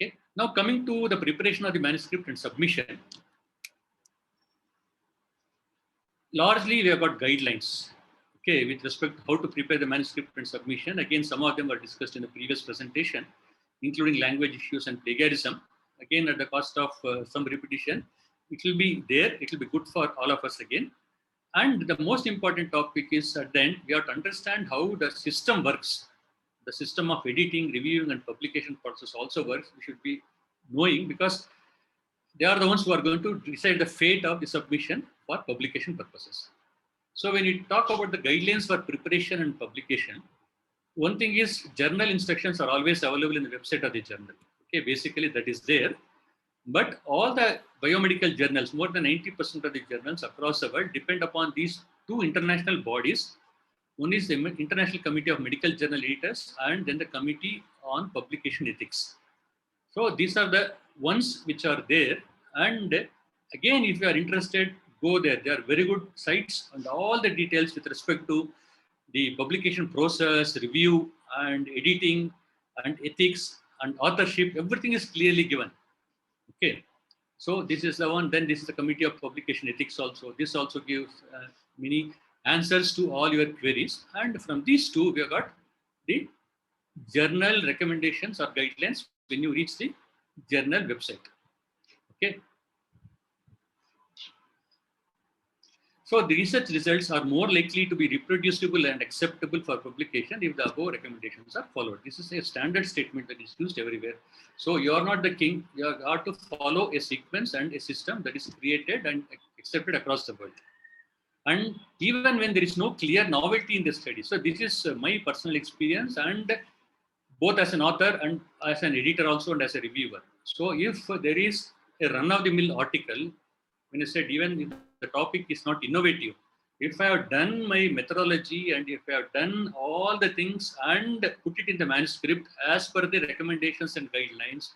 Okay. Now coming to the preparation of the manuscript and submission, largely we have got guidelines, okay, with respect to how to prepare the manuscript and submission. Again, some of them were discussed in the previous presentation, including language issues and plagiarism. Again, at the cost of some repetition, it will be there. It will be good for all of us again. And the most important topic is at the end, we have to understand how the system works. The system of editing, reviewing, and publication process also works. We should be knowing, because they are the ones who are going to decide the fate of the submission for publication purposes. So when you talk about the guidelines for preparation and publication, one thing is journal instructions are always available in the website of the journal. Okay, basically that is there. But all the biomedical journals, more than 90% of the journals across the world depend upon these two international bodies. One is the International Committee of Medical Journal Editors, and then the Committee on Publication Ethics. So these are the ones which are there. And again, if you are interested, go there. They are very good sites, and all the details with respect to the publication process, review, and editing, and ethics, and authorship, everything is clearly given. Okay. So this is the one. Then this is the Committee of Publication Ethics also. This also gives many answers to all your queries. And from these two, we have got the journal recommendations or guidelines when you reach the journal website. Okay. So the research results are more likely to be reproducible and acceptable for publication if the above recommendations are followed. This is a standard statement that is used everywhere. So you are not the king. You are to follow a sequence and a system that is created and accepted across the world. And even when there is no clear novelty in the study. So this is my personal experience, and both as an author and as an editor also, and as a reviewer. So if there is a run-of-the-mill article, when I said even if the topic is not innovative, if I have done my methodology and if I have done all the things and put it in the manuscript as per the recommendations and guidelines,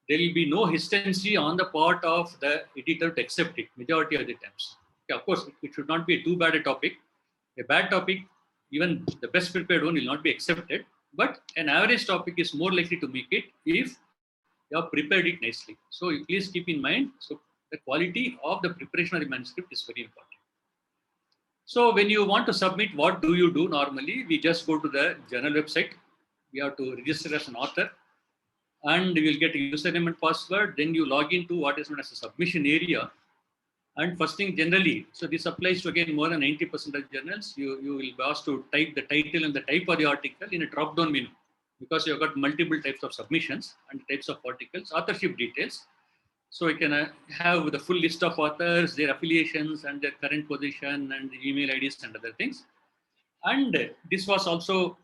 there will be no hesitancy on the part of the editor to accept it majority of the times. Okay, of course, it should not be too bad a topic. A bad topic, even the best prepared one will not be accepted, but an average topic is more likely to make it if you have prepared it nicely. So please keep in mind, so the quality of the preparation of the manuscript is very important. So when you want to submit, what do you do normally? We just go to the journal website. We have to register as an author, and we will get a username and password. Then you log into what is known as a submission area. And first thing generally, so this applies to again more than 90% of journals, you will be asked to type the title and the type of the article in a drop-down menu, because you've got multiple types of submissions and types of articles, authorship details. So you can have the full list of authors, their affiliations and their current position and the email IDs and other things. And this was also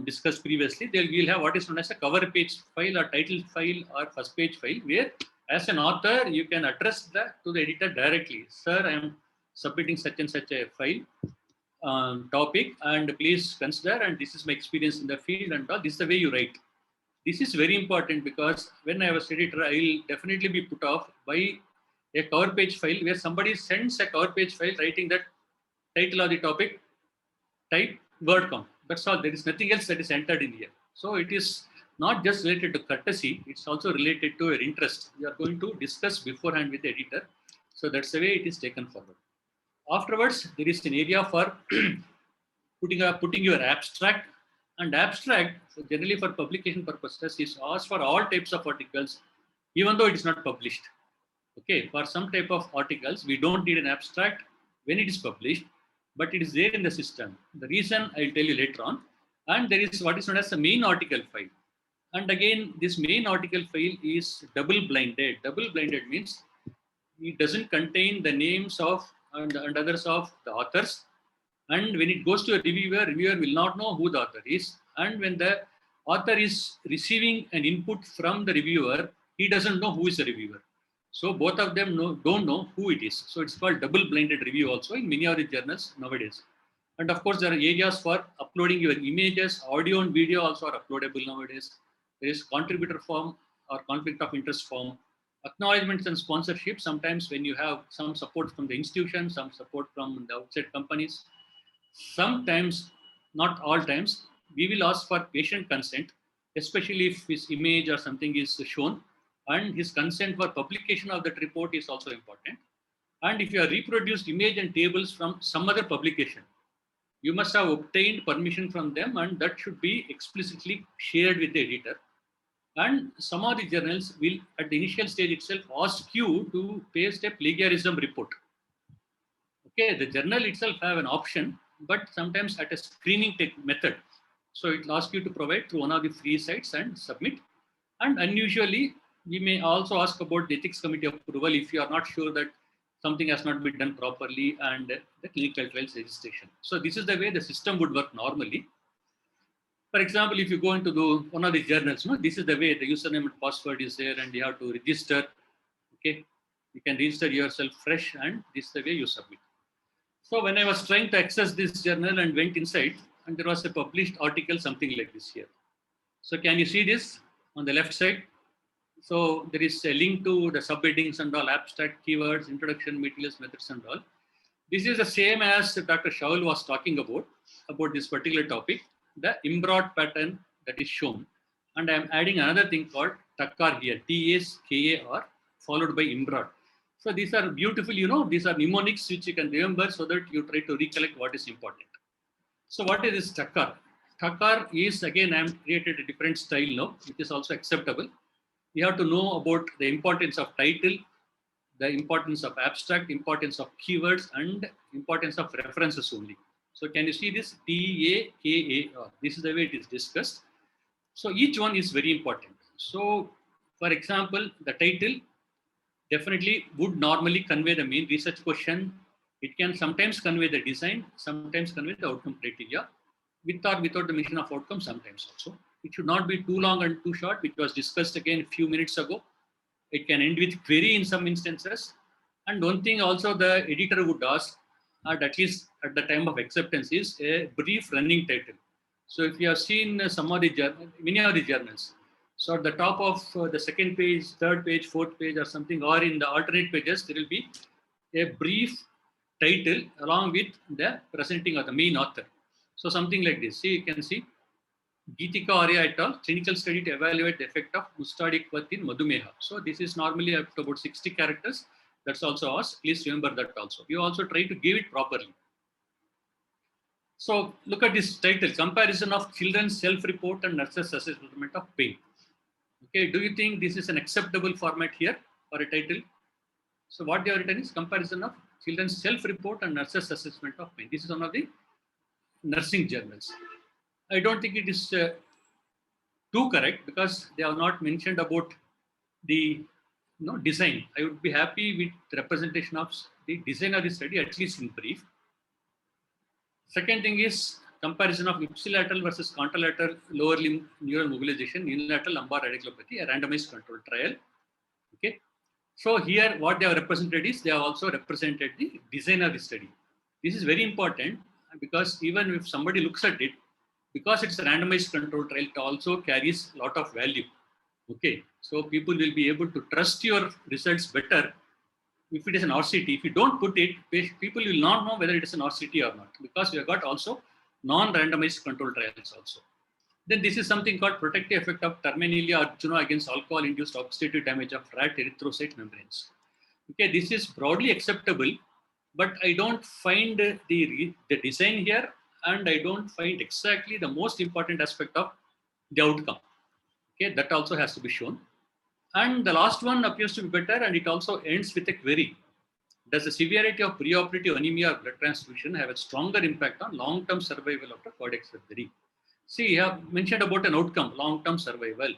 discussed previously. We'll have what is known as a cover page file or title file or first page file, where as an author, you can address that to the editor directly. Sir, I am submitting such and such a file topic, and please consider, and this is my experience in the field and all. This is the way you write. This is very important, because when I was editor, I will definitely be put off by a cover page file where somebody sends a cover page file writing that title of the topic, type, word count. That's all. There is nothing else that is entered in here. So it is not just related to courtesy, it's also related to your interest. You are going to discuss beforehand with the editor. So that's the way it is taken forward. Afterwards, there is an area for putting your abstract. And abstract, so generally for publication purposes, is asked for all types of articles, even though it is not published. Okay, for some type of articles, we don't need an abstract when it is published, but it is there in the system. The reason I'll tell you later on. And there is what is known as the main article file. And again, this main article file is double-blinded. Double-blinded means it doesn't contain the names of and others of the authors. And when it goes to a reviewer, reviewer will not know who the author is. And when the author is receiving an input from the reviewer, he doesn't know who is the reviewer. So both of them don't know who it is. So it's called double-blinded review also in many of the journals nowadays. And of course, there are areas for uploading your images, audio and video also are uploadable nowadays. There is contributor form or conflict of interest form, acknowledgements and sponsorship. Sometimes when you have some support from the institution, some support from the outside companies, sometimes, not all times, we will ask for patient consent, especially if his image or something is shown, and his consent for publication of that report is also important. And if you have reproduced image and tables from some other publication, you must have obtained permission from them, and that should be explicitly shared with the editor. And some of the journals will, at the initial stage itself, ask you to paste a plagiarism report. Okay, the journal itself have an option, but sometimes at a screening method. So it will ask you to provide through one of the free sites and submit. And unusually, we may also ask about the ethics committee approval if you are not sure that something has not been done properly, and the clinical trials registration. So this is the way the system would work normally. For example, if you go into one of the journals, this is the way the username and password is there, and you have to register. Okay, you can register yourself fresh, and this is the way you submit. So when I was trying to access this journal and went inside, and there was a published article, something like this here. So can you see this on the left side? So there is a link to the subheadings and all, abstract, keywords, introduction, materials, methods and all. This is the same as Dr. Shahul was talking about this particular topic, the embroidered pattern that is shown. And I am adding another thing called TAKAR here, TAKAR, followed by embroidered. So these are beautiful, these are mnemonics which you can remember so that you try to recollect what is important. So what is this TAKAR? TAKAR is, again, I have created a different style now, which is also acceptable. You have to know about the importance of title, the importance of abstract, importance of keywords, and importance of references only. So can you see this TAKAR? This is the way it is discussed. So each one is very important. So for example, the title definitely would normally convey the main research question. It can sometimes convey the design, sometimes convey the outcome criteria, with or without the mention of outcome sometimes also. It should not be too long and too short, which was discussed again a few minutes ago. It can end with query in some instances. And one thing also the editor would ask, at least at the time of acceptance, is a brief running title. So if you have seen many of the journals, so at the top of the second page, third page, fourth page or something, or in the alternate pages, there will be a brief title along with the presenting of the main author. So something like this. See, you can see Geetika Arya et al. Clinical study to evaluate the effect of mustard kvath in Madhumeha. So this is normally up to about 60 characters. That's also us. Please remember that also. You also try to give it properly. So look at this title, comparison of children's self-report and nurses' assessment of pain. Okay, do you think this is an acceptable format here for a title? So what they have written is comparison of children's self-report and nurses' assessment of pain. This is one of the nursing journals. I don't think it is too correct because they have not mentioned about the design. I would be happy with the representation of the design of the study, at least in brief. Second thing is comparison of ipsilateral versus contralateral lower limb neural mobilization, unilateral lumbar radiculopathy, a randomized controlled trial. Okay. So here what they have represented is they have also represented the design of the study. This is very important because even if somebody looks at it, because it's a randomized controlled trial, it also carries a lot of value. Okay. So people will be able to trust your results better if it is an RCT. If you don't put it, people will not know whether it is an RCT or not, because we have got also non-randomized control trials also. Then this is something called protective effect of Terminalia Arjuna against alcohol-induced oxidative damage of rat erythrocyte membranes. Okay, this is broadly acceptable, but I don't find the design here, and I don't find exactly the most important aspect of the outcome. Okay, that also has to be shown. And the last one appears to be better, and it also ends with a query. Does the severity of preoperative anemia or blood transfusion have a stronger impact on long-term survival after cardiac surgery? See, you have mentioned about an outcome, long-term survival.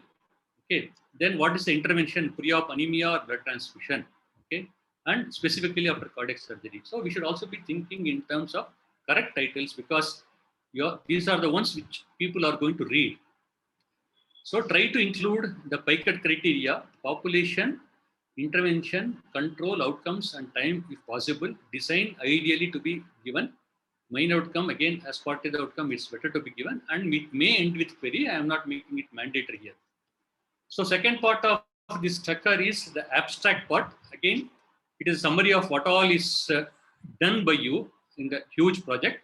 Okay, then what is the intervention, pre-op anemia or blood transfusion? Okay, and specifically after cardiac surgery. So we should also be thinking in terms of correct titles, because these are the ones which people are going to read. So try to include the PICAT criteria, population, intervention, control, outcomes, and time if possible. Design ideally to be given. Main outcome, again, as part of the outcome, it's better to be given. And it may end with query. I am not making it mandatory here. So second part of this structure is the abstract part. Again, it is a summary of what all is done by you in the huge project.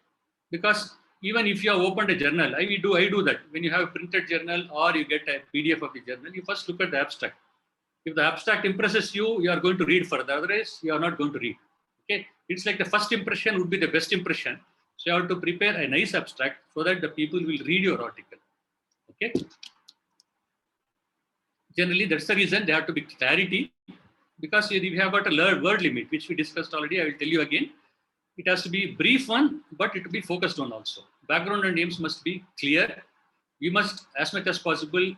Because even if you have opened a journal, I do that. When you have a printed journal or you get a PDF of the journal, you first look at the abstract. If the abstract impresses you, you are going to read further. Otherwise, you are not going to read. Okay, it's like the first impression would be the best impression. So you have to prepare a nice abstract so that the people will read your article. Okay. Generally, that's the reason there have to be clarity, because we have got a word limit, which we discussed already. I will tell you again. It has to be brief one, but it will be focused on also. Background and aims must be clear. We must, as much as possible,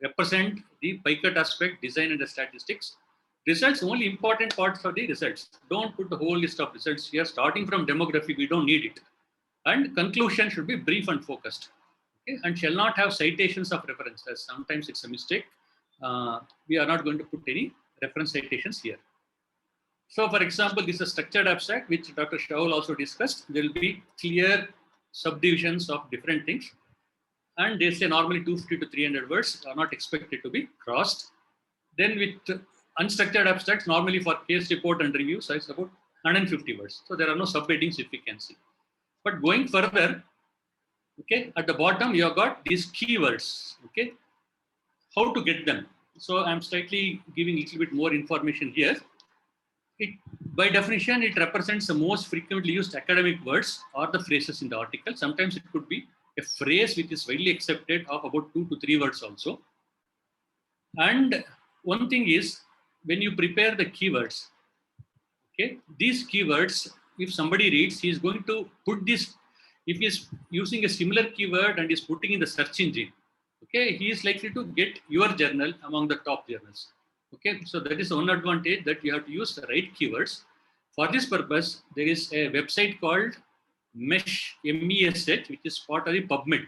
represent the PICAT aspect, design and the statistics. Results, only important parts of the results. Don't put the whole list of results here. Starting from demography, we don't need it. And conclusion should be brief and focused. Okay? And shall not have citations of references. Sometimes it's a mistake. We are not going to put any reference citations here. So for example, this is a structured abstract, which Dr. Shahul also discussed. There will be clear subdivisions of different things. And they say normally 250 to 300 words are not expected to be crossed. Then with unstructured abstracts, normally for case report and review, so it's about 150 words. So there are no subheadings, if you can see. But going further, okay, at the bottom, you have got these keywords, okay? How to get them? So I'm slightly giving a little bit more information here. By definition, it represents the most frequently used academic words or the phrases in the article. Sometimes it could be a phrase which is widely accepted of about 2 to 3 words also. And one thing is, when you prepare the keywords, Okay, these keywords, if somebody reads, he is going to put this. If he is using a similar keyword and is putting in the search engine, okay, he is likely to get your journal among the top journals. Okay, so that is one advantage, that you have to use the right keywords. For this purpose, there is a website called Mesh, MESH, which is part of the PubMed.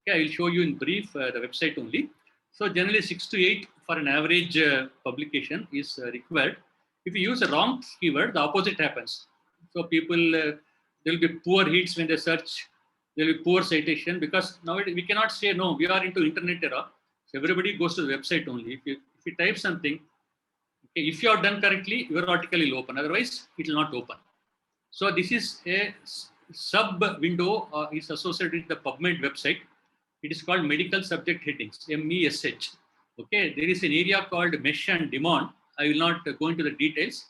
Okay, I will show you in brief the website only. So generally 6 to 8 for an average publication is required. If you use a wrong keyword, the opposite happens. So people, there will be poor hits when they search. There will be poor citation, because nowadays we cannot say, no, we are into internet era. So everybody goes to the website only. If you type something, okay, if you are done correctly, your article will open. Otherwise, it will not open. So this is a sub window is associated with the PubMed website. It is called medical subject headings, MESH. Okay, there is an area called mesh and demand. I will not go into the details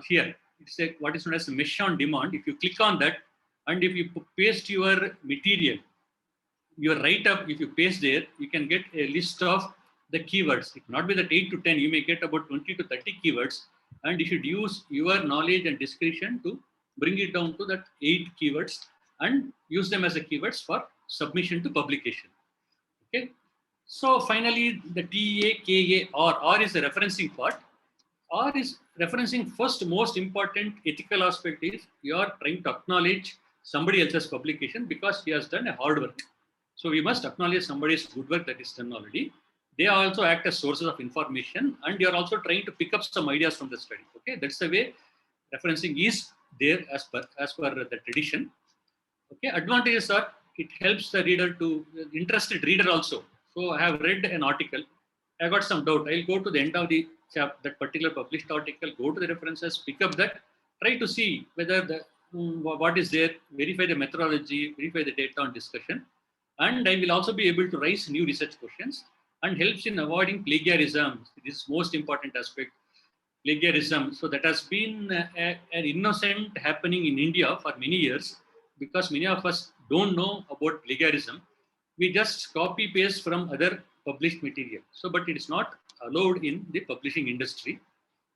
here. It's what is known as mesh on demand. If you click on that, and if you paste your material, your write-up, if you paste there, you can get a list of the keywords. It not be that 8 to 10, you may get about 20 to 30 keywords, and you should use your knowledge and discretion to bring it down to that 8 keywords and use them as a keywords for submission to publication. Okay. So finally, the TAKA R is the referencing part. R is referencing. First, most important ethical aspect is you are trying to acknowledge somebody else's publication because he has done a hard work. So we must acknowledge somebody's good work that is done already. They also act as sources of information, and you are also trying to pick up some ideas from the study. Okay, that's the way referencing is there as per the tradition. Okay, advantages are it helps the reader to interested reader also. So I have read an article, I got some doubt. I'll go to the end of the chapter, that particular published article, go to the references, pick up that, try to see whether the what is there, verify the methodology, verify the data on discussion, and I will also be able to raise new research questions, and helps in avoiding plagiarism. This is most important aspect. Plagiarism. So that has been an innocent happening in India for many years, because many of us don't know about plagiarism. We just copy paste from other published material. So, but it is not allowed in the publishing industry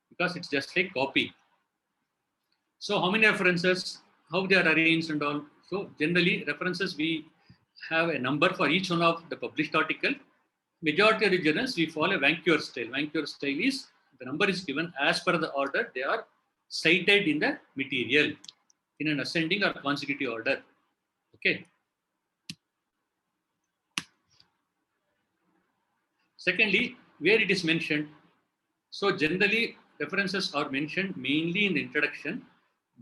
because it's just like copy. So how many references, how they are arranged and all. So generally references, we have a number for each one of the published article. Majority of the journals, we follow Vancouver style. Vancouver style is the number is given as per the order they are cited in the material in an ascending or consecutive order. Okay. Secondly, where it is mentioned. So generally references are mentioned mainly in the introduction,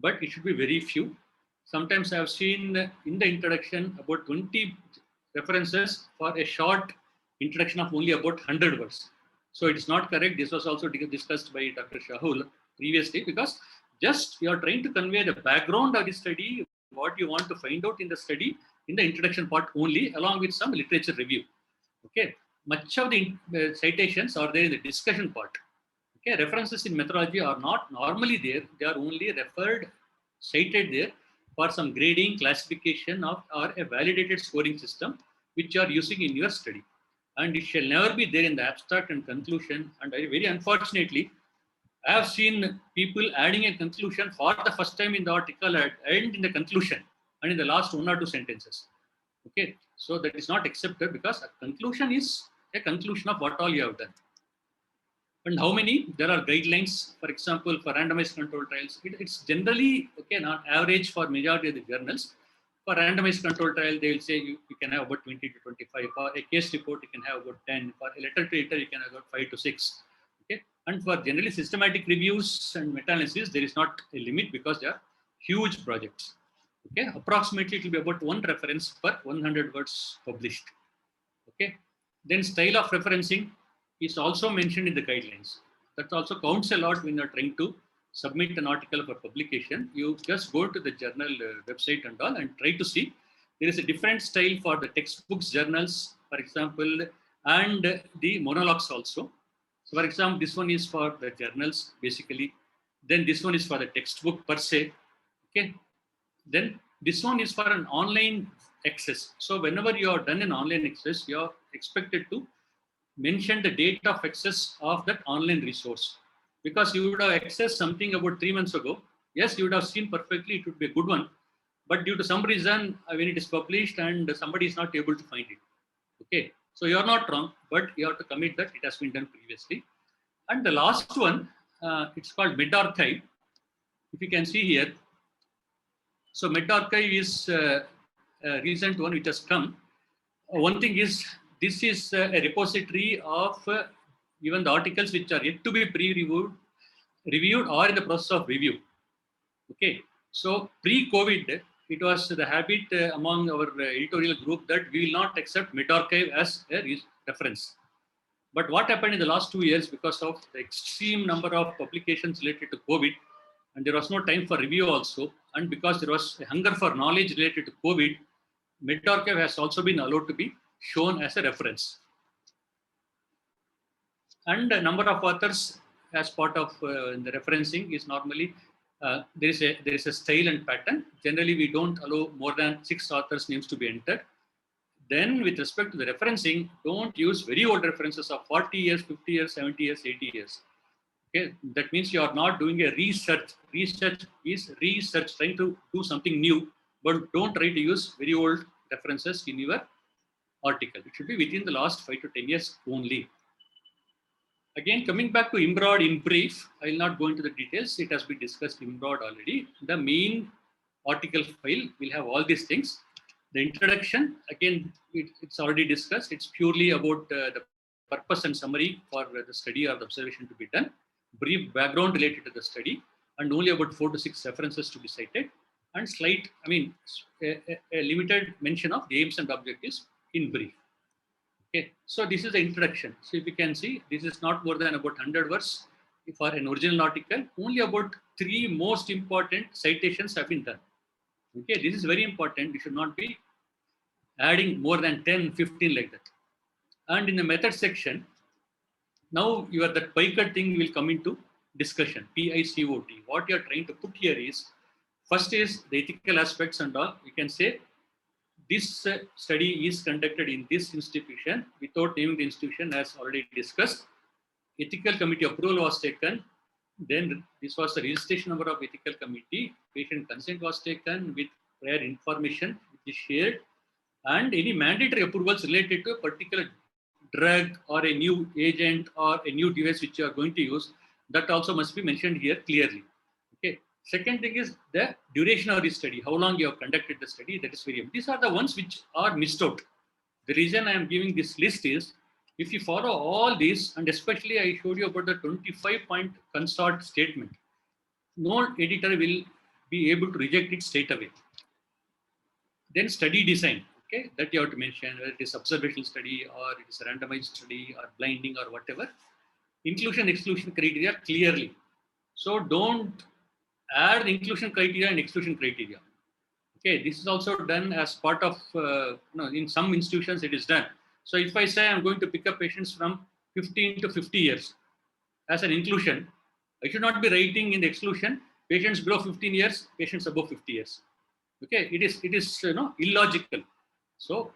but it should be very few. Sometimes I have seen in the introduction about 20 references for a short introduction of only about 100 words. So it is not correct. This was also discussed by Dr. Shahul previously, because just you are trying to convey the background of the study, what you want to find out in the study in the introduction part only, along with some literature review. Okay, much of the citations are there in the discussion part. Okay, references in methodology are not normally there. They are only referred, cited there for some grading, classification of or a validated scoring system which you are using in your study. And it shall never be there in the abstract and conclusion. And very unfortunately, I have seen people adding a conclusion for the first time in the article and in the conclusion and in the last 1 or 2 sentences. Okay, so that is not accepted, because a conclusion is a conclusion of what all you have done. And how many? There are guidelines, for example, for randomized control trials. It's generally, okay, not average for majority of the journals. For randomized control trial, they will say you can have about 20 to 25. For a case report, you can have about 10. For a letter to editor, you can have about 5 to 6. Okay. And for generally systematic reviews and meta-analysis, there is not a limit because they are huge projects. Okay. Approximately, it will be about 1 reference per 100 words published. Okay. Then style of referencing is also mentioned in the guidelines. That also counts a lot when you're trying to submit an article for publication. You just go to the journal website and all and try to see. There is a different style for the textbooks, journals, for example, and the monologues also. So for example, this one is for the journals, basically. Then this one is for the textbook per se. Okay. Then this one is for an online access. So whenever you are done an online access, you are expected to mention the date of access of that online resource. because you would have accessed something about 3 months ago. Yes, you would have seen perfectly, it would be a good one. But due to some reason, when it is published and somebody is not able to find it. Okay, so you are not wrong, but you have to commit that it has been done previously. And the last one, it's called mid-archive. If you can see here, so mid-archive is a recent one which has come. One thing is, this is a repository of even the articles which are yet to be reviewed or in the process of review. Okay, so pre-COVID, it was the habit among our editorial group that we will not accept mid-archive as a reference. But what happened in the last 2 years, because of the extreme number of publications related to COVID, and there was no time for review also, and because there was a hunger for knowledge related to COVID, mid-archive has also been allowed to be shown as a reference. And a number of authors as part of the referencing is normally, there is a style and pattern. Generally, we don't allow more than 6 authors' names to be entered. Then with respect to the referencing, don't use very old references of 40 years, 50 years, 70 years, 80 years. Okay, that means you are not doing a research. Research is research, trying to do something new, but don't try to use very old references in your article. It should be within the last 5 to 10 years only. Again, coming back to in-broad, in brief, I will not go into the details. It has been discussed in broad already. The main article file will have all these things. The introduction, again, it's already discussed. It's purely about the purpose and summary for the study or the observation to be done. Brief background related to the study, and only about 4 to 6 references to be cited. And slight, a limited mention of the aims and objectives in brief. Okay, so this is the introduction. So if you can see, this is not more than about 100 words for an original article. Only about 3 most important citations have been done. Okay, this is very important. You should not be adding more than 10, 15 like that. And in the method section, now that PICOT thing will come into discussion, PICOT. What you are trying to put here is, first is the ethical aspects and all. You can say, this study is conducted in this institution without naming the institution, as already discussed. Ethical committee approval was taken. Then this was the registration number of ethical committee. Patient consent was taken with prior information which is shared. And any mandatory approvals related to a particular drug or a new agent or a new device which you are going to use, that also must be mentioned here clearly. Okay. Second thing is the duration of the study, how long you have conducted the study, that is very important. These are the ones which are missed out. The reason I am giving this list is, if you follow all these, and especially I showed you about the 25-point consort statement, no editor will be able to reject it straight away. Then study design, okay, that you have to mention, whether it is observational study or it is a randomized study or blinding or whatever. Inclusion, exclusion criteria clearly. So don't add inclusion criteria and exclusion criteria. Okay, this is also done as part of, in some institutions it is done. So if I say I'm going to pick up patients from 15 to 50 years as an inclusion, I should not be writing in the exclusion patients below 15 years, patients above 50 years. Okay, it is illogical. So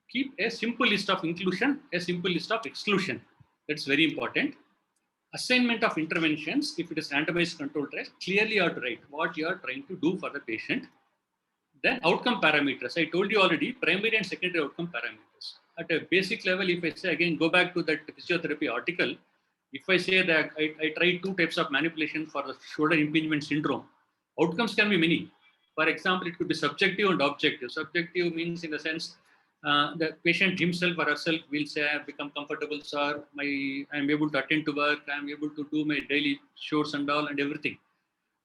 keep a simple list of inclusion, a simple list of exclusion. That's very important. Assignment of interventions, if it is randomized controlled trial, clearly you have to write what you are trying to do for the patient. Then outcome parameters. I told you already, primary and secondary outcome parameters. At a basic level, if I say again, go back to that physiotherapy article, if I say that I tried 2 types of manipulation for the shoulder impingement syndrome, outcomes can be many. For example, it could be subjective and objective. Subjective means in the sense the patient himself or herself will say, I have become comfortable, sir, I am able to attend to work, I am able to do my daily chores and all and everything.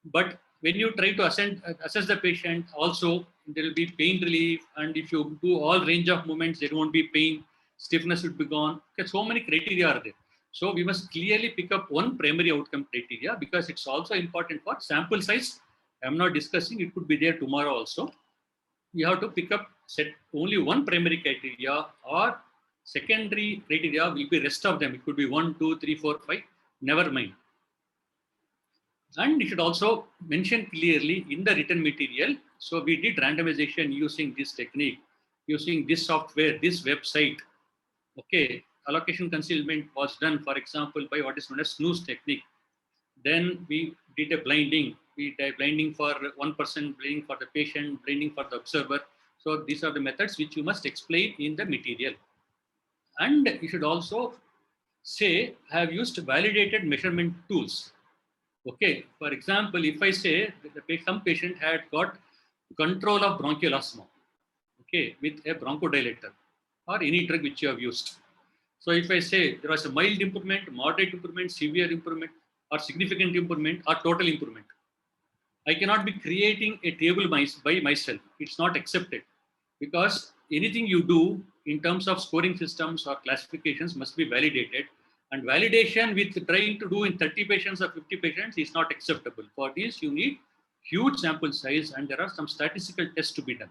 But when you try to assess the patient, also there will be pain relief, and if you do all range of movements, there won't be pain, stiffness would be gone. Okay, so many criteria are there. So we must clearly pick up one primary outcome criteria, because it's also important for sample size. I'm not discussing, it could be there tomorrow also. You have to pick up set only one primary criteria, or secondary criteria will be rest of them. It could be 1, 2, 3, 4, 5, never mind. And you should also mention clearly in the written material. So we did randomization using this technique, using this software, this website. Okay, allocation concealment was done, for example, by what is known as snooze technique. Then we did a blinding. We did blinding for one person, blinding for the patient, blinding for the observer. So these are the methods which you must explain in the material. And you should also say, I have used validated measurement tools. Okay, for example, if I say that some patient had got control of bronchial asthma, okay, with a bronchodilator or any drug which you have used. So if I say there was a mild improvement, moderate improvement, severe improvement, or significant improvement, or total improvement, I cannot be creating a table by myself. It's not accepted, because anything you do in terms of scoring systems or classifications must be validated. And validation with trying to do in 30 patients or 50 patients is not acceptable. For this, you need huge sample size, and there are some statistical tests to be done.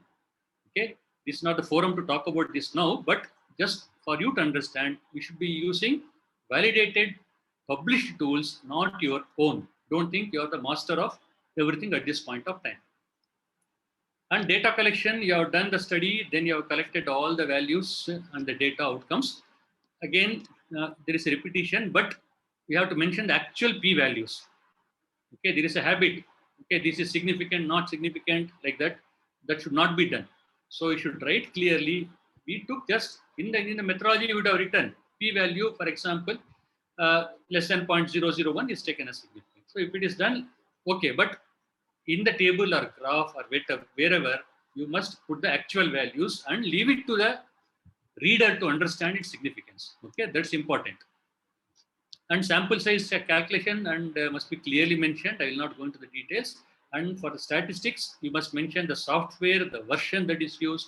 Okay, this is not the forum to talk about this now, but just for you to understand, we should be using validated, published tools, not your own. Don't think you're the master of everything at this point of time. And data collection, you have done the study, then you have collected all the values and the data outcomes. Again, there is a repetition, but we have to mention the actual p-values. Okay, there is a habit. Okay, this is significant, not significant, like that. That should not be done. So you should write clearly. We took just in the methodology, you would have written p-value, for example, less than 0.001 is taken as significant. So if it is done, okay, but in the table or graph or wherever, you must put the actual values and leave it to the reader to understand its significance. Okay, that's important. And sample size calculation and must be clearly mentioned. I will not go into the details. And for the statistics, you must mention the software, the version that is used,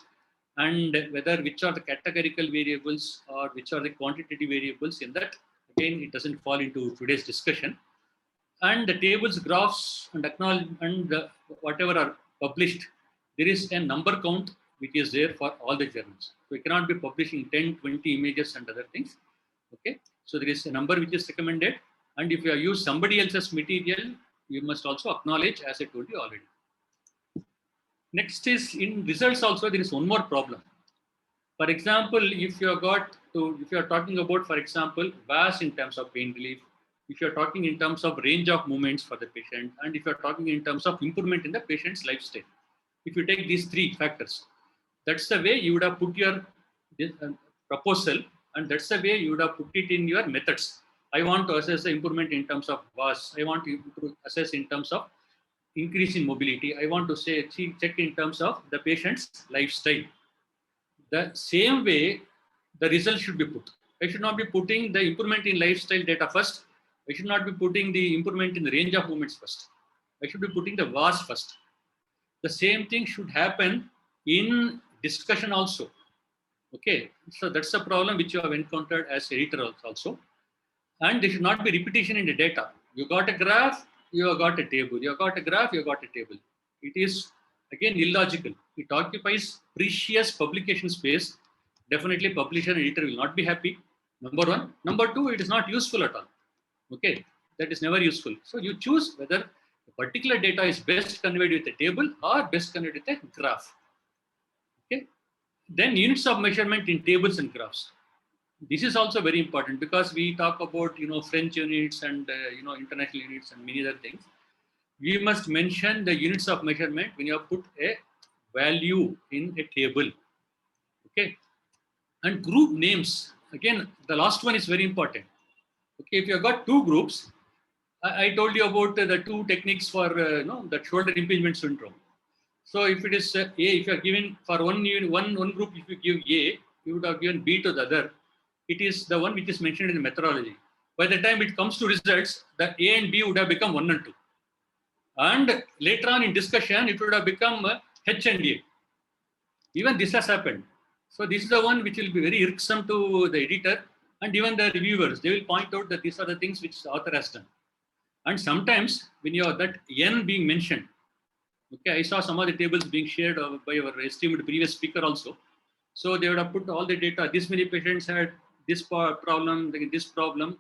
and which are the categorical variables or which are the quantitative variables. In that, again, it doesn't fall into today's discussion. And the tables, graphs, and whatever are published, there is a number count which is there for all the journals. So you cannot be publishing 10, 20 images and other things. Okay, so there is a number which is recommended. And if you have used somebody else's material, you must also acknowledge, as I told you already. Next is in results also, there is one more problem. For example, if you are talking about, for example, VAS in terms of pain relief, if you are talking in terms of range of movements for the patient, and if you are talking in terms of improvement in the patient's lifestyle, if you take these three factors, that's the way you would have put your proposal, and that's the way you would have put it in your methods. I want to assess the improvement in terms of VAS. I want to assess in terms of increase in mobility. I want to check in terms of the patient's lifestyle. The same way, the result should be put. I should not be putting the improvement in lifestyle data first. I should not be putting the improvement in the range of movements first. I should be putting the VAS first. The same thing should happen in discussion also. Okay, so that's the problem which you have encountered as editor also. And there should not be repetition in the data. You got a graph, you have got a table. You have got a graph, you have got a table. It is, again, illogical. It occupies precious publication space. Definitely publisher and editor will not be happy. Number one. Number two, it is not useful at all. Okay, that is never useful. So you choose whether a particular data is best conveyed with a table or best conveyed with a graph. Okay, then units of measurement in tables and graphs. This is also very important because we talk about French units and international units and many other things. We must mention the units of measurement when you have put a value in a table. Okay, and group names. Again, the last one is very important. Okay, if you have got two groups, I told you about the two techniques for that shoulder impingement syndrome. So if it is A, if you are given for one group, if you give A, you would have given B to the other. It is the one which is mentioned in the methodology. By the time it comes to results, the A and B would have become 1 and 2. And later on in discussion, it would have become H and A. Even this has happened. So this is the one which will be very irksome to the editor and even the reviewers. They will point out that these are the things which the author has done. And sometimes when you have that N being mentioned, okay, I saw some of the tables being shared by our esteemed previous speaker also. So they would have put all the data. This many patients had this problem, this problem.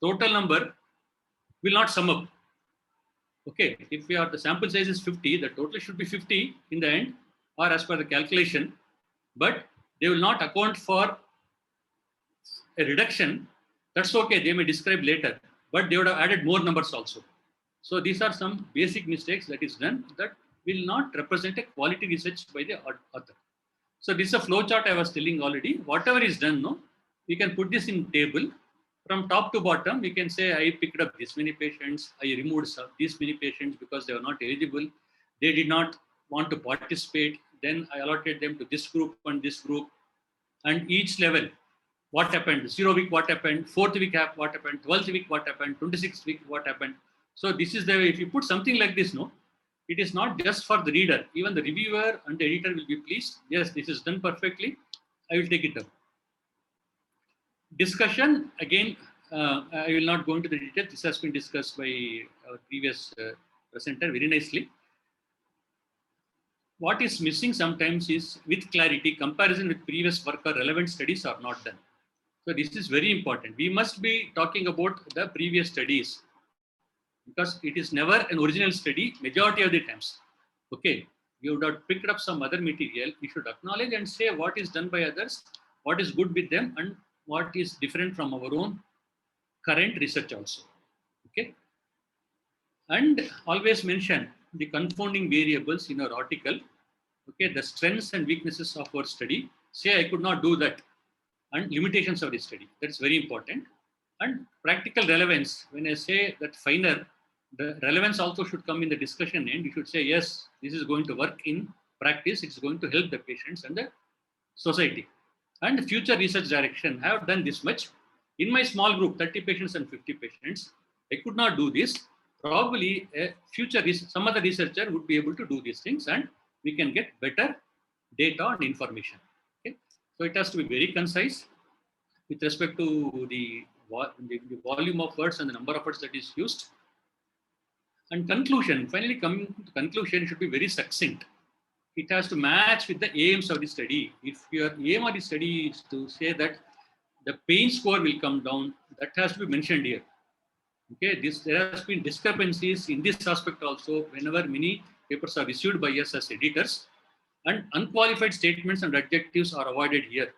Total number will not sum up. Okay, if the sample size is 50, the total should be 50 in the end, or as per the calculation. But they will not account for a reduction, that's okay. They may describe later, but they would have added more numbers also. So these are some basic mistakes that is done that will not represent a quality research by the author. So this is a flow chart I was telling already. Whatever is done, no, we can put this in table from top to bottom. We can say I picked up this many patients, I removed these many patients because they were not eligible. They did not want to participate. Then I allotted them to this group and this group. And each level, what happened? 0 week, what happened? 4th week, what happened? 12th week, what happened? 26th week, what happened? So this is the way. If you put something like this, no, it is not just for the reader. Even the reviewer and the editor will be pleased. Yes, this is done perfectly. I will take it up. Discussion, again, I will not go into the detail. This has been discussed by our previous presenter very nicely. What is missing sometimes is, with clarity, comparison with previous work or relevant studies are not done. So this is very important. We must be talking about the previous studies, because it is never an original study majority of the times. Okay, you would have picked up some other material. We should acknowledge and say what is done by others, what is good with them, and what is different from our own current research also. Okay, and always mention the confounding variables in our article. Okay, the strengths and weaknesses of our study. Say I could not do that, and limitations of the study. That's very important. And practical relevance. When I say that finer, the relevance also should come in the discussion end. You should say, yes, this is going to work in practice. It's going to help the patients and the society. And future research direction. I have done this much. In my small group, 30 patients and 50 patients, I could not do this. Probably a future some other researcher would be able to do these things, and we can get better data and information. Okay? So it has to be very concise with respect to the volume of words and the number of words that is used. And conclusion, finally coming to conclusion, it should be very succinct. It has to match with the aims of the study. If your aim of the study is to say that the pain score will come down, that has to be mentioned here. Okay, there has been discrepancies in this aspect also whenever many papers are issued by us as editors, and unqualified statements and adjectives are avoided here.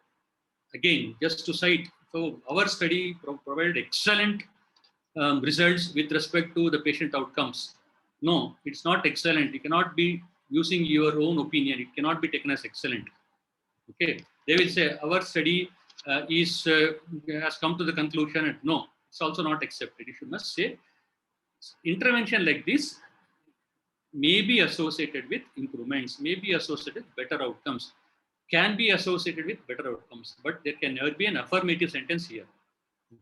Again, just to cite, so our study provided excellent results with respect to the patient outcomes. No, it's not excellent. You cannot be using your own opinion. It cannot be taken as excellent. Okay, they will say our study has come to the conclusion, and no, it's also not accepted. You must say intervention like this may be associated with improvements, may be associated with better outcomes, can be associated with better outcomes, but there can never be an affirmative sentence here.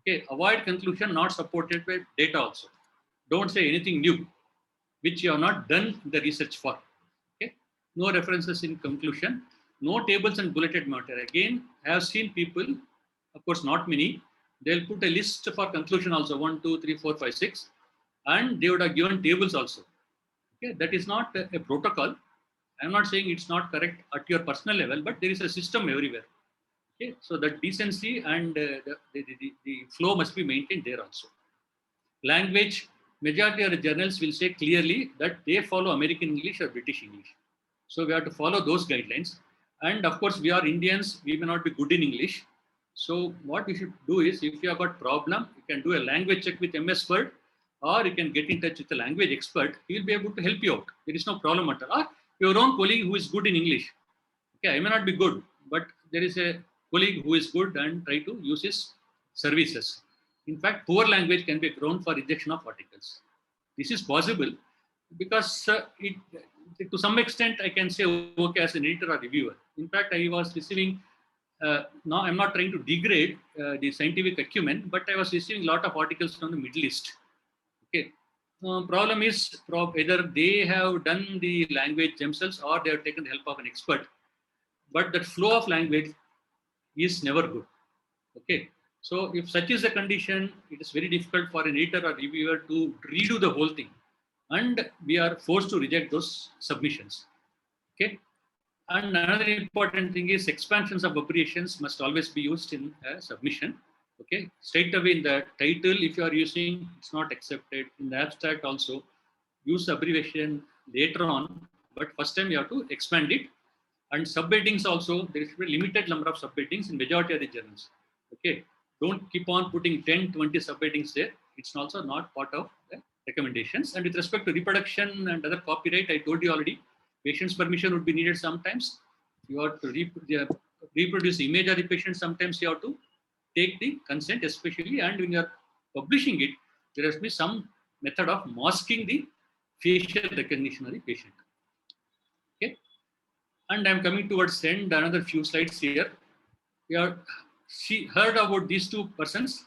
Okay, avoid conclusion not supported by data also. Don't say anything new, which you have not done the research for. Okay, no references in conclusion, no tables and bulleted matter. Again, I have seen people, of course, not many, they'll put a list for conclusion also, 1, 2, 3, 4, 5, 6, and they would have given tables also. Okay, that is not a protocol. I'm not saying it's not correct at your personal level, but there is a system everywhere. Okay, so that decency and the flow must be maintained there also. Language, majority of the journals will say clearly that they follow American English or British English. So we have to follow those guidelines. And of course, we are Indians, we may not be good in English. So what we should do is, if you have got problem, you can do a language check with MS Word, or you can get in touch with a language expert. He will be able to help you out. There is no problem at all. Or your own colleague who is good in English. Okay, I may not be good, but there is a colleague who is good and try to use his services. In fact, poor language can be a ground for rejection of articles. This is possible because to some extent I can say, okay, as an editor or reviewer. In fact, I was receiving, now I'm not trying to degrade the scientific acumen, but I was receiving a lot of articles from the Middle East. Okay. Problem is either they have done the language themselves or they have taken the help of an expert. But that flow of language is never good. Okay. So if such is the condition, it is very difficult for an editor or reviewer to redo the whole thing. And we are forced to reject those submissions. Okay. And another important thing is expansions of abbreviations must always be used in a submission. Okay, straight away in the title, if you are using, it's not accepted. In the abstract also, use abbreviation later on, but first time you have to expand it. And subheadings also, there should be a limited number of subheadings in majority of the journals. Okay, Don't keep on putting 10, 20 subheadings there. It's also not part of the recommendations. And with respect to reproduction and other copyright, I told you already, patient's permission would be needed sometimes. You have to reproduce the image of the patient. Sometimes you have to take the consent, especially, and when you are publishing it, there has to be some method of masking the facial recognition of the patient. Okay, and I'm coming towards end. Another few slides here. We have heard about these two persons.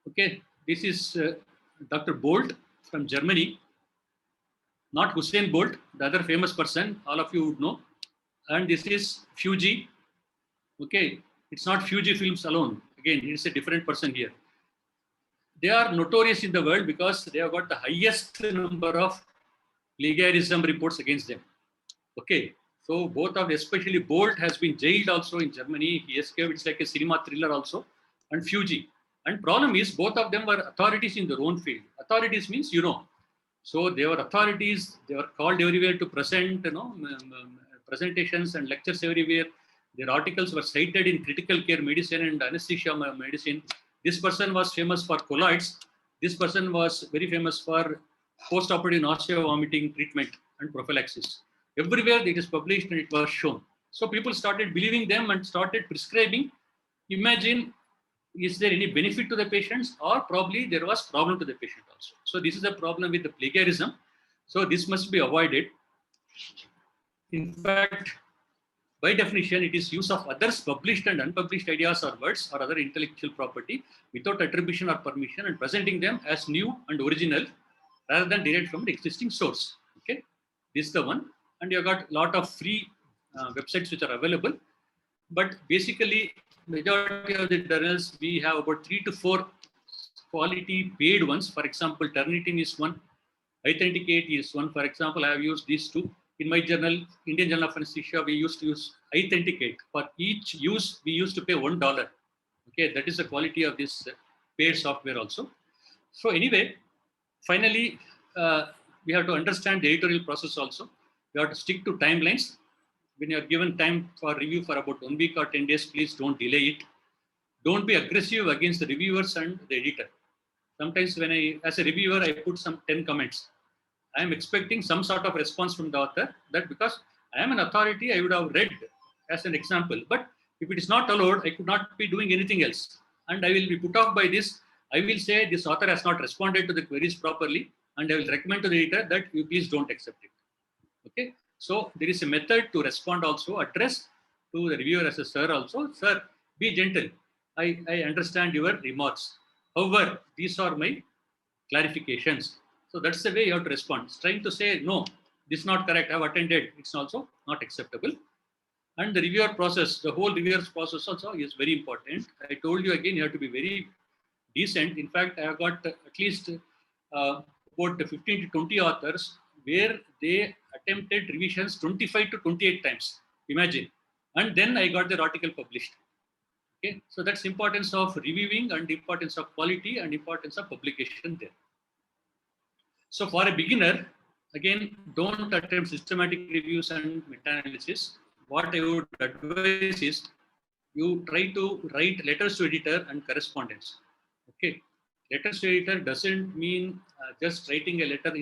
Okay, this is Dr. Bolt from Germany, not Hussein Bolt, the other famous person, all of you would know. And this is Fuji. Okay, it's not Fuji Films alone. Again, it's a different person here. They are notorious in the world because they have got the highest number of plagiarism reports against them. Okay, so both of, especially Bolt has been jailed also in Germany. He escaped. It's like a cinema thriller also. And Fuji. And problem is both of them were authorities in their own field. Authorities means, you know. So they were authorities. They were called everywhere to present, you know, presentations and lectures everywhere. Their articles were cited in critical care medicine and anesthesia medicine. This person was famous for colloids. This person was very famous for post-operative nausea vomiting treatment and prophylaxis. Everywhere it is published and it was shown. So people started believing them and started prescribing. Imagine, is there any benefit to the patients, or probably there was problem to the patient also. So this is a problem with the plagiarism. So this must be avoided. In fact, by definition, it is use of others' published and unpublished ideas or words or other intellectual property without attribution or permission and presenting them as new and original rather than derived from the existing source. Okay, this is the one. And you have got a lot of free websites which are available. But basically, majority of the journals, we have about 3 to 4 quality paid ones. For example, Turnitin is one, Authenticate is one. For example, I have used these two. In my journal, Indian Journal of Anesthesia, we used to use Authenticate. For each use, we used to pay $1. Okay, that is the quality of this paid software also. So anyway, finally, we have to understand the editorial process also. We have to stick to timelines. When you are given time for review for about 1 week or 10 days, please don't delay it. Don't be aggressive against the reviewers and the editor. Sometimes when I, as a reviewer, I put some 10 comments. I am expecting some sort of response from the author, that because I am an authority, I would have read as an example. But if it is not allowed, I could not be doing anything else. And I will be put off by this. I will say this author has not responded to the queries properly, and I will recommend to the editor that you please don't accept it. Okay. So there is a method to respond also, address to the reviewer as a sir also. Sir, be gentle. I understand your remarks. However, these are my clarifications. So that's the way you have to respond. It's trying to say, no, this is not correct. I've attended. It's also not acceptable. And the reviewer process, the whole reviewer's process also is very important. I told you again, you have to be very decent. In fact, I have got at least about 15 to 20 authors where they attempted revisions 25 to 28 times. Imagine. And then I got their article published. Okay, so that's importance of reviewing and importance of quality and importance of publication there. So for a beginner, again, don't attempt systematic reviews and meta-analysis. What I would advise is you try to write letters to editor and correspondence. Okay, letters to editor doesn't mean just writing a letter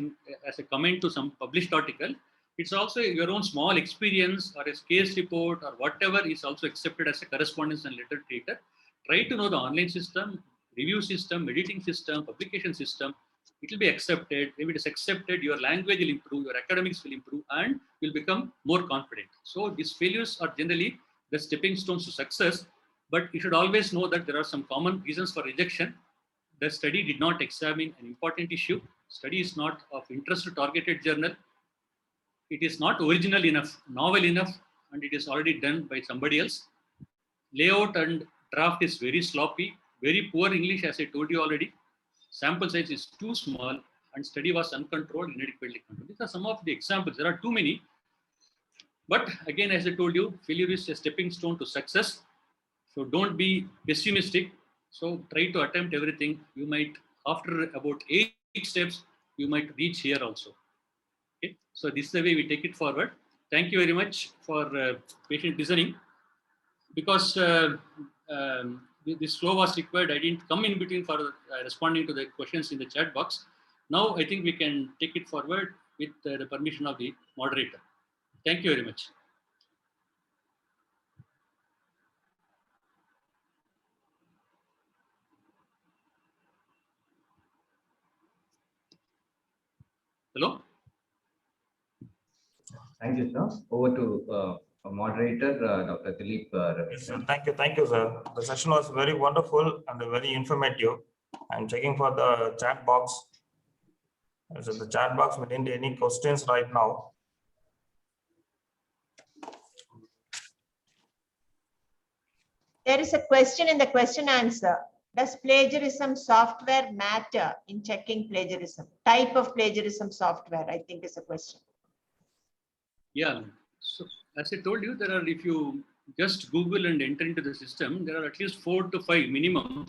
as a comment to some published article. It's also your own small experience or a case report or whatever is also accepted as a correspondence and letter to editor. Try to know the online system, review system, editing system, publication system. It will be accepted. If it is accepted, your language will improve, your academics will improve, and you'll become more confident. So these failures are generally the stepping stones to success, but you should always know that there are some common reasons for rejection. The study did not examine an important issue. Study is not of interest to targeted journal. It is not original enough, novel enough, and it is already done by somebody else. Layout and draft is very sloppy, very poor English, as I told you already. Sample size is too small, and study was uncontrolled, inadequately controlled. These are some of the examples. There are too many. But again, as I told you, failure is a stepping stone to success. So don't be pessimistic. So try to attempt everything. You might, after about 8 steps, you might reach here also. Okay. So this is the way we take it forward. Thank you very much for patient listening. Because this flow was required. I didn't come in between for responding to the questions in the chat box. Now I think we can take it forward with the permission of the moderator. Thank you very much. Hello? Thank you, sir. Over to moderator, Dr. Dilip Ravi. Yes, sir. Thank you, sir. The session was very wonderful and very informative. I'm checking for the chat box. So the chat box, we didn't any questions right now. There is a question in the question answer. Does plagiarism software matter in checking plagiarism? Type of plagiarism software, I think, is a question. Yeah. So as I told you, there are, if you just Google and enter into the system, there are at least 4 to 5 minimum.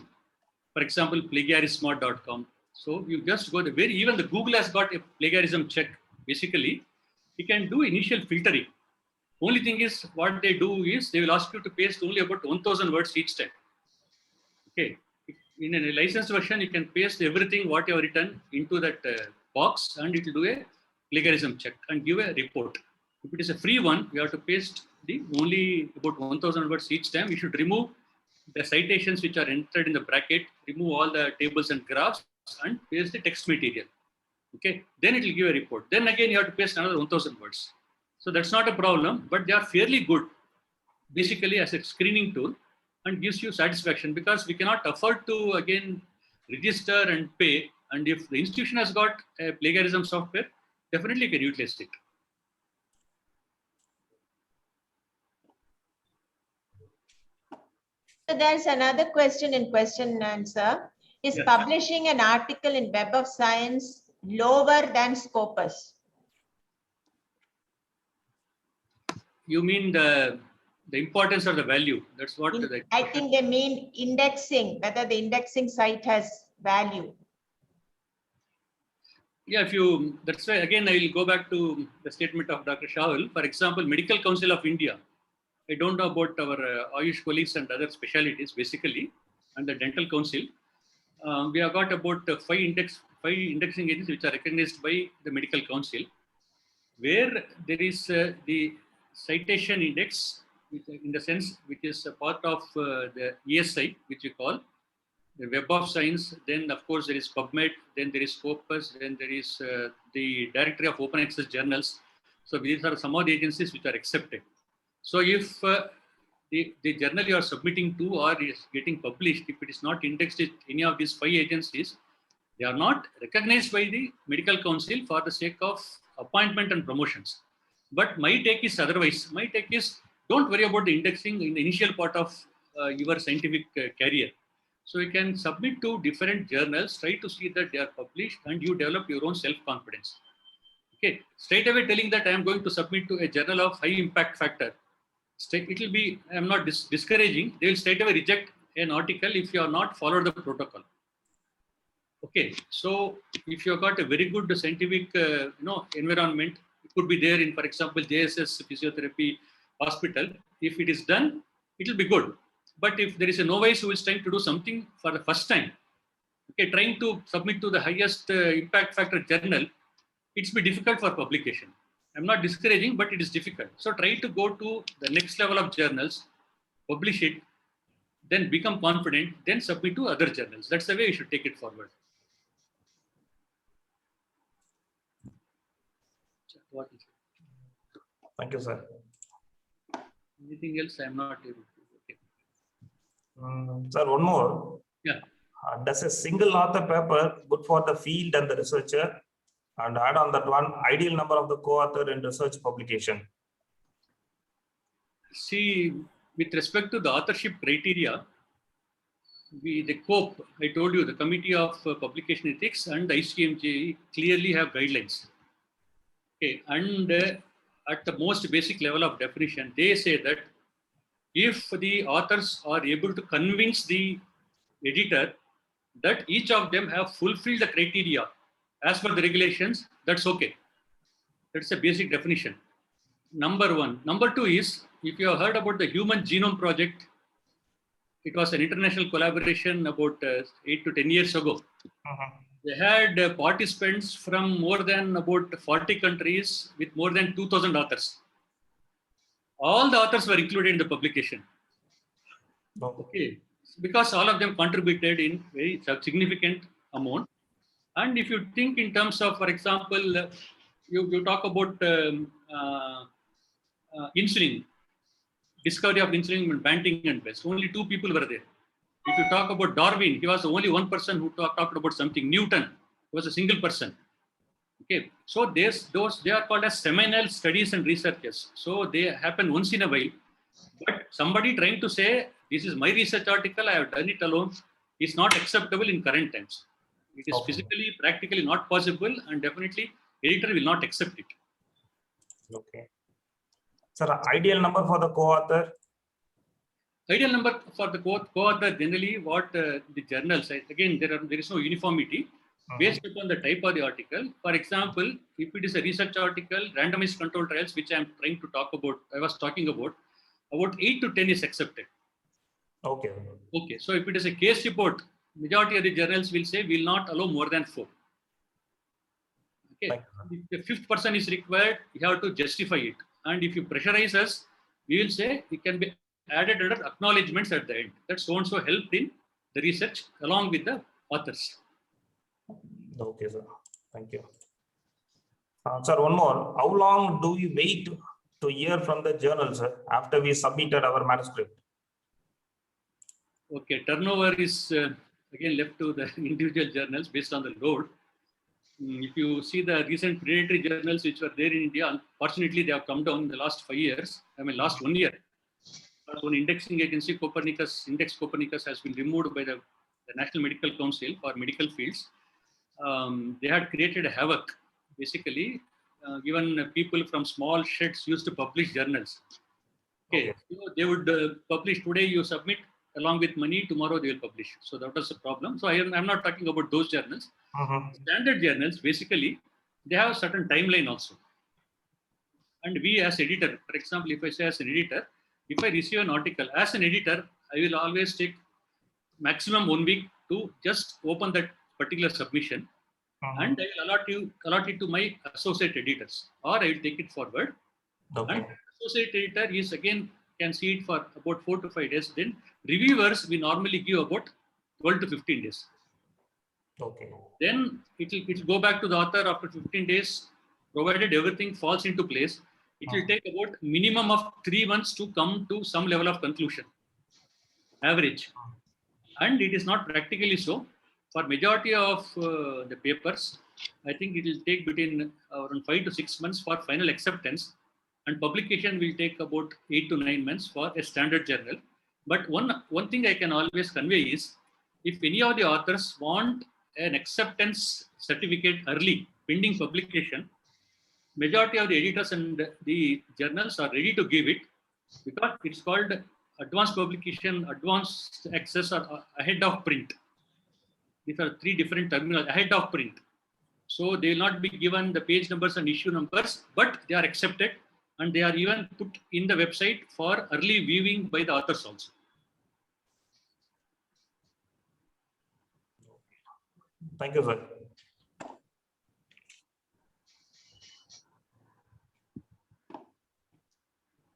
For example, plagiarism.com. So you just go there. Even the Google has got a plagiarism check. Basically, you can do initial filtering. Only thing is, what they do is they will ask you to paste only about 1,000 words each time. Okay. In a licensed version, you can paste everything what you have written into that box, and it will do a plagiarism check and give a report. If it is a free one, you have to paste the only about 1,000 words each time. You should remove the citations which are entered in the bracket, remove all the tables and graphs, and paste the text material. Okay, then it will give a report. Then again, you have to paste another 1,000 words. So that's not a problem, but they are fairly good, basically as a screening tool, and gives you satisfaction, because we cannot afford to again register and pay. And if the institution has got a plagiarism software, definitely can utilize it. So there's another question in question and answer. Is Yes. publishing an article in Web of Science lower than Scopus? You mean the importance or the value? That's what I think they mean indexing, whether the indexing site has value. Yeah, that's why again I will go back to the statement of Dr. Shahul. For example, Medical Council of India. I don't know about our Ayush colleagues and other specialties basically, and the Dental Council. We have got about 5 indexing agencies which are recognized by the Medical Council, where there is the citation index, in the sense which is a part of the ESI, which we call the Web of Science. Then of course there is PubMed, then there is Scopus, then there is the Directory of Open Access Journals. So these are some of the agencies which are accepted. So if the journal you are submitting to or is getting published, if it is not indexed with any of these 5 agencies, they are not recognized by the Medical Council for the sake of appointment and promotions. But my take is otherwise. My take is, don't worry about the indexing in the initial part of your scientific career. So you can submit to different journals, try to see that they are published, and you develop your own self-confidence. Okay, straight away telling that I am going to submit to a journal of high impact factor, it will be, I am not discouraging, they will straight away reject an article if you are not followed the protocol. Okay, so if you have got a very good scientific environment, it could be there in, for example, JSS Physiotherapy Hospital. If it is done, it will be good. But if there is a novice who is trying to do something for the first time, okay, trying to submit to the highest impact factor journal, it's be difficult for publication. I'm not discouraging, but it is difficult. So try to go to the next level of journals, publish it, then become confident, then submit to other journals. That's the way you should take it forward. What is it? Thank you, sir. Anything else? I'm not able to. Okay. Sir, one more. Yeah. Does a single author paper good for the field and the researcher? And add on that one, ideal number of the co-author in research publication. See, with respect to the authorship criteria, the COPE, I told you, the Committee of Publication Ethics and the ICMJ clearly have guidelines. Okay, and at the most basic level of definition, they say that if the authors are able to convince the editor that each of them have fulfilled the criteria as per the regulations, that's okay. That's a basic definition. Number one. Number two is, if you have heard about the Human Genome Project, it was an international collaboration about 8 to 10 years ago. They had participants from more than about 40 countries with more than 2,000 authors. All the authors were included in the publication. Okay, because all of them contributed in very significant amount. And if you think in terms of, for example, you talk about insulin, discovery of insulin in Banting and West, only 2 people were there. If you talk about Darwin, he was the only one person who talked about something. Newton was a single person. Okay, so they are called as seminal studies and researches. So they happen once in a while. But somebody trying to say, this is my research article, I have done it alone, is not acceptable in current times. It is physically, practically not possible, and definitely editor will not accept it. Okay. Sir, ideal number for the co-author? Ideal number for the co-author, generally what the journals, again, there is no uniformity based upon the type of the article. For example, if it is a research article, randomized control trials, which I am trying to talk about, I was talking about 8 to 10 is accepted. Okay. Okay. So if it is a case report, majority of the journals will say will not allow more than 4. Okay. If the 5th person is required, you have to justify it. And if you pressurize us, we will say it can be added under acknowledgements at the end. That so and so helped in the research along with the authors. Okay, sir. Thank you. Sir, one more. How long do we wait to hear from the journals after we submitted our manuscript? Okay, turnover is again left to the individual journals based on the load. If you see the recent predatory journals which were there in India, unfortunately they have come down in the last 5 years. I mean, last 1 year. One indexing agency, Index Copernicus, has been removed by the National Medical Council for medical fields. They had created a havoc, basically, given people from small sheds used to publish journals. Okay, so they would publish today, you submit along with money, tomorrow they will publish. So that was the problem. So I'm not talking about those journals. Standard journals, basically, they have a certain timeline also. And we as editor, for example, if I say as an editor, if I receive an article as an editor, I will always take maximum 1 week to just open that particular submission. And I will allot it to my associate editors, or I will take it forward. And associate editor is again can see it for about 4 to 5 days. Then reviewers we normally give about 12 to 15 days. Okay. Then it will go back to the author after 15 days, provided everything falls into place. It will take about minimum of 3 months to come to some level of conclusion, average. And it is not practically so. For majority of the papers, I think it will take between around 5 to 6 months for final acceptance, and publication will take about 8 to 9 months for a standard journal. But one thing I can always convey is, if any of the authors want an acceptance certificate early, pending publication, majority of the editors and the journals are ready to give it, because it's called advanced publication, advanced access, or ahead of print. These are 3 different terminals, ahead of print. So they will not be given the page numbers and issue numbers, but they are accepted, and they are even put in the website for early viewing by the authors also. Thank you, sir.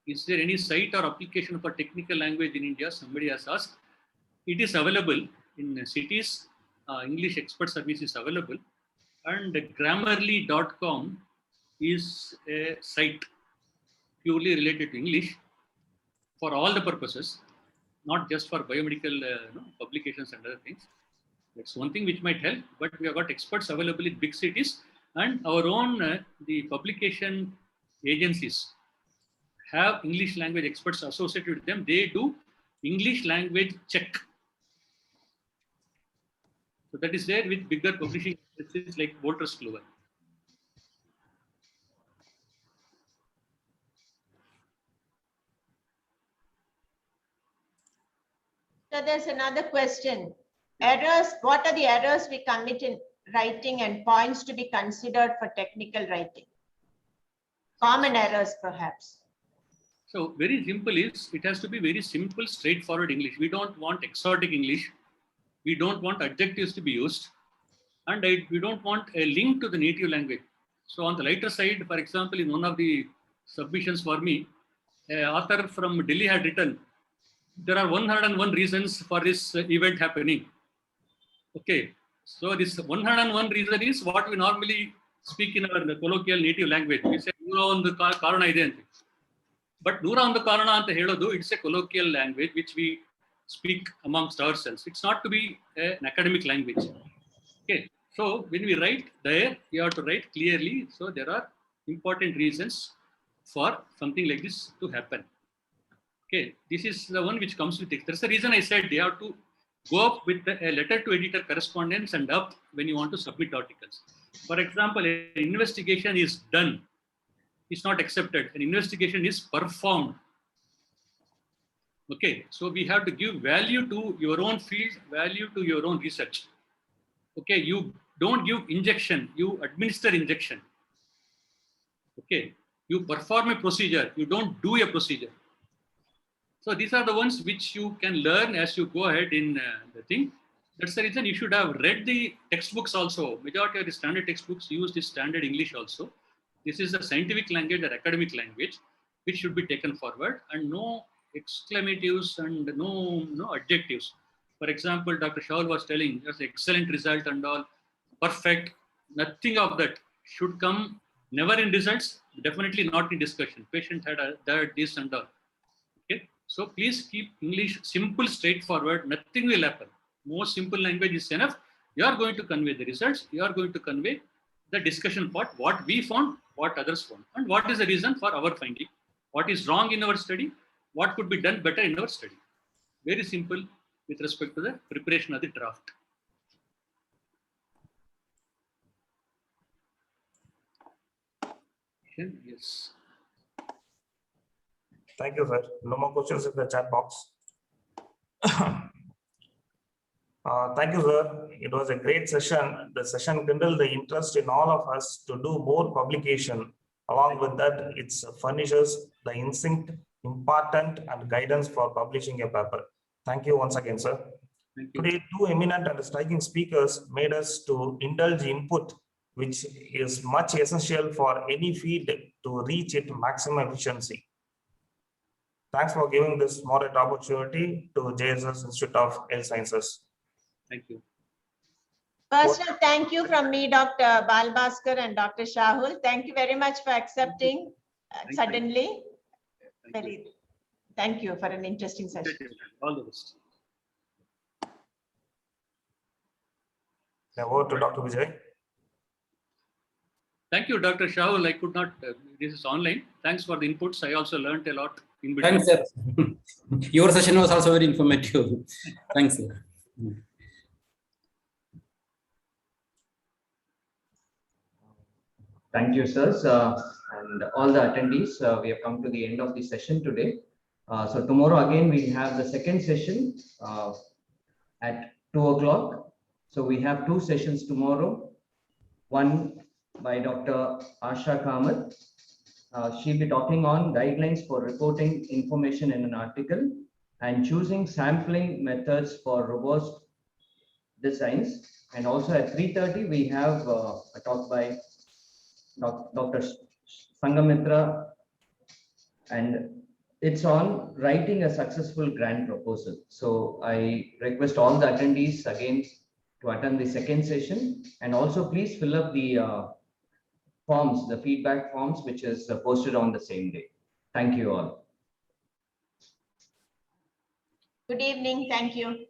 Is there any site or application for technical language in India? Somebody has asked. It is available in cities. English expert service is available. And Grammarly.com is a site purely related to English for all the purposes, not just for biomedical publications and other things. That's one thing which might help, but we have got experts available in big cities, and our own the publication agencies have English language experts associated with them. They do English language check. So that is there with bigger publishing agencies like Wolters Kluwer. So there's another question. Errors, what are the errors we commit in writing and points to be considered for technical writing? Common errors, perhaps. So very simple is, it has to be very simple, straightforward English. We don't want exotic English. We don't want adjectives to be used. And we don't want a link to the native language. So on the lighter side, for example, in one of the submissions for me, an author from Delhi had written, there are 101 reasons for this event happening. Okay, so this 101 reason is what we normally speak in our colloquial native language. We say, karana ide ante. But Nura on the Karana anta helodu, it's a colloquial language which we speak amongst ourselves. It's not to be an academic language. Okay, so when we write there, you have to write clearly. So there are important reasons for something like this to happen. Okay, this is the one which comes with it. That's the reason I said you have to go up with a letter to editor correspondence and up when you want to submit articles. For example, an investigation is done. It's not accepted. An investigation is performed. Okay, so we have to give value to your own field, value to your own research. Okay, you don't give injection, you administer injection. Okay, you perform a procedure, you don't do a procedure. So these are the ones which you can learn as you go ahead in the thing. That's the reason you should have read the textbooks also. Majority of the standard textbooks use this standard English also. This is the scientific language or academic language, which should be taken forward, and no exclamatives and no adjectives. For example, Dr. Shahul was telling, there's excellent result and all, perfect. Nothing of that should come, never in results, definitely not in discussion. Patient had that, this and all. Okay, so please keep English simple, straightforward. Nothing will happen. Most simple language is enough. You are going to convey the results. You are going to convey the discussion part, what we found, what others found, and what is the reason for our finding, what is wrong in our study, what could be done better in our study. Very simple with respect to the preparation of the draft. Yes. Thank you, sir. No more questions in the chat box. Thank you, sir. It was a great session. The session kindled the interest in all of us to do more publication. Along with that, it furnishes the instinct, important and guidance for publishing a paper. Thank you once again, sir. Today, two eminent and striking speakers made us to indulge input, which is much essential for any field to reach its maximum efficiency. Thanks for giving this moderate opportunity to JSS Institute of Health Sciences. Thank you. Personal thank you from me, Dr. Balabhaskar and Dr. Shahul. Thank you very much for accepting suddenly. Thank you for an interesting session. All the best. Now over to Dr. Vijay. Thank you, Dr. Shahul. I could not, this is online. Thanks for the inputs. I also learned a lot in between. Thanks, sir. Your session was also very informative. Thanks, sir. Thank you, sirs, and all the attendees. We have come to the end of the session today. So tomorrow again we have the second session at 2 o'clock. So we have two sessions tomorrow. One by Dr. Asha Kamath. She'll be talking on guidelines for reporting information in an article and choosing sampling methods for robust designs. And also at 3:30 we have a talk by Dr. Sangamitra, and it's on writing a successful grant proposal. So I request all the attendees again to attend the second session, and also please fill up the forms, the feedback forms, which is posted on the same day. Thank you all. Good evening. Thank you.